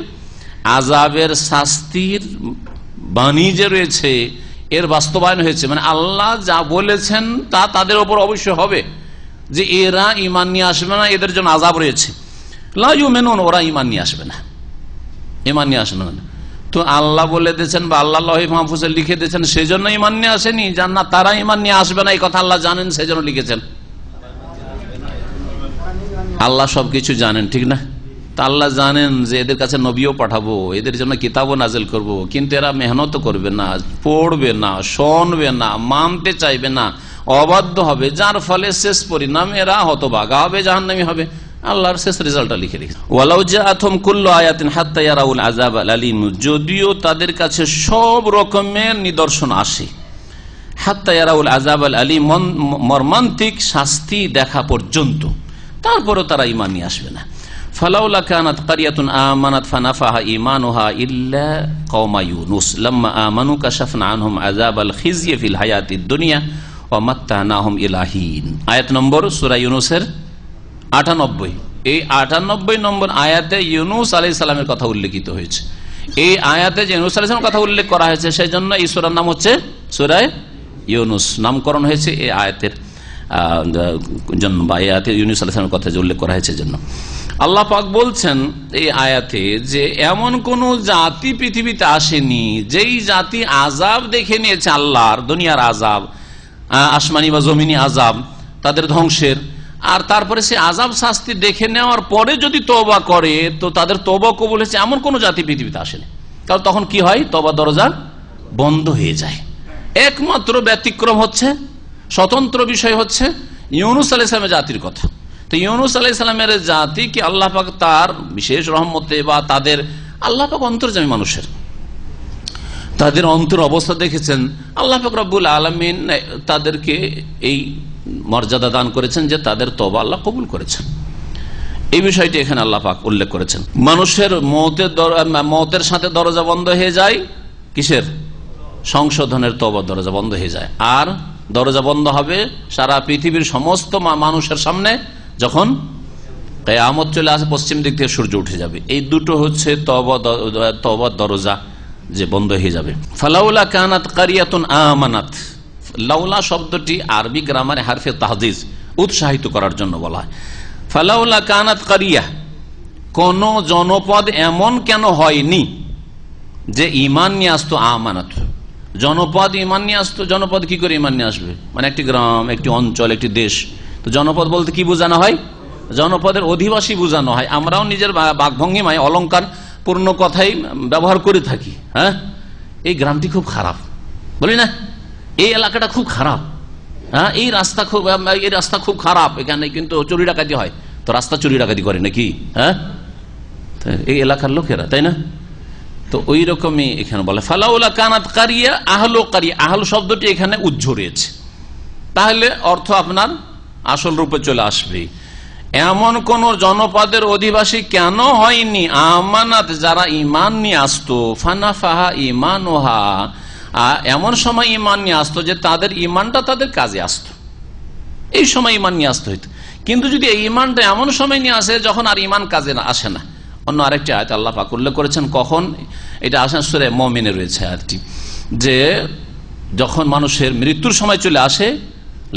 আযাবের শাস্তির বাণী যে রয়েছে এর বাস্তবায়ন হয়েছে, মানে আল্লাহ যা বলেছেন তা তাদের ওপর অবশ্যই হবে, যে এরা ঈমান নিয়ে আসবে না, এদের জন্য আযাব রয়েছে, লা ইউমিনুন, ওরা ঈমান নিয়ে আসবে না, ঈমান নিয়ে আসবে না। তো আল্লাহ বলে দিয়েছেন বা আল্লাহ লাউহে মাহফুজে লিখে দিয়েছেন, সেজন্য ঈমান নিয়ে আসেনি, জান্নাত তারা ঈমান নিয়ে আসবে না এই কথা আল্লাহ জানেন, সেজন্য লিখেছেন। আল্লাহ সবকিছু জানেন, ঠিক না? তা আল্লাহ জানেন যে এদের কাছে নবীও পাঠাবো, এদের জন্য কিতাবও নাজিল করব, কিন্তু এরা মেহনত করবে না, পড়বে না, শুনবে না, মানতে চাইবে না, অবাধ্য হবে, যার ফলে শেষ পরিণাম এরা হতভাগা হবে, জাহান্নামী হবে। আল্লাহর শেষ রেজাল্টটা লিখে রেখেছে, ওয়ালাউ জাআতুহুম কুল্লু আয়াতিন হাত্তা ইয়ারাউল আযাবাল আলীম, যদিও তাদের কাছে সব রকমের নিদর্শন আসে, হাত্তা ইয়ারাউল আযাবাল আলীম, মর্মান্তিক শাস্তি দেখা পর্যন্ত, তারপরও তারা ঈমান নিয়ে আসবে না। ফালাউলা কানাত কারিয়াতুন আমানাত ফানাফাহা ঈমানুহা ইল্লা কওমা ইউনুস লাম্মা আমানু কাশাফনা আনহুম আযাবাল খিজয়ি ফিল হায়াতিদ দুনিয়া ওয়া মাত্তানাহুম ইলা হিন। আয়াত নম্বর সূরা ইউনূসের ৯৮। এই ৯৮ নম্বর আয়াতে ইউনূস আলাইহিস সালামের কথা উল্লেখিত হয়েছে। এই আয়াতে যে ইউনূস আলাইহিস সালামের কথা উল্লেখ করা হয়েছে সেই জন্য এই সূরার নাম হচ্ছে সূরা ইউনূস, নামকরণ হয়েছে এই আয়াতের জন্য, বা এই আয়াতে ইউনূস আলাইহিস সালামের কথা যে উল্লেখ করা হয়েছে জন্য। আল্লাহ পাক বলছেন এই আয়াতে যে এমন কোন জাতি পৃথিবীতে আসেনি যেই জাতি আযাব দেখে নিয়েছে, আল্লাহর দুনিয়ার আযাব, আসমানি বা জমিনি আযাব তাদের ধ্বংসের, আর তারপরে সে আযাব শাস্তি দেখে নেওয়ার পরে যদি তওবা করে তো তাদের তওবা কবুল হয়েছে, এমন কোন জাতি পৃথিবীতে আসেনি। কারণ তখন কি হয়, তওবা দরজা বন্ধ হয়ে যায়। একমাত্র ব্যতিক্রম হচ্ছে, স্বতন্ত্র বিষয় হচ্ছে ইউনূস আলাইহিস সালামের জাতির কথা। তো ইউনূস আলাইহিস সালামের জাতিকে আল্লাহ পাক তার বিশেষ রহমতে বা তাদের, আল্লাহ পাক অন্তর্যামী মানুষের, তাদের অন্তর অবস্থা দেখেছেন। আল্লাহ পাক রব্বুল আলামিন তাদেরকে এই মর্যাদা দান করেছেন যে তাদের তওবা আল্লাহ কবুল করেছেন। এই বিষয়টি এখানে আল্লাহ পাক উল্লেখ করেছেন। মানুষের মওতের সাথে দরজা বন্ধ হয়ে যায় কিসের? সংশোধনের তওবার দরজা বন্ধ হয়ে যায়। আর দরজা বন্ধ হবে সারা পৃথিবীর সমস্ত মানুষের সামনে যখন কিয়ামত চলে আসে, পশ্চিম দিক থেকে সূর্য উঠে যাবে। এই দুটো হচ্ছে তওবার দরজা যে বন্ধ হয়ে যাবে। ফালাউলা কানাত কারিয়াতুন আমানাত, লাউলা শব্দটি আরবি গ্রামারে হারফে তাহজিজ, উৎসাহিত করার জন্য বলা হয়। ফালাউলা কানাত কারিয়া, কোন জনপদ এমন কেন হয়নি যে ঈমান নিয়ে আসতো? আমানাত, জনপদ ঈমান নিয়ে আসতো। জনপদ কি করে ঈমান নিয়ে আসবে? মানে একটি গ্রাম, একটি অঞ্চল, একটি দেশ। তো জনপদ বলতে কি বোঝানো হয়? জনপদের অধিবাসী বোঝানো হয়। আমরাও নিজের বাকভঙ্গিমায় অলংকার পূর্ণ কথাই ব্যবহার করে থাকি। হ্যাঁ, এই গ্রামটি খুব খারাপ, বলি না, এই এলাকাটা খুব খারাপ, হ্যাঁ, এই রাস্তা খুব খারাপ, এখানে কিন্তু চুরি ডাকাতি হয়। তো রাস্তা চুরি ডাকাতি করে নাকি? হ্যাঁ, এই এলাকার লোকেরা, তাই না? তো ওই রকমই এখানে বলে ফালাউলা কানাত কারিয়া আহলু কারিয়া। আহল শব্দটি এখানে উজ্জ্বরেছে, তাহলে অর্থ আপনার আসল রূপে চলে আসবে। এমন কোন জনপদের অধিবাসী কেন হয়নি আমানাত, যারা ঈমান নিয়ে আসতো, ফানাফাহা ঈমানুহা, এমন সময় ঈমান নিয়ে আসতো যে তাদের ঈমানটা তাদের কাজে আসতো, এই সময় ঈমান নিয়ে আসতে হইতো। কিন্তু যদি এই ঈমানটা এমন সময় নিয়ে আসে যখন আর ঈমান কাজে আসে না। অন্য আরেকটি আয়াত আল্লাহ পাক উল্লেখ করেছেন কখন, এটা আসেন সূরা মুমিনে রয়েছে আয়াতটি, যে যখন মানুষের মৃত্যুর সময় চলে আসে,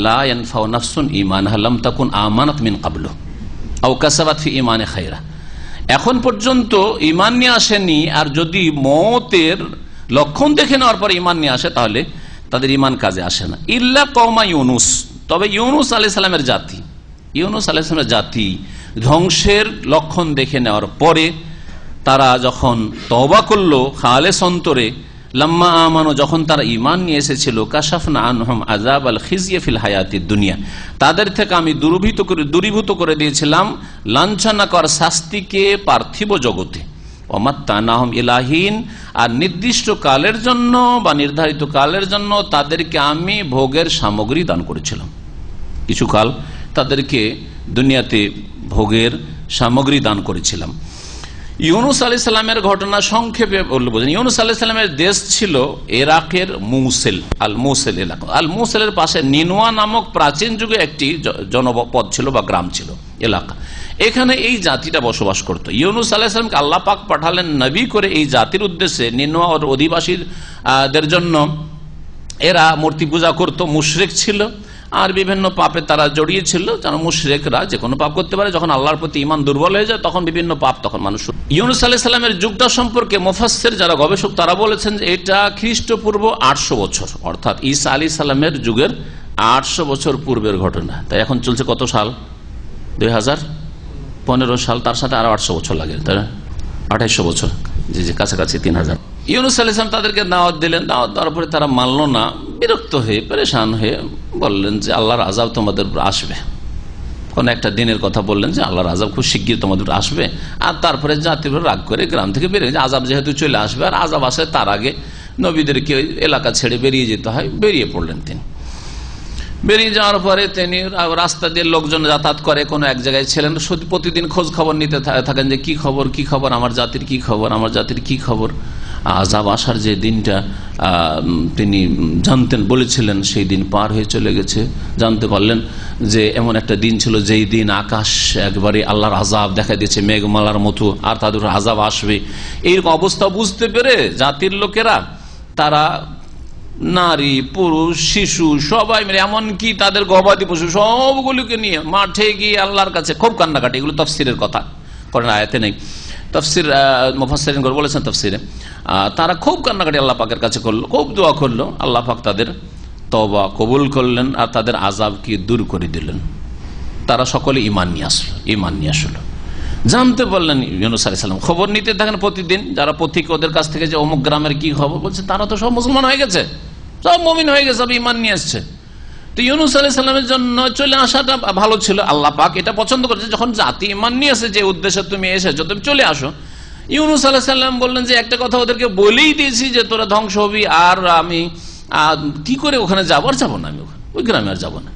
লা ইয়ানফাউ নাফসুন ঈমানুহা লাম তাকুন আমানাত মিন ক্বাবলু আও কাসাবাত ফি ঈমানি খায়রা। এখন পর্যন্ত ঈমান নিয়ে আসেনি, আর যদি মওতের লক্ষণ দেখে নেওয়ার পর ঈমান নিয়ে আসে তাহলে তাদের ঈমান কাজে আসে না। ইল্লা কওমা ইউনুস, তবে ইউনুস আলাইহিস সালামের জাতি, ইউনুস আলাইহিস সালামের জাতি ধ্বংসের লক্ষণ দেখে নেওয়ার পরে তারা যখন তওবা করলো খালেস অন্তরে, লাম্মা আমানু, যখন তারা ঈমান নিয়ে এসেছিল, কাশাফনা আনহুম আযাবাল খিজয়ি ফিল হায়াতিদ দুনিয়া, তাদের থেকে আমি দূরীভূত করে দিয়েছিলাম লাঞ্ছনাকর শাস্তিকে পার্থিব জগতে, ওমাত্তানাহুম ইলা হিন, আর নির্দিষ্ট কালের জন্য বা নির্ধারিত কালের জন্য তাদেরকে আমি ভোগের সামগ্রী দান করেছিলাম। কিছু কাল তাদেরকে দুনিয়াতে ভোগের সামগ্রী দান করেছিলাম। ইউনুস আলাইহিস সালামের ঘটনা সংক্ষেপে বলবেন। ইউনুস আলাইহিস সালামের দেশ ছিল ইরাকের মুসেল, আল মুসেল এলাকা। আল মুসেলের পাশে নিনওয়া নামক প্রাচীন যুগে একটি জনপদ ছিল বা গ্রাম ছিল, এলাকা। এখানে এই জাতিটা বসবাস করত। ইউনুস আলাইহিস সালামকে আল্লাহ পাক পাঠালেন নবী করে এই জাতির উদ্দেশ্যে। নিনওয়া ওর অধিবাসীদের জন্য, এরা মূর্তি পূজা করত, মুশরিক ছিল, আর বিভিন্ন পাপে তারা জড়িয়েছিল। যেন মুশরিকরা যে কোনো পাপ করতে পারে, যখন আল্লাহর প্রতি ঈমান দুর্বল হয়ে যায় তখন বিভিন্ন পাপ তখন মানুষ। ইউনুস আলাইহিস সালামের যুগটা সম্পর্কে মুফাসসির যারা গবেষক তারা বলেছেন যে এটা খ্রিস্টপূর্ব 800 বছর, অর্থাৎ ঈসা আলাইহিস সালামের যুগের 800 বছর পূর্বের ঘটনা। তাই এখন চলছে কত সাল? 2015 সাল, তার সাথে আরো 800 বছর লাগে, তাই না? 2800 বছর, জি কাছাকাছি 3000। ইউনুস আলাইহিস সালাম তাদেরকে দাওয়াত দিলেন, দাওয়াত দেওয়ার পরে তারা মানল না। বিরক্ত হয়ে পেরেশান হয়ে বললেন যে আল্লাহর আযাব তোমাদের উপর আসবে। কোন একটা দিনের কথা বললেন যে আল্লাহর আযাব খুব শিগগির তোমাদের উপর আসবে। আর তারপরে জাতির রাগ করে গ্রাম থেকে বেরিয়ে, আযাব যেহেতু চলে আসবে আর আযাব আসে তার আগে নবীদেরকে এলাকা ছেড়ে বেরিয়ে যেতে হয়, বেরিয়ে পড়লেন তিনি। বেরিয়ে যাওয়ার পরে তিনি রাস্তা দিয়ে লোকজন যাতায়াত করে, কোনো এক জায়গায় ছিলেন, প্রতিদিন খোঁজ খবর নিতে থাকেন যে কি খবর, কি খবর, আমার জাতির কি খবর, আমার জাতির কি খবর। আযাব আসার যে দিনটা তিনি জানতেন বলেছিলেন, সেই দিন পার হয়ে চলে গেছে। জানতে পারলেন যে এমন একটা দিন ছিল যেই দিন আকাশ একবারে আল্লাহর আযাব দেখা দিয়েছে মেঘমালার মতো, আর তাদের আযাব আসবে। এইরকম অবস্থা বুঝতে পেরে জাতির লোকেরা, তারা নারী পুরুষ শিশু সবাই মিলে, এমনকি তাদের গবাদি পশু সবগুলোকে নিয়ে মাঠে গিয়ে আল্লাহর কাছে খুব কান্নাকাটি। এগুলো তাফসিরের কথা, করেন আয়াতে নেই, তাফসির মুফাসসিরিন বলেছেন তাফসিরে। তারা খুব কান্নাকাটি আল্লাহ পাকের কাছে করলো, খুব দোয়া করলো। আল্লাহ পাক তাদের তওবা কবুল করলেন আর তাদের আযাবকে দূর করে দিলেন। তারা সকলে ঈমান নিয়ে আসলো। জানতে পারলেন ইউনূস আলাইহিস সালাম, খবর নিতে থাকেন প্রতিদিন, যারা পথিক ওদের কাছ থেকে যে অমুক গ্রামের কি খবর, বলছে তারা তো সব মুসলমান হয়ে গেছে, সব মুমিন হয়ে গেছে, সব ঈমান নিয়ে আসছে। তো ইউনূস আলাইহিস সালামের জন্য চলে আসাটা ভালো ছিল, আল্লাহ পাক এটা পছন্দ করেছে। যখন জাতি ঈমান নিয়ে আসে, যে উদ্দেশ্যে তুমি এসেছো, তুমি চলে আসো। ইউনূস আলাইহিস সালাম বললেন যে একটা কথা ওদেরকে বলেই দিয়েছি যে তোরা ধ্বংস হবি, আর আমি কি করে ওখানে যাবো, আর যাবো না, আমি ওই গ্রামে আর যাবো না।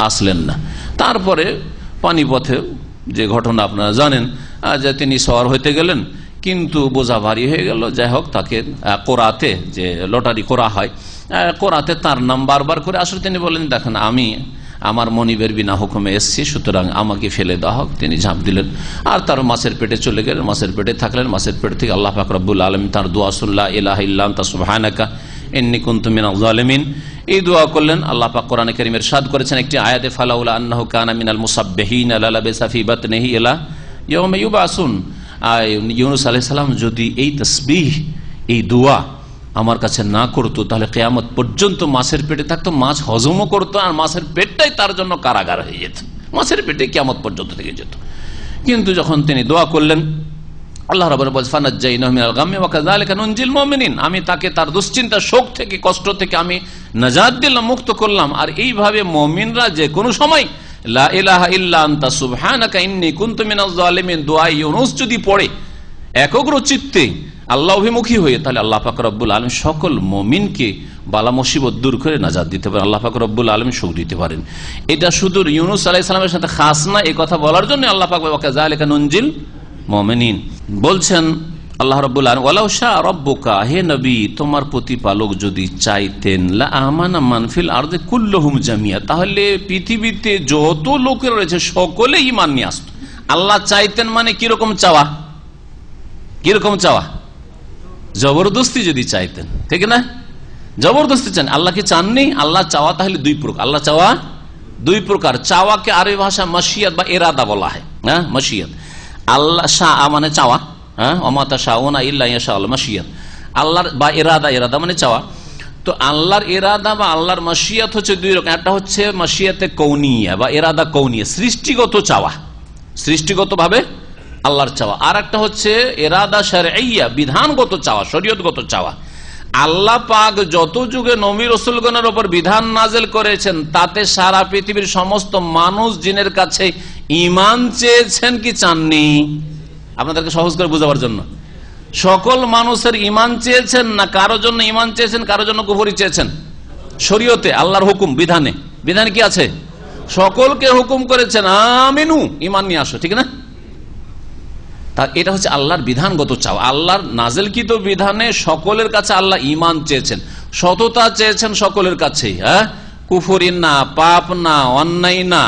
আসলেন না। তারপরে পানিপথে যে ঘটনা আপনারা জানেন, যে তিনি সওয়ার হইতে গেলেন, কিন্তু বোঝা ভারী হয়ে গেল। যাই হোক, তাকে কোরাতে, যে লটারি করা হয়, কোরাতে তার নাম বারবার করে আসলে তিনি বলেন, দেখেন আমি আমার মনিবের বিনা হুকুমে এসছি, সুতরাং আমাকে ফেলে দেওয়া হোক। তিনি ঝাঁপ দিলেন আর তার মাছের পেটে চলে গেলেন, মাছের পেটে থাকলেন। মাছের পেট থেকে আল্লাহ পাক রব্বুল আলামিন তার দোয়া শুনলেন, লা ইলাহা ইল্লা আনতা সুবহানাকা ইন্নী কুনতু মিনাজ জালিমিন। এই দোয়া করলেন। আল্লাহ পাক কোরআনে কারীমে ইরশাদ করেছেন একটি আয়াতে, ফালাউলা আন্নাহু কানা মিনাল মুসাব্বিহিনা লালাবিসা ফি বাতনিহি ইলা ইয়াউমি ইউবাসুন। ইউনূস আলাইহিস সালাম যদি এই তাসবিহ, এই দোয়া আমার কাছে না করতো, তাহলে কিয়ামত পর্যন্ত মাছের পেটে থাকতো, মাছ হজমও করতো, আর মাছের পেটটাই তার জন্য কারাগার হয়ে যেত, মাছের পেটে কিয়ামত পর্যন্ত থেকে যেত। কিন্তু যখন তিনি দোয়া করলেন, আল্লাহ রাব্বুল বলেন, ফানাজ্জাইনাহু মিনাল গাম্মি ওয়া কাযালিকা নুনজিল মুমিনিন, আমি তাকে তার দুশ্চিন্তা, শোক থেকে, কষ্ট থেকে আমি নাজাত দিলাম, মুক্ত করলাম। আর এইভাবে মুমিনরা যে কোনো সময় লা ইলাহা ইল্লা আনতা সুবহানাকা ইন্নী কুনতু মিনাজ জালিমিন দোয়া ইউনূস যদি পড়ে একগ্র চিত্তে, আল্লাহ অভিমুখী হয়ে, তাহলে আল্লাহ পাক রব্বুল আলামিন সকল মুমিনকে বালা মুসিবত দূর করে নাজাত দিতে পারেন, আল্লাহ পাক রব্বুল আলামিন সুখ দিতে পারেন। এটা শুধু ইউনূস আলাইহিস সালামের সাথে খাস না, এই কথা বলার জন্য আল্লাহ পাক ওয়া কাযালিকা নুনজিল মুমিনিন বলছেন আল্লাহ রাব্বুল আলামিন, ওয়ালাউ শা রাব্বুকা, হে নবী তোমার প্রতিপালক যদি চাইতেন, লা আমানা মান ফিল আরদি কুল্লুহুম জামিয়া, তাহলে পৃথিবীতে যত লোকেরা রয়েছে সকলে ঈমান নিয়ে আসত। আল্লাহ চাইতেন মানে কিরকম চাওয়া, কিরকম চাওয়া? জবরদস্তি যদি চাইতেন, ঠিক না? জবরদস্তি চান, আল্লাহ কি চাননি? আল্লাহ চাওয়া তাহলে দুই প্রকার, আল্লাহ চাওয়া দুই প্রকার। চাওয়াকে আরবি ভাষা মাশিয়াত বা ইরাদা বলা হয়, হ্যাঁ মাশিয়াত। আল্লাহ শাহ মানে চাওয়া, হ্যাঁ ওমাতা শাউনা ইল্লা ইয়াশা আল্লাহ মাশিয়াত। আল্লাহর বা ইরাদা, ইরাদা মানে চাওয়া। তো আল্লাহর ইরাদা বা আল্লাহর মাশিয়াত হচ্ছে দুই রকম। একটা হচ্ছে মাশিয়াতে কৌনিয়া বা ইরাদা কৌনিয়া, সৃষ্টিগত চাওয়া, সৃষ্টিগত ভাবে আল্লাহর চাওয়া। আর একটা হচ্ছে ইরাদা শারঈয়া, বিধানগত চাওয়া, শরীয়তগত চাওয়া। আল্লাহ পাক যত যুগে নবী রাসূলগণের উপর বিধান নাযিল করেছেন, তাতে সারা পৃথিবীর সমস্ত মানুষ জিনের কাছে ঈমান চেয়েছেন কি চাননি? আপনাদেরকে সহজ করে বোঝাবার জন্য, সকল মানুষের ঈমান চেয়েছেন না কারো জন্য ঈমান চেয়েছেন, কারো জন্য কুফরি চেয়েছেন? শরীয়তে আল্লাহর হুকুম, বিধানে, বিধানে কি আছে? সকলকে হুকুম করেছেন আমিনু, ঈমান নিয়ে আসো, ঠিক না? তা এটা হচ্ছে আল্লাহর বিধানগত চাওয়া। আল্লাহর নাযিলকৃত বিধানে সকলের কাছে আল্লাহ ঈমান চেয়েছেন, সততা চেয়েছেন সকলের কাছেই, হ্যাঁ কুফরি না, পাপ না, অন্যায় না,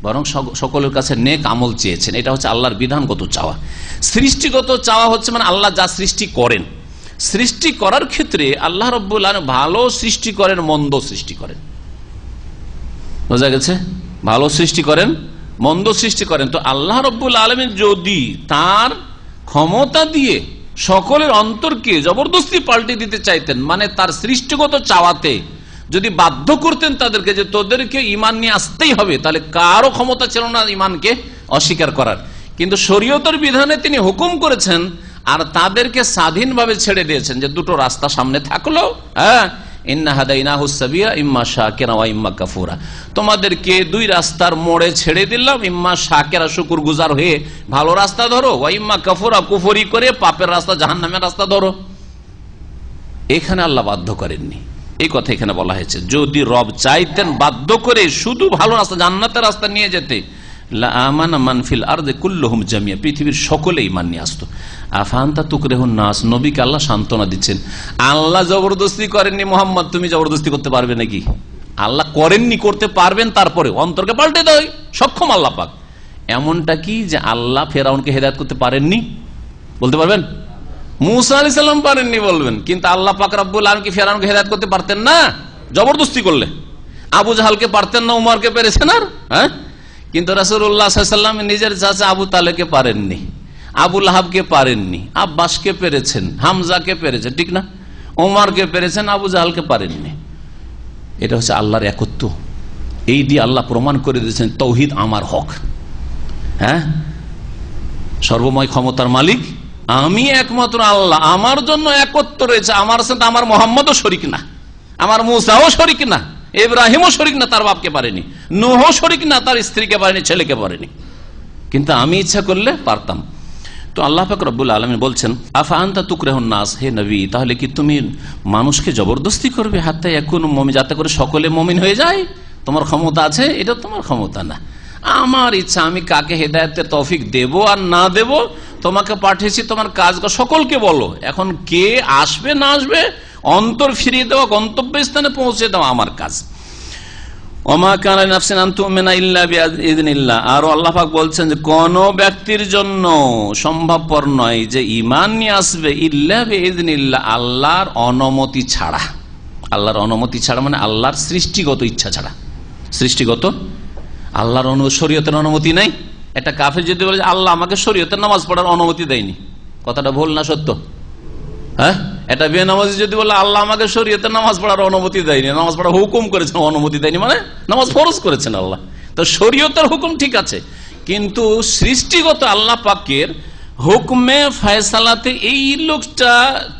বরং সকলের কাছে নেক আমল চেয়েছেন। এটা হচ্ছে আল্লাহর বিধানগত চাওয়া। সৃষ্টিগত চাওয়া হচ্ছে মানে আল্লাহ যা সৃষ্টি করেন, সৃষ্টি করার ক্ষেত্রে আল্লাহ রাব্বুল আলামিন ভালো সৃষ্টি করেন, মন্দ সৃষ্টি করেন, বোঝা গেছে? ভালো সৃষ্টি করেন, মন্দ সৃষ্টি করেন। তো আল্লাহ রাব্বুল আলামিন যদি তার ক্ষমতা দিয়ে সকলের অন্তরকে জবরদস্তি পাল্টে দিতে চাইতেন, মানে তার সৃষ্টিগত চাওয়াতে যদি বাধ্য করতেন তাদেরকে যে তোদেরকে ঈমান নিয়ে আসতেই হবে, তাহলে কারো ক্ষমতা ছিল না ঈমানকে অস্বীকার করার। কিন্তু শরীয়তের বিধানে তিনি হুকুম করেছেন আর তাদেরকে স্বাধীনভাবে ছেড়ে দিয়েছেন যে দুটো রাস্তা সামনে থাকলো, হ্যাঁ ইন্না হাদাইনাহুস সাবিলা ইম্মা শাকিরা ওয়া ইম্মা কাফুরা, তোমাদেরকে দুই রাস্তার মোড়ে ছেড়ে দিলাম, ইম্মা শাকিরা শুকরগুজার হয়ে ভালো রাস্তা ধরো, ওয়া ইম্মা কাফুরা কুফরি করে পাপের রাস্তা, জাহান্নামের রাস্তা ধরো। এখানে আল্লাহ বাধ্য করেননি, এই কথা এখানে বলা হয়েছে। যদি রব চাইতেন বাধ্য করে শুধু ভালো রাস্তা, জান্নাতের রাস্তা নিয়ে যেতে, লা আমানা মান ফিল আরদি কুল্লুহুম জামিয়া, পৃথিবীর সকলে ঈমান নিয়ে আসতো। আফান্তা তুকরিহুন নাস, নবীকে আল্লাহ সান্ত্বনা দিচ্ছেন। আল্লাহ জবরদস্তি করেননি, মোহাম্মদ তুমি জবরদস্তি করতে পারবে নাকি? আল্লাহ করেননি, করতে পারবেন, তারপরে অন্তরকে পাল্টে দেয় সক্ষম আল্লাহ পাক। এমনটা কি যে আল্লাহ ফেরাউনকে হেদায়েত করতে পারেননি? বলতে পারবেন? মুসা আলাইহিস সালাম পারেননি বলবেন, কিন্তু আল্লাহ পাক রব্বুল আলামিন কি ফেরাউনকে হেদায়েত করতে পারতেন না জবরদস্তি করলে? আবু জাহালকে পারতেন না, উমরকে পেরেছেন। আর হ্যাঁ, কিন্তু রাসূলুল্লাহ সাল্লাল্লাহু আলাইহি ওয়াসাল্লাম নিজের চাচা আবু তালেবকে পারেননি, আবু লাহাবকে পারেননি, আব্বাসকে পেরেছেন, হামজাকে পেরেছেন, ঠিক না? উমরকে পেরেছেন, আবু জাহালকে পারেননি। এটা হচ্ছে আল্লাহর একত্ব। এই দিয়ে আল্লাহ প্রমাণ করে দিয়েছেন তাওহীদ আমার হক। হ্যাঁ, সর্বময় ক্ষমতার মালিক আমি, একমাত্র আল্লাহ, আমার জন্য একত্ব রয়েছে। আমার সাথে আমার মোহাম্মদও শরিক না, আমার মুসাও শরিক না, ইব্রাহিমও শরিক না, তার বাপকে পারেনি, নূহও শরিক না, তার স্ত্রীকে পারেনি, ছেলেকে পারেনি, কিন্তু আমি ইচ্ছা করলে পারতাম। তো আল্লাহ পাক রব্বুল আলামিন বলছেন, আফা আনতা তুকরিহুন নাস, হে নবী, তাহলে কি তুমি মানুষকে জবরদস্তি করবে হাত্তা ইয়াকুনু মুমিন, যাতে করে সকলে মুমিন হয়ে যায়? তোমার ক্ষমতা আছে? এটা তোমার ক্ষমতা না, আমার ইচ্ছা। আমি কাকে হেদায়েতের তৌফিক দেব আর না দেব, তোমাকে পাঠিয়েছি, তোমার কাজ সকলকে বলো। এখন কে আসবে না আসবে, অন্তর ফিরিয়ে দেওয়া, গন্তব্যস্থানে পৌঁছে দেওয়া আমার কাজ। ওমা কানা লিনাফসিন আন তুমিনা ইল্লা বিইذনিল্লাহ। আর আল্লাহ পাক বলছেন যে কোন ব্যক্তির জন্য সম্ভবপর নয় যে ঈমান নিয়ে আসবে ইল্লা বিইذনিল্লাহ, আল্লাহর অনুমতি ছাড়া। আল্লাহর অনুমতি ছাড়া মানে আল্লাহর সৃষ্টিগত ইচ্ছা ছাড়া। সৃষ্টিগত আল্লাহর শরীয়তের অনুমতি নাই। একটা কাফের যদি বলে আল্লাহ আমাকে শরীয়তের নামাজ পড়ার অনুমতি দেয়নি, কথাটা ভুল না সত্য? হ্যাঁ, এটা বেনামাজি যদি বলে আল্লাহ আমাকে শরীয়তের নামাজ পড়ার অনুমতি দেয়নি, নামাজ পড়ার হুকুম করেছেন, অনুমতি দেয়নি, মানে নামাজ ফরজ করেছেন আল্লাহ। তো শরীয়তের হুকুম ঠিক আছে, কিন্তু সৃষ্টিগত আল্লাহ পাকের হুকমে ফয়সালাতে এই লোকটা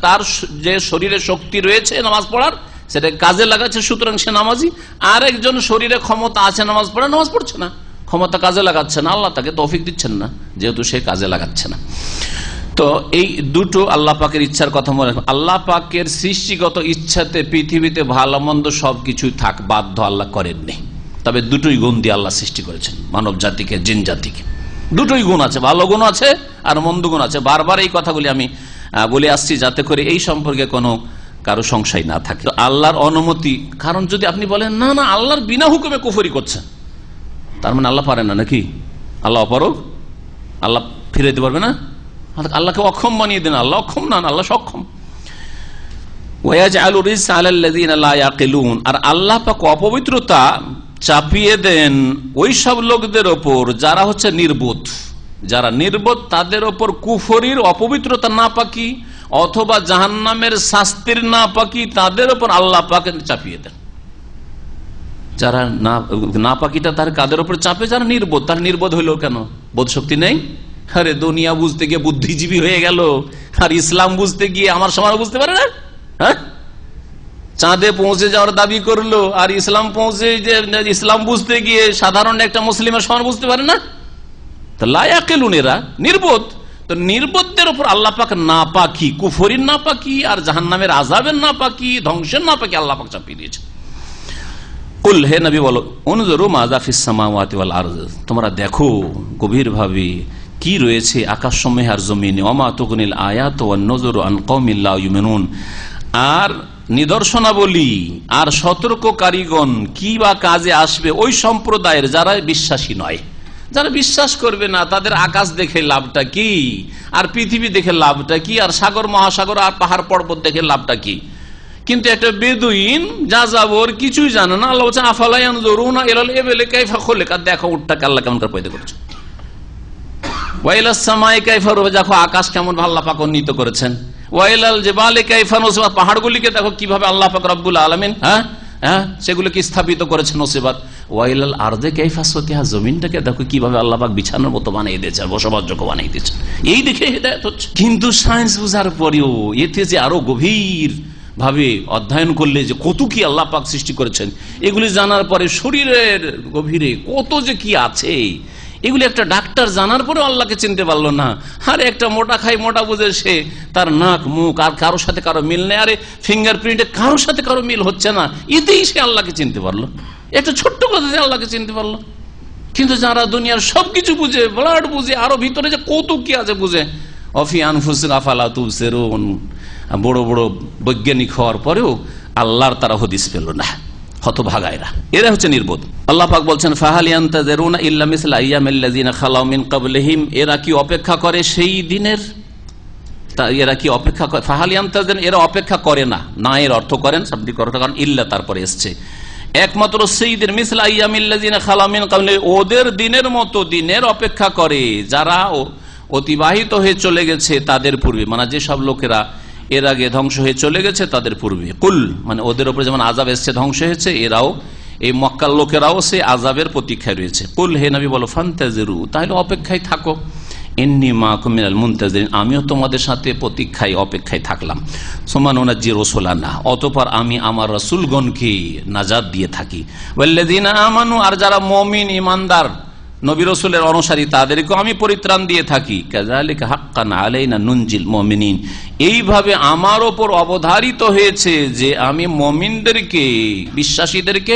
তার যে শরীরে শক্তি রয়েছে নামাজ পড়ার, সেটা কাজে লাগাচ্ছে, সুতরাং সে নামাজি। আর একজন শরীরে ক্ষমতা আছে নামাজ পড়া, নামাজ পড়ছে না, ক্ষমতা কাজে লাগাচ্ছে না, আল্লাহ তাকে তৌফিক দিচ্ছেন না, যেহেতু সে কাজে লাগাচ্ছে না। তো এই দুটো আল্লাহ পাকের ইচ্ছার কথা মনে রাখবেন। আল্লাহ পাকের সৃষ্টিগত ইচ্ছাতে পৃথিবীতে ভালো মন্দ সবকিছুই থাক, বাধ্য আল্লাহ করেননি। তবে দুটোই গুণ দিয়ে আল্লাহ সৃষ্টি করেছেন মানব জাতিকে, জিন জাতিকে। দুটোই গুণ আছে, ভালো গুণ আছে আর মন্দ গুণ আছে। বারবার এই কথাগুলি আমি বলে আসছি যাতে করে এই সম্পর্কে কোনো কারো সংশয় না থাকে। তো আল্লাহর অনুমতি, কারণ যদি আপনি বলেন না না আল্লাহর বিনা হুকুমে কুফরি করছেন, তার মানে আল্লাহ পারেন না নাকি? আল্লাহ অপারগ, আল্লাহ ফিরে দিতে পারবে না? আল্লাহকে অক্ষম বানিয়ে দেন, আল্লাহ অক্ষম না, আল্লাহ সক্ষম। আর আল্লাহ পাক অপবিত্রতা চাপিয়ে দেন ওই সব লোকদের ওপর যারা হচ্ছে নির্বোধ। যারা নির্বোধ তাদের ওপর কুফরির, অপবিত্রতা, নাপাকি অথবা জাহান্নামের শাস্তির নাপাকি তাদের ওপর আল্লাহ পাক চাপিয়ে দেন। যারা নাপাকিটা তার কাদের ওপর চাপে? যারা নির্বোধ। তার নির্বোধ হইল কেন? বোধ শক্তি নেই? আরে দুনিয়া বুঝতে গিয়ে বুদ্ধিজীবী হয়ে গেল, আর ইসলাম বুঝতে গিয়ে আমার সমান বুঝতে পারে না। হ্যাঁ, চাঁদে পৌঁছে যাওয়ার দাবি করলো, আর ইসলাম পৌঁছে যে ইসলাম বুঝতে গিয়ে সাধারণ একটা মুসলিমের সমান বুঝতে পারে না। তো লায়াকিলুন, এরা নির্বোধ। তো নির্বোধদের উপর আল্লাহ পাক নাপাকি, কুফরির নাপাকি আর জাহান্নামের আযাবের নাপাকি, ধ্বংসের নাপাকি আল্লাহ পাক চাপিয়ে দিয়েছে। কুল, হে নবী বলো, উনজুরু মাযা ফিস সামাওয়াতি ওয়াল আরদ, তোমরা দেখো গভীরভাবে কি রয়েছে আকাশসমূহে আর জমিনে। ওমা তুগনিল আয়াতু ওয়ান নুযুরু আন কওমিন লা ইউমিনুন, আর নিদর্শনাবলী আর সতর্ককারীগণ কি বা কাজে আসবে ওই সম্প্রদায়ের যারা বিশ্বাসী নয়। যারা বিশ্বাস করবে না তাদের আকাশ দেখে লাভটা কি, আর পৃথিবী দেখে লাভটা কি, আর সাগর মহাসাগর আর পাহাড় পর্বত দেখে লাভটা কি? কিন্তু একটা বেদুইন যাযাবর কিছুই জানে না। আল্লাহ বলছেন আফালা ইয়ানজুরুনা ইলাল ইবলি কাইফা খুলিকাত, দেখো উটটাকে আল্লাহ কেমন করে পয়দা করেছেন। ওয়াইলাস সামাই কাইফা রুফিআত, দেখো আকাশ কেমন আল্লাহ পাক উন্নীত করেছেন। ওয়াইলাল জিবালি কাইফা নুসিবাত, পাহাড়গুলিকে দেখো কিভাবে আল্লাহ পাক রব্বুল আলামিন সেগুলোকে স্থাপিত করেছেন নসিবাত। ওয়াইলাল আরদে কাইফা সুতিহা, জমিনটাকে দেখো কিভাবে আল্লাহ পাক বিছানোর মতো বানিয়ে দিয়েছে, বসবাসযোগ্য বানিয়ে দিয়েছে। এই দেখে হিদায়াত হচ্ছে। কিন্তু সায়েন্স বুঝার পরেও এতে যে আরো গভীর ভাবে অধ্যয়ন করলে যে কত কি আল্লাহ পাক সৃষ্টি করেছেন, এগুলি জানার পরে শরীরের গভীরে কত যে কি আছে, এগুলি একটা ডাক্তার জানার পরে আল্লাহকে চিনতে পারলো না। আরে একটা মোটা খাই মোটা বুঝে সে, তার নাক মুখ আর কারোর সাথে কারো মিল নেই, আরে ফিঙ্গারপ্রিন্টে কারোর সাথে কারো মিল হচ্ছে না, এতেই সে আল্লাহকে চিনতে পারলো। একটা ছোট্ট কথা যে আল্লাহকে চিনতে পারলো। কিন্তু যারা দুনিয়ার সবকিছু বুঝে, ব্লাড বুঝে, আরো ভিতরে যে কত কি আছে বুঝে, অফি আনফুসিকুম আফালা তুবসিরুন, বড় বড় বৈজ্ঞানিক হওয়ার পরেও আল্লাহর তারা হদিস পেল না, হতভাগায়রা, এরা হচ্ছে নির্বোধ। আল্লাহ পাক বলছেন ফাহাল ইয়ান্তাযিরুনা ইল্লা মিসলা আইয়ামিল্লাযিনা খালাউ মিন ক্বাবলিহিম, এরা কি অপেক্ষা করে সেই দিনের, এরা কি অপেক্ষা করে, ফাহাল ইয়ান্তাযিরুন এরা অপেক্ষা করে না, না এর অর্থ করেন শাব্দিক অর্থ, কারণ ইল্লা তারপরে এসছে, একমাত্র সেই দিন মিসলা আইয়ামিল্লাযিনা খালাউ মিন ক্বাবলিহিম, ওদের দিনের মতো দিনের অপেক্ষা করে যারা অতিবাহিত হয়ে চলে গেছে তাদের পূর্বে, মানে যেসব লোকেরা এর আগে ধ্বংস হয়ে চলে গেছে তাদের পূর্বে। কুল মানে ওদের উপরে যেমন আযাব এসছে, ধ্বংস হয়েছে, এরাও এই মক্কার লোকেরাও সে আযাবের প্রতীক্ষায় রয়েছে। কুল হে নবী বলো ফান্তাজিরু, তাহলে অপেক্ষায় থাকো, ইন্নী মাকুম মিনাল মুনতাজিরিন, আমিও তোমাদের সাথে প্রতীক্ষায় অপেক্ষায় থাকলাম। সুম্মা নুনাজ্জি রাসূলানা, অতঃপর আমি আমার রাসূলগণকে নাজাত দিয়ে থাকি। ওয়াল্লাযিনা আমানু, আর যারা মুমিন ঈমানদার নবী রাসূলের অনুসারী তাদেরকে আমি পরিত্রাণ দিয়ে থাকি। কাযালিকা হাক্কান আলাইনা নুনজিল মুমিনিন, এইভাবে আমার ওপর অবধারিত হয়েছে যে আমি মুমিনদেরকে, বিশ্বাসীদেরকে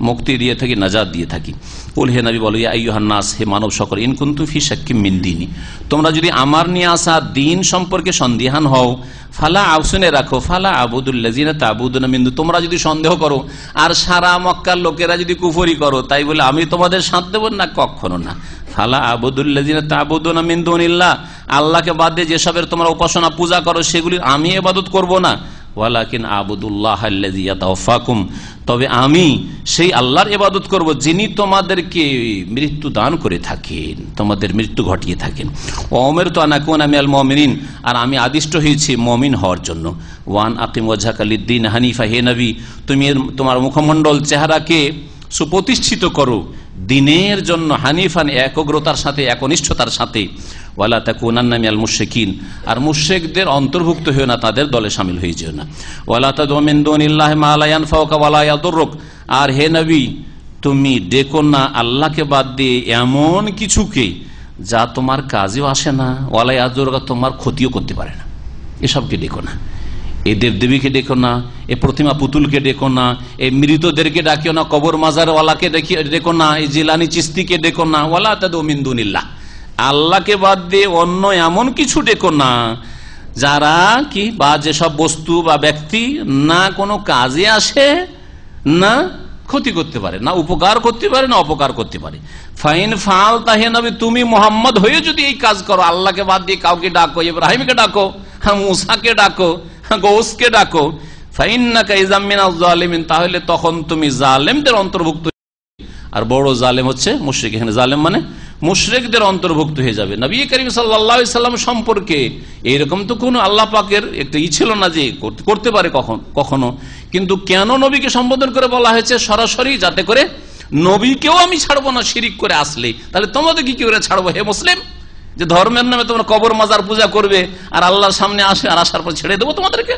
মুক্তি দিয়ে থাকি, নাজাত দিয়ে থাকি। কুল হে নবী বলো ইয়া আইয়ুহান নাস, হে মানব সকল, ইন কুনতুম ফি শাক্কিম মিন দীনি, তোমরা যদি আমার নিয়ে আসা দ্বীন সম্পর্কে সন্দিহান হও, ফালা আউসুনে রাখো, ফালা আবুদুল্লাযিনা তা'বুদুনা মিন দুন, তোমরা যদি সন্দেহ করো আর সারা মক্কার লোকেরা যদি কুফরি করো তাই বলে আমি তোমাদের সাথ দেব না, কখনো না। ফালা আবুদুল্লাযিনা তা'বুদুনা মিন দুনিল্লাহ, আল্লাহকে বাদ দিয়ে যেসবের তোমরা উপাসনা পূজা করো সেগুলির আমি ইবাদত করব না। ওয়ালাকিন আবুদুল্লাহ আল্লাযী ইয়াতাওয়াফাকুম, তবে আমি সেই আল্লাহর ইবাদত করব যিনি তোমাদেরকে মৃত্যু দান করে থাকেন, তোমাদের মৃত্যু ঘটিয়ে থাকেন। ওয়া উমিরতু আন আকুনা মিনাল মুমিনিন, আর আমি আদিষ্ট হয়েছি মুমিন হওয়ার জন্য। ওয়ান আকিম ওয়াজহাকা লিদ্দীন হানিফা, হে নবী তুমি তোমার মুখমণ্ডল চেহারাকে সুপ্রতিষ্ঠিত করো দিনের জন্য, হানিফান একগ্রতার সাথে, একনিষ্ঠতার সাথে। ওয়ালা তাকুনান্না মিনাল মুশরিকিন, আর মুশরিকদের অন্তর্ভুক্ত হয়েও না, তাদের দলে শামিল হয়ে যেও না। ওয়ালা তাদউ মিন দুনিল্লাহি মা লা ইয়ানফাউকা ওয়া লা ইয়াদুররুক, আর হে নবী তুমি ডেকো না আল্লাহকে বাদ দিয়ে এমন কিছুকে যা তোমার কাজেও আসে না, ওয়া লা ইয়াদুররুকা তোমার ক্ষতিও করতে পারে না, এসবকে ডেকো না। এই দেবদেবীকে ডেকো না, এই প্রতিমা পুতুলকে ডেকো না, এই মৃতদেরকে ডাকিও না, কবর মাজার ওয়ালাকে ডেকো না, এই জিলানি চিস্তিকে ডেকো না। ওয়ালা তাদউ মিন দুনিল্লাহ, আল্লাহকে বাদ দিয়ে অন্য এমন কিছু ডেকো না যারা কি, বা যেসব বস্তু বা ব্যক্তি না কোনো কাজে আসে, না ক্ষতি করতে পারে, না উপকার করতে পারে, না অপকার করতে পারে। ফাইন ফাল তাহে নবী তুমি মোহাম্মদ হয়ে যদি এই কাজ করো, আল্লাহকে বাদ দিয়ে কাউকে ডাকো, ইব্রাহিমকে ডাকো, মুসাকে ডাকো, গৌসকে ডাকো, ফাইন্নাকা ইযাম মিনাজ জালিমিন, তাহলে তখন তুমি জালেমদের অন্তর্ভুক্ত, আর বড় জালেম হচ্ছে মুশরিক। এখানে জালেম মানে মুশরিকদের অন্তর্ভুক্ত হয়ে যাবে। নবী করিম সাল্লাল্লাহু আলাইহি সাল্লাম সম্পর্কে এরকম তো কোনো আল্লাহ পাকের একটা ছিল না যে করতে পারে কখনো, কিন্তু কেন নবীকে সম্বোধন করে বলা হয়েছে সরাসরি, যাতে করে নবীকেও আমি ছাড়বো না শিরিক করে আসলে, তাহলে তোমাদের কি করে ছাড়বো হে মুসলিম, যে ধর্মের নামে তোমরা কবর মাজার পূজা করবে আর আল্লাহর সামনে আসে, আর আসার পর ছেড়ে দেবো তোমাদেরকে,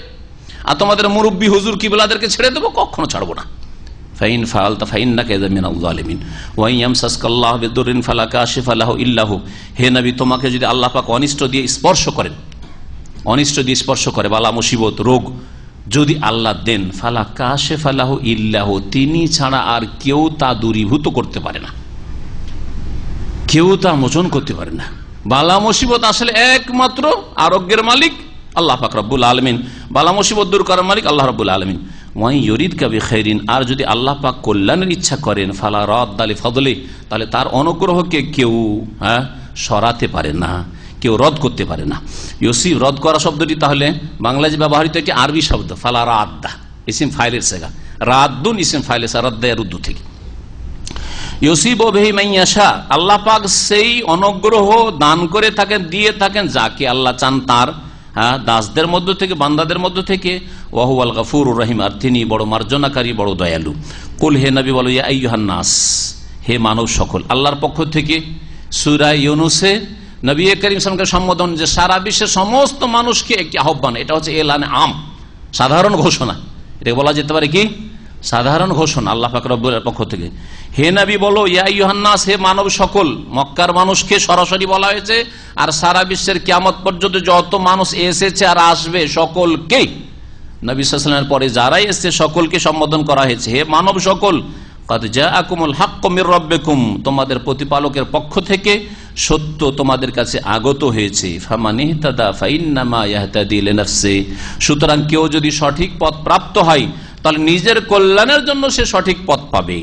আর তোমাদের মুরব্বী হুজুর কিবলাদেরকে ছেড়ে দেবো, কখনো ছাড়বো না। ফাইন ফাআলতা ফাইন্নাকা ইযাম মিনাল যালিমিন ওয়া ইয়ামসাসকাল্লাহু বিদুররিন ফালা কাশিফা লাহু ইল্লা হু, হে নবী তোমাকে যদি আল্লাহ পাক অনিষ্ট দিয়ে স্পর্শ করেন, অনিষ্ট দিয়ে স্পর্শ করে, বালা মুসিবত রোগ যদি আল্লাহ দেন, ফালা কাশিফা লাহু ইল্লা হু, তিনি ছাড়া আর কেউ তা দূরীভূত করতে পারে না, কেউ তা মোচন করতে পারে না। বালা মুসিবত আসলে একমাত্র আরোগ্যের মালিক আল্লাহ পাক রব্বুল আলামিন, বালা মুসিবত দূর করার মালিক আল্লাহ রব্বুল আলামিন। ওয়াই ইউরিদকা বিখাইরিন, আর যদি আল্লাহ পাক কল্যাণের ইচ্ছা করেন, ফালা রাদ্দা লিফাদলি, তাহলে তার অনুগ্রহকে কেউ সরাতে পারে না, কেউ রদ করতে পারে না। ইউসিব রদ করা শব্দটি তাহলে বাংলায় ব্যবহৃত একটি আরবি শব্দ, ফালা রাদ্দা, ইসিম ফাইলের সেগা, রাদ্দুন ইসিম ফাইলে রাদ্দা রুদ্দু থেকে। ইউসিব বিহি মান ইয়াশা, আল্লাহ পাক সেই অনুগ্রহ দান করে থাকেন, দিয়ে থাকেন যাকে আল্লাহ চান তার দাসদের মধ্য থেকে, বান্দাদের মধ্য থেকে। ওয়া হুয়াল গফুরুর রহিম, আর তিনি বড় মার্জনাকারী, বড় দয়ালু। কুল হে নবী বলো ইয়া আইয়ুহান নাস, হে মানব সকল, আল্লাহর পক্ষ থেকে সূরা ইউনূসে নবী করিম সাল্লাল্লাহু আলাইহি ওয়াসাল্লামকে সম্বোধন, যে সারা বিশ্বের সমস্ত মানুষকে একটি আহ্বান, এটা হচ্ছে এলানে আম, সাধারণ ঘোষণা, এটা বলা যেতে পারে কি সাধারণ ঘোষণা আল্লাহ পাক রব্বুল পক্ষ থেকে। হে নবী বলো, ইয়া আইয়ুহান নাস, হে মানব সকল। মক্কার মানুষকে সরাসরি বলা হয়েছে, আর সারা বিশ্বের কিয়ামত পর্যন্ত যত মানুষ এসেছে আর আসবে সকলকেই, নবী সাল্লাল্লাহু আলাইহি ওয়াসাল্লামের পরে যারাই এসেছে সকলকে সম্বোধন করা হয়েছে, হে মানব সকল, কাদ জাআকুমুল হাক্কু মির রাব্বিকুম, তোমাদের প্রতিপালকের পক্ষ থেকে সত্য তোমাদের কাছে আগত হয়েছে। ফামানিহতাদা ফাইন্নামা ইয়াহতাদি লিনাফসি, সুতরাং কেউ যদি সঠিক পথ প্রাপ্ত হয় তাহলে নিজের কল্যাণের জন্য সে সঠিক পথ পাবে।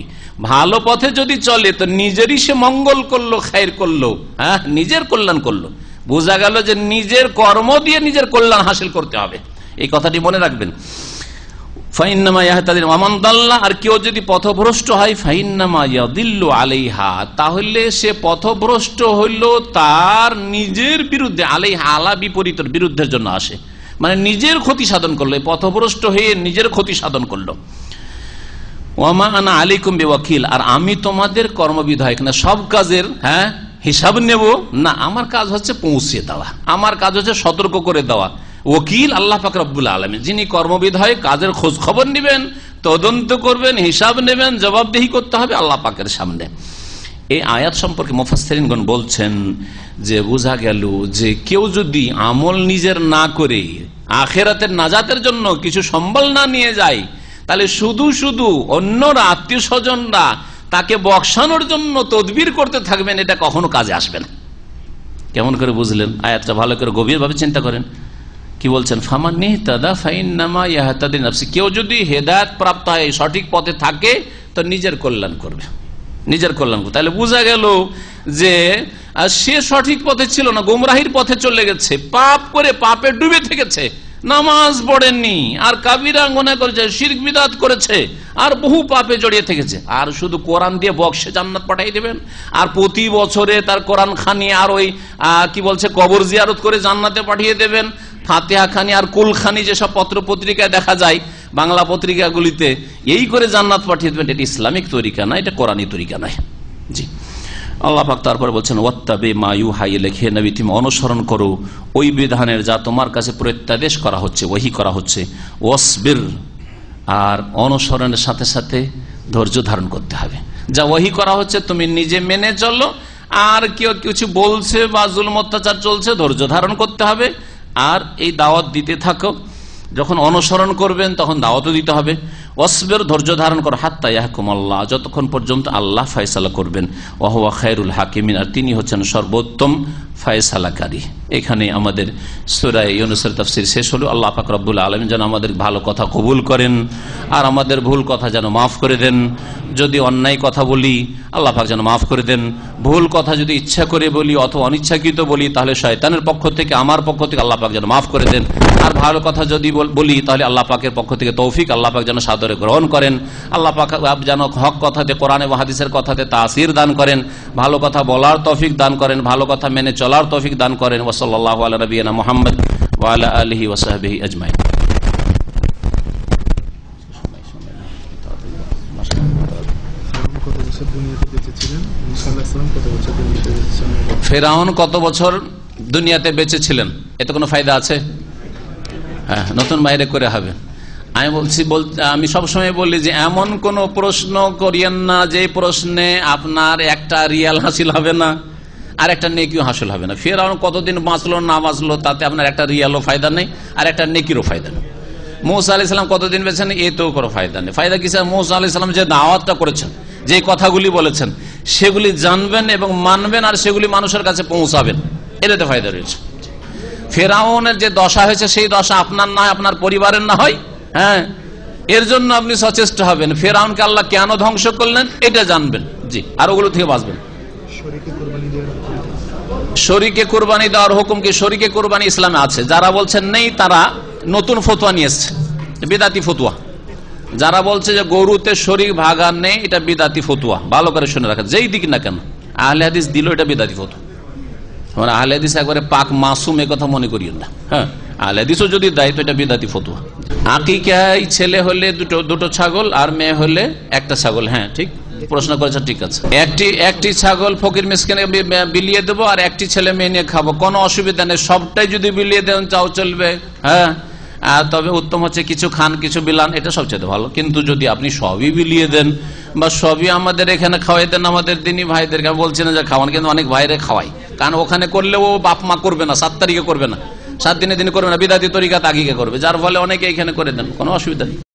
ভালো পথে যদি চলে তো নিজেরই সে মঙ্গল করলো, খায়ের করলো, হ্যাঁ, নিজের কল্যাণ করলো। বোঝা গেল যে নিজের কর্ম দিয়ে নিজের কল্যাণ হাসিল করতে হবে, এই কথাটি মনে রাখবেন। ফাইন্নামা ইয়াহতাদি ওয়ামান দাল্লা, আর কেউ যদি পথভ্রষ্ট হয়, ফাইন্নামা ইয়াদিল্লু আলাইহা, তাহলে সে পথভ্রষ্ট হইল তার নিজের বিরুদ্ধে। আলাইহা আলা বিপরীতের বিরুদ্ধের জন্য আসে, মানে নিজের ক্ষতি সাধন করলো, পথভ্রষ্ট হয়ে নিজের ক্ষতি সাধন করলো। ওয়ামা আনা আলাইকুম বিওয়াকিল, আর আমি তোমাদের কর্মবিধায়ক না, সব কাজের হ্যাঁ হিসাব নেব না, আমার কাজ হচ্ছে পৌঁছে দেওয়া, আমার কাজ হচ্ছে সতর্ক করে দেওয়া। ওকিল আল্লাহ পাক রব্বুল আলামিন, যিনি কর্মবিধায়ক, কাজের খোঁজ খবর নেবেন, তদন্ত করবেন, হিসাব নেবেন, জবাবদিহি করতে হবে আল্লাহ পাকের সামনে। এই আয়াত সম্পর্কে মুফাসসিরিনগণ বলছেন যে বোঝা গেল যে কেউ যদি আমল নিজের না করে আখিরাতের নাজাতের জন্য কিছু সম্বল না নিয়ে যায়, তাহলে শুধু শুধু অন্যরা, আত্মীয় স্বজনরা তাকে বক্সানোর জন্য তদবির করতে থাকবেন, এটা কখনো কাজে আসবে না। কেমন করে বুঝলেন? আয়াতটা ভালো করে গভীরভাবে চিন্তা করেন। কি বলছেন? ফামানিহতাদা ফাইন্নামা ইয়াহতাদি লিনাফসি, কেউ যদি হেদায়েত প্রাপ্ত হয়, সঠিক পথে থাকে, তো নিজের কল্যাণ করবে, নিজের কল্যাণ করবে। তাহলে বোঝা গেল যে সে সঠিক পথে ছিল না, গোমরাহির পথে চলে গেছে, পাপ করে পাপে ডুবে থেকেছে, নামাজ পড়েননি, আর কাবিরা গুনাহ করেছে, শিরক বিদআত করেছে, আর বহু পাপে জড়িয়ে থেকেছে। আর শুধু কোরআন দিয়ে বক্সে জান্নাত পাঠিয়ে দেবেন, আর প্রতি বছরে তার কোরআন খানি আর ওই কি বলছে কবর জিয়ারত করে জান্নাতে পাঠিয়ে দেবেন, ফাতিহা খানি আর কুল খানি যেসব পত্র পত্রিকায় দেখা যায় বাংলা পত্রিকাগুলিতে, এই করে জান্নাত পাঠিয়ে দেবেন। এটা ইসলামিক তরিকা না, এটা কোরআনী তরিকা নয়। জি, আল্লাহ পাক তারপর বলছেন ওয়াত্তাবি মা ইউহা ইলাইকা, হে নবী তুমি অনুসরণ করো ওই বিধানের যা তোমার কাছে প্রত্যাদেশ করা হচ্ছে, ওহী করা হচ্ছে। ওয়াসবির, আর অনুসরণের সাথে সাথে ধৈর্য ধারণ করতে হবে। যা ওহী করা হচ্ছে তুমি নিজে মেনে চলো, আর কেউ কিছু বলছে বা জুলম অত্যাচার চলছে, ধৈর্য ধারণ করতে হবে, আর এই দাওয়াত দিতে থাকো। যখন অনুসরণ করবেন তখন দাওয়াতও দিতে হবে। ওয়াসবির, ধৈর্য ধারণ করো, হাত্তা ইয়াহকুম আল্লাহ, যতক্ষণ পর্যন্ত আল্লাহ ফয়সালা করবেন। ওয়া হুয়া খায়রুল হাকিমিন, আর তিনি হচ্ছেন সর্বোত্তম ফয়সালাকারী। এখানে আমাদের সূরা ইউনূসের তাফসীর শেষ হলো। আল্লাহ পাক রব্বুল আলামিন যেন আমাদের ভালো কথা কবুল করেন, আর আমাদের ভুল কথা যেন মাফ করে দেন। যদি অন্যায় কথা বলি আল্লাহ পাক যেন মাফ করে দেন। ভুল কথা যদি ইচ্ছা করে বলি অথবা অনিচ্ছাকৃত বলি, তাহলে শয়তানের পক্ষ থেকে, আমার পক্ষ থেকে আল্লাহ পাক যেন মাফ করে দেন। আর ভালো কথা যদি বলি তাহলে আল্লাহ পাকের পক্ষ থেকে তৌফিক, আল্লাহ পাক যেন সাদরে গ্রহণ করেন। আল্লাহ পাক যেন হক কথাতে, কোরআন এবং হাদিসের কথাতে তাসির দান করেন, ভালো কথা বলার তৌফিক দান করেন, ভালো কথা মেনে চলার তৌফিক দান করেন। ওয়া সাল্লাল্লাহু আলা নবিয়িনা মুহাম্মদ ওয়া আলা আলিহি ওয়া সাহবিহি আজমাইন। ফেরাউন কত বছর দুনিয়াতে বেঁচে ছিলেন? এতে কোনো ফায়দা আছে? হ্যাঁ, নতুন বাইরে করে হবে। আমি সবসময় বলি যে এমন কোন প্রশ্ন করিয়েন না যে প্রশ্নে আপনার একটা রিয়াল হাসিল হবে না আর একটা নেকিও হাসিল হবে না। ফেরাউন কতদিন বাঁচলো না বাঁচলো তাতে আপনার একটা রিয়ালও ফায়দা নেই আর একটা নেকিরও ফায়দা নেই। মূসা আলাইহিস সালাম কতদিন বেঁচেছেন এতেও কোনো ফায়দা নেই। ফায়দা কিসে? মূসা আলাইহিস সালাম যে দাওয়াতটা করেছেন, যে কথাগুলি বলেছেন সেগুলি জানবেন এবং মানবেন, আর সেগুলি মানুষের কাছে পৌঁছাবেন, এটাতে ফায়দা রয়েছে। ফেরাউনের যে দশা হয়েছে সেই দশা আপনার না হয়, আপনার পরিবারের না হয়, হ্যাঁ, এর জন্য আপনি সচেষ্ট হবেন। ফেরাউনকে আল্লাহ কেন ধ্বংস করলেন এটা জানবেন, জি, আর ওগুলো থেকে বাঁচবেন। শরীকে কুরবানি দেওয়ার হুকুম কি? শরীকে কুরবানি ইসলামে আছে। যারা বলছেন নেই তারা নতুন ফতোয়া নিয়ে এসছে, বিদাতি ফতোয়া। যারা বলছে যে গরুতে শরীক ভাগার নেই, এটা বিদাতি ফতোয়া। ভালো করে শুনে রাখেন, যেই দিক না কেন আহলে হাদিস দিল এটা বিদাতি ফতোয়া। আমরা আহলে হাদিস একবারে পাক মাসুম এ কথা মনে করিয়েন না। হ্যাঁ, আহলে হাদিসও যদি দেয় তো এটা বিদাতি ফতোয়া। আকিকায় ছেলে হলে দুটো ছাগল আর মেয়ে হলে একটা ছাগল। হ্যাঁ ঠিক প্রশ্ন করেছে, ঠিক আছে। একটি ছাগল ফকির মিসকিনে বিলিয়ে দেবো আর একটি ছেলে মেয়ে নিয়ে খাবো, কোনো অসুবিধা নেই। সবটাই যদি বিলিয়ে দেন চাও চলবে। হ্যাঁ, তবে উত্তম হচ্ছে কিছু খান কিছু বিলান, এটা সবচেয়ে ভালো। কিন্তু যদি আপনি সবই বিলিয়ে দেন বা সবই আমাদের এখানে খাওয়াই দেন, আমাদের দিনী ভাইদেরকে, আমি বলছি না যে খাওয়ান, কিন্তু অনেক ভাইরে খাওয়াই, কারণ ওখানে করলে ও বাপ মা করবে না, 7 তারিখে করবে না, 7 দিনে করবে না, বিদাতি তরিকাত আগিকে করবে, যার ফলে অনেকে এখানে করে দেন, কোনো অসুবিধা নেই।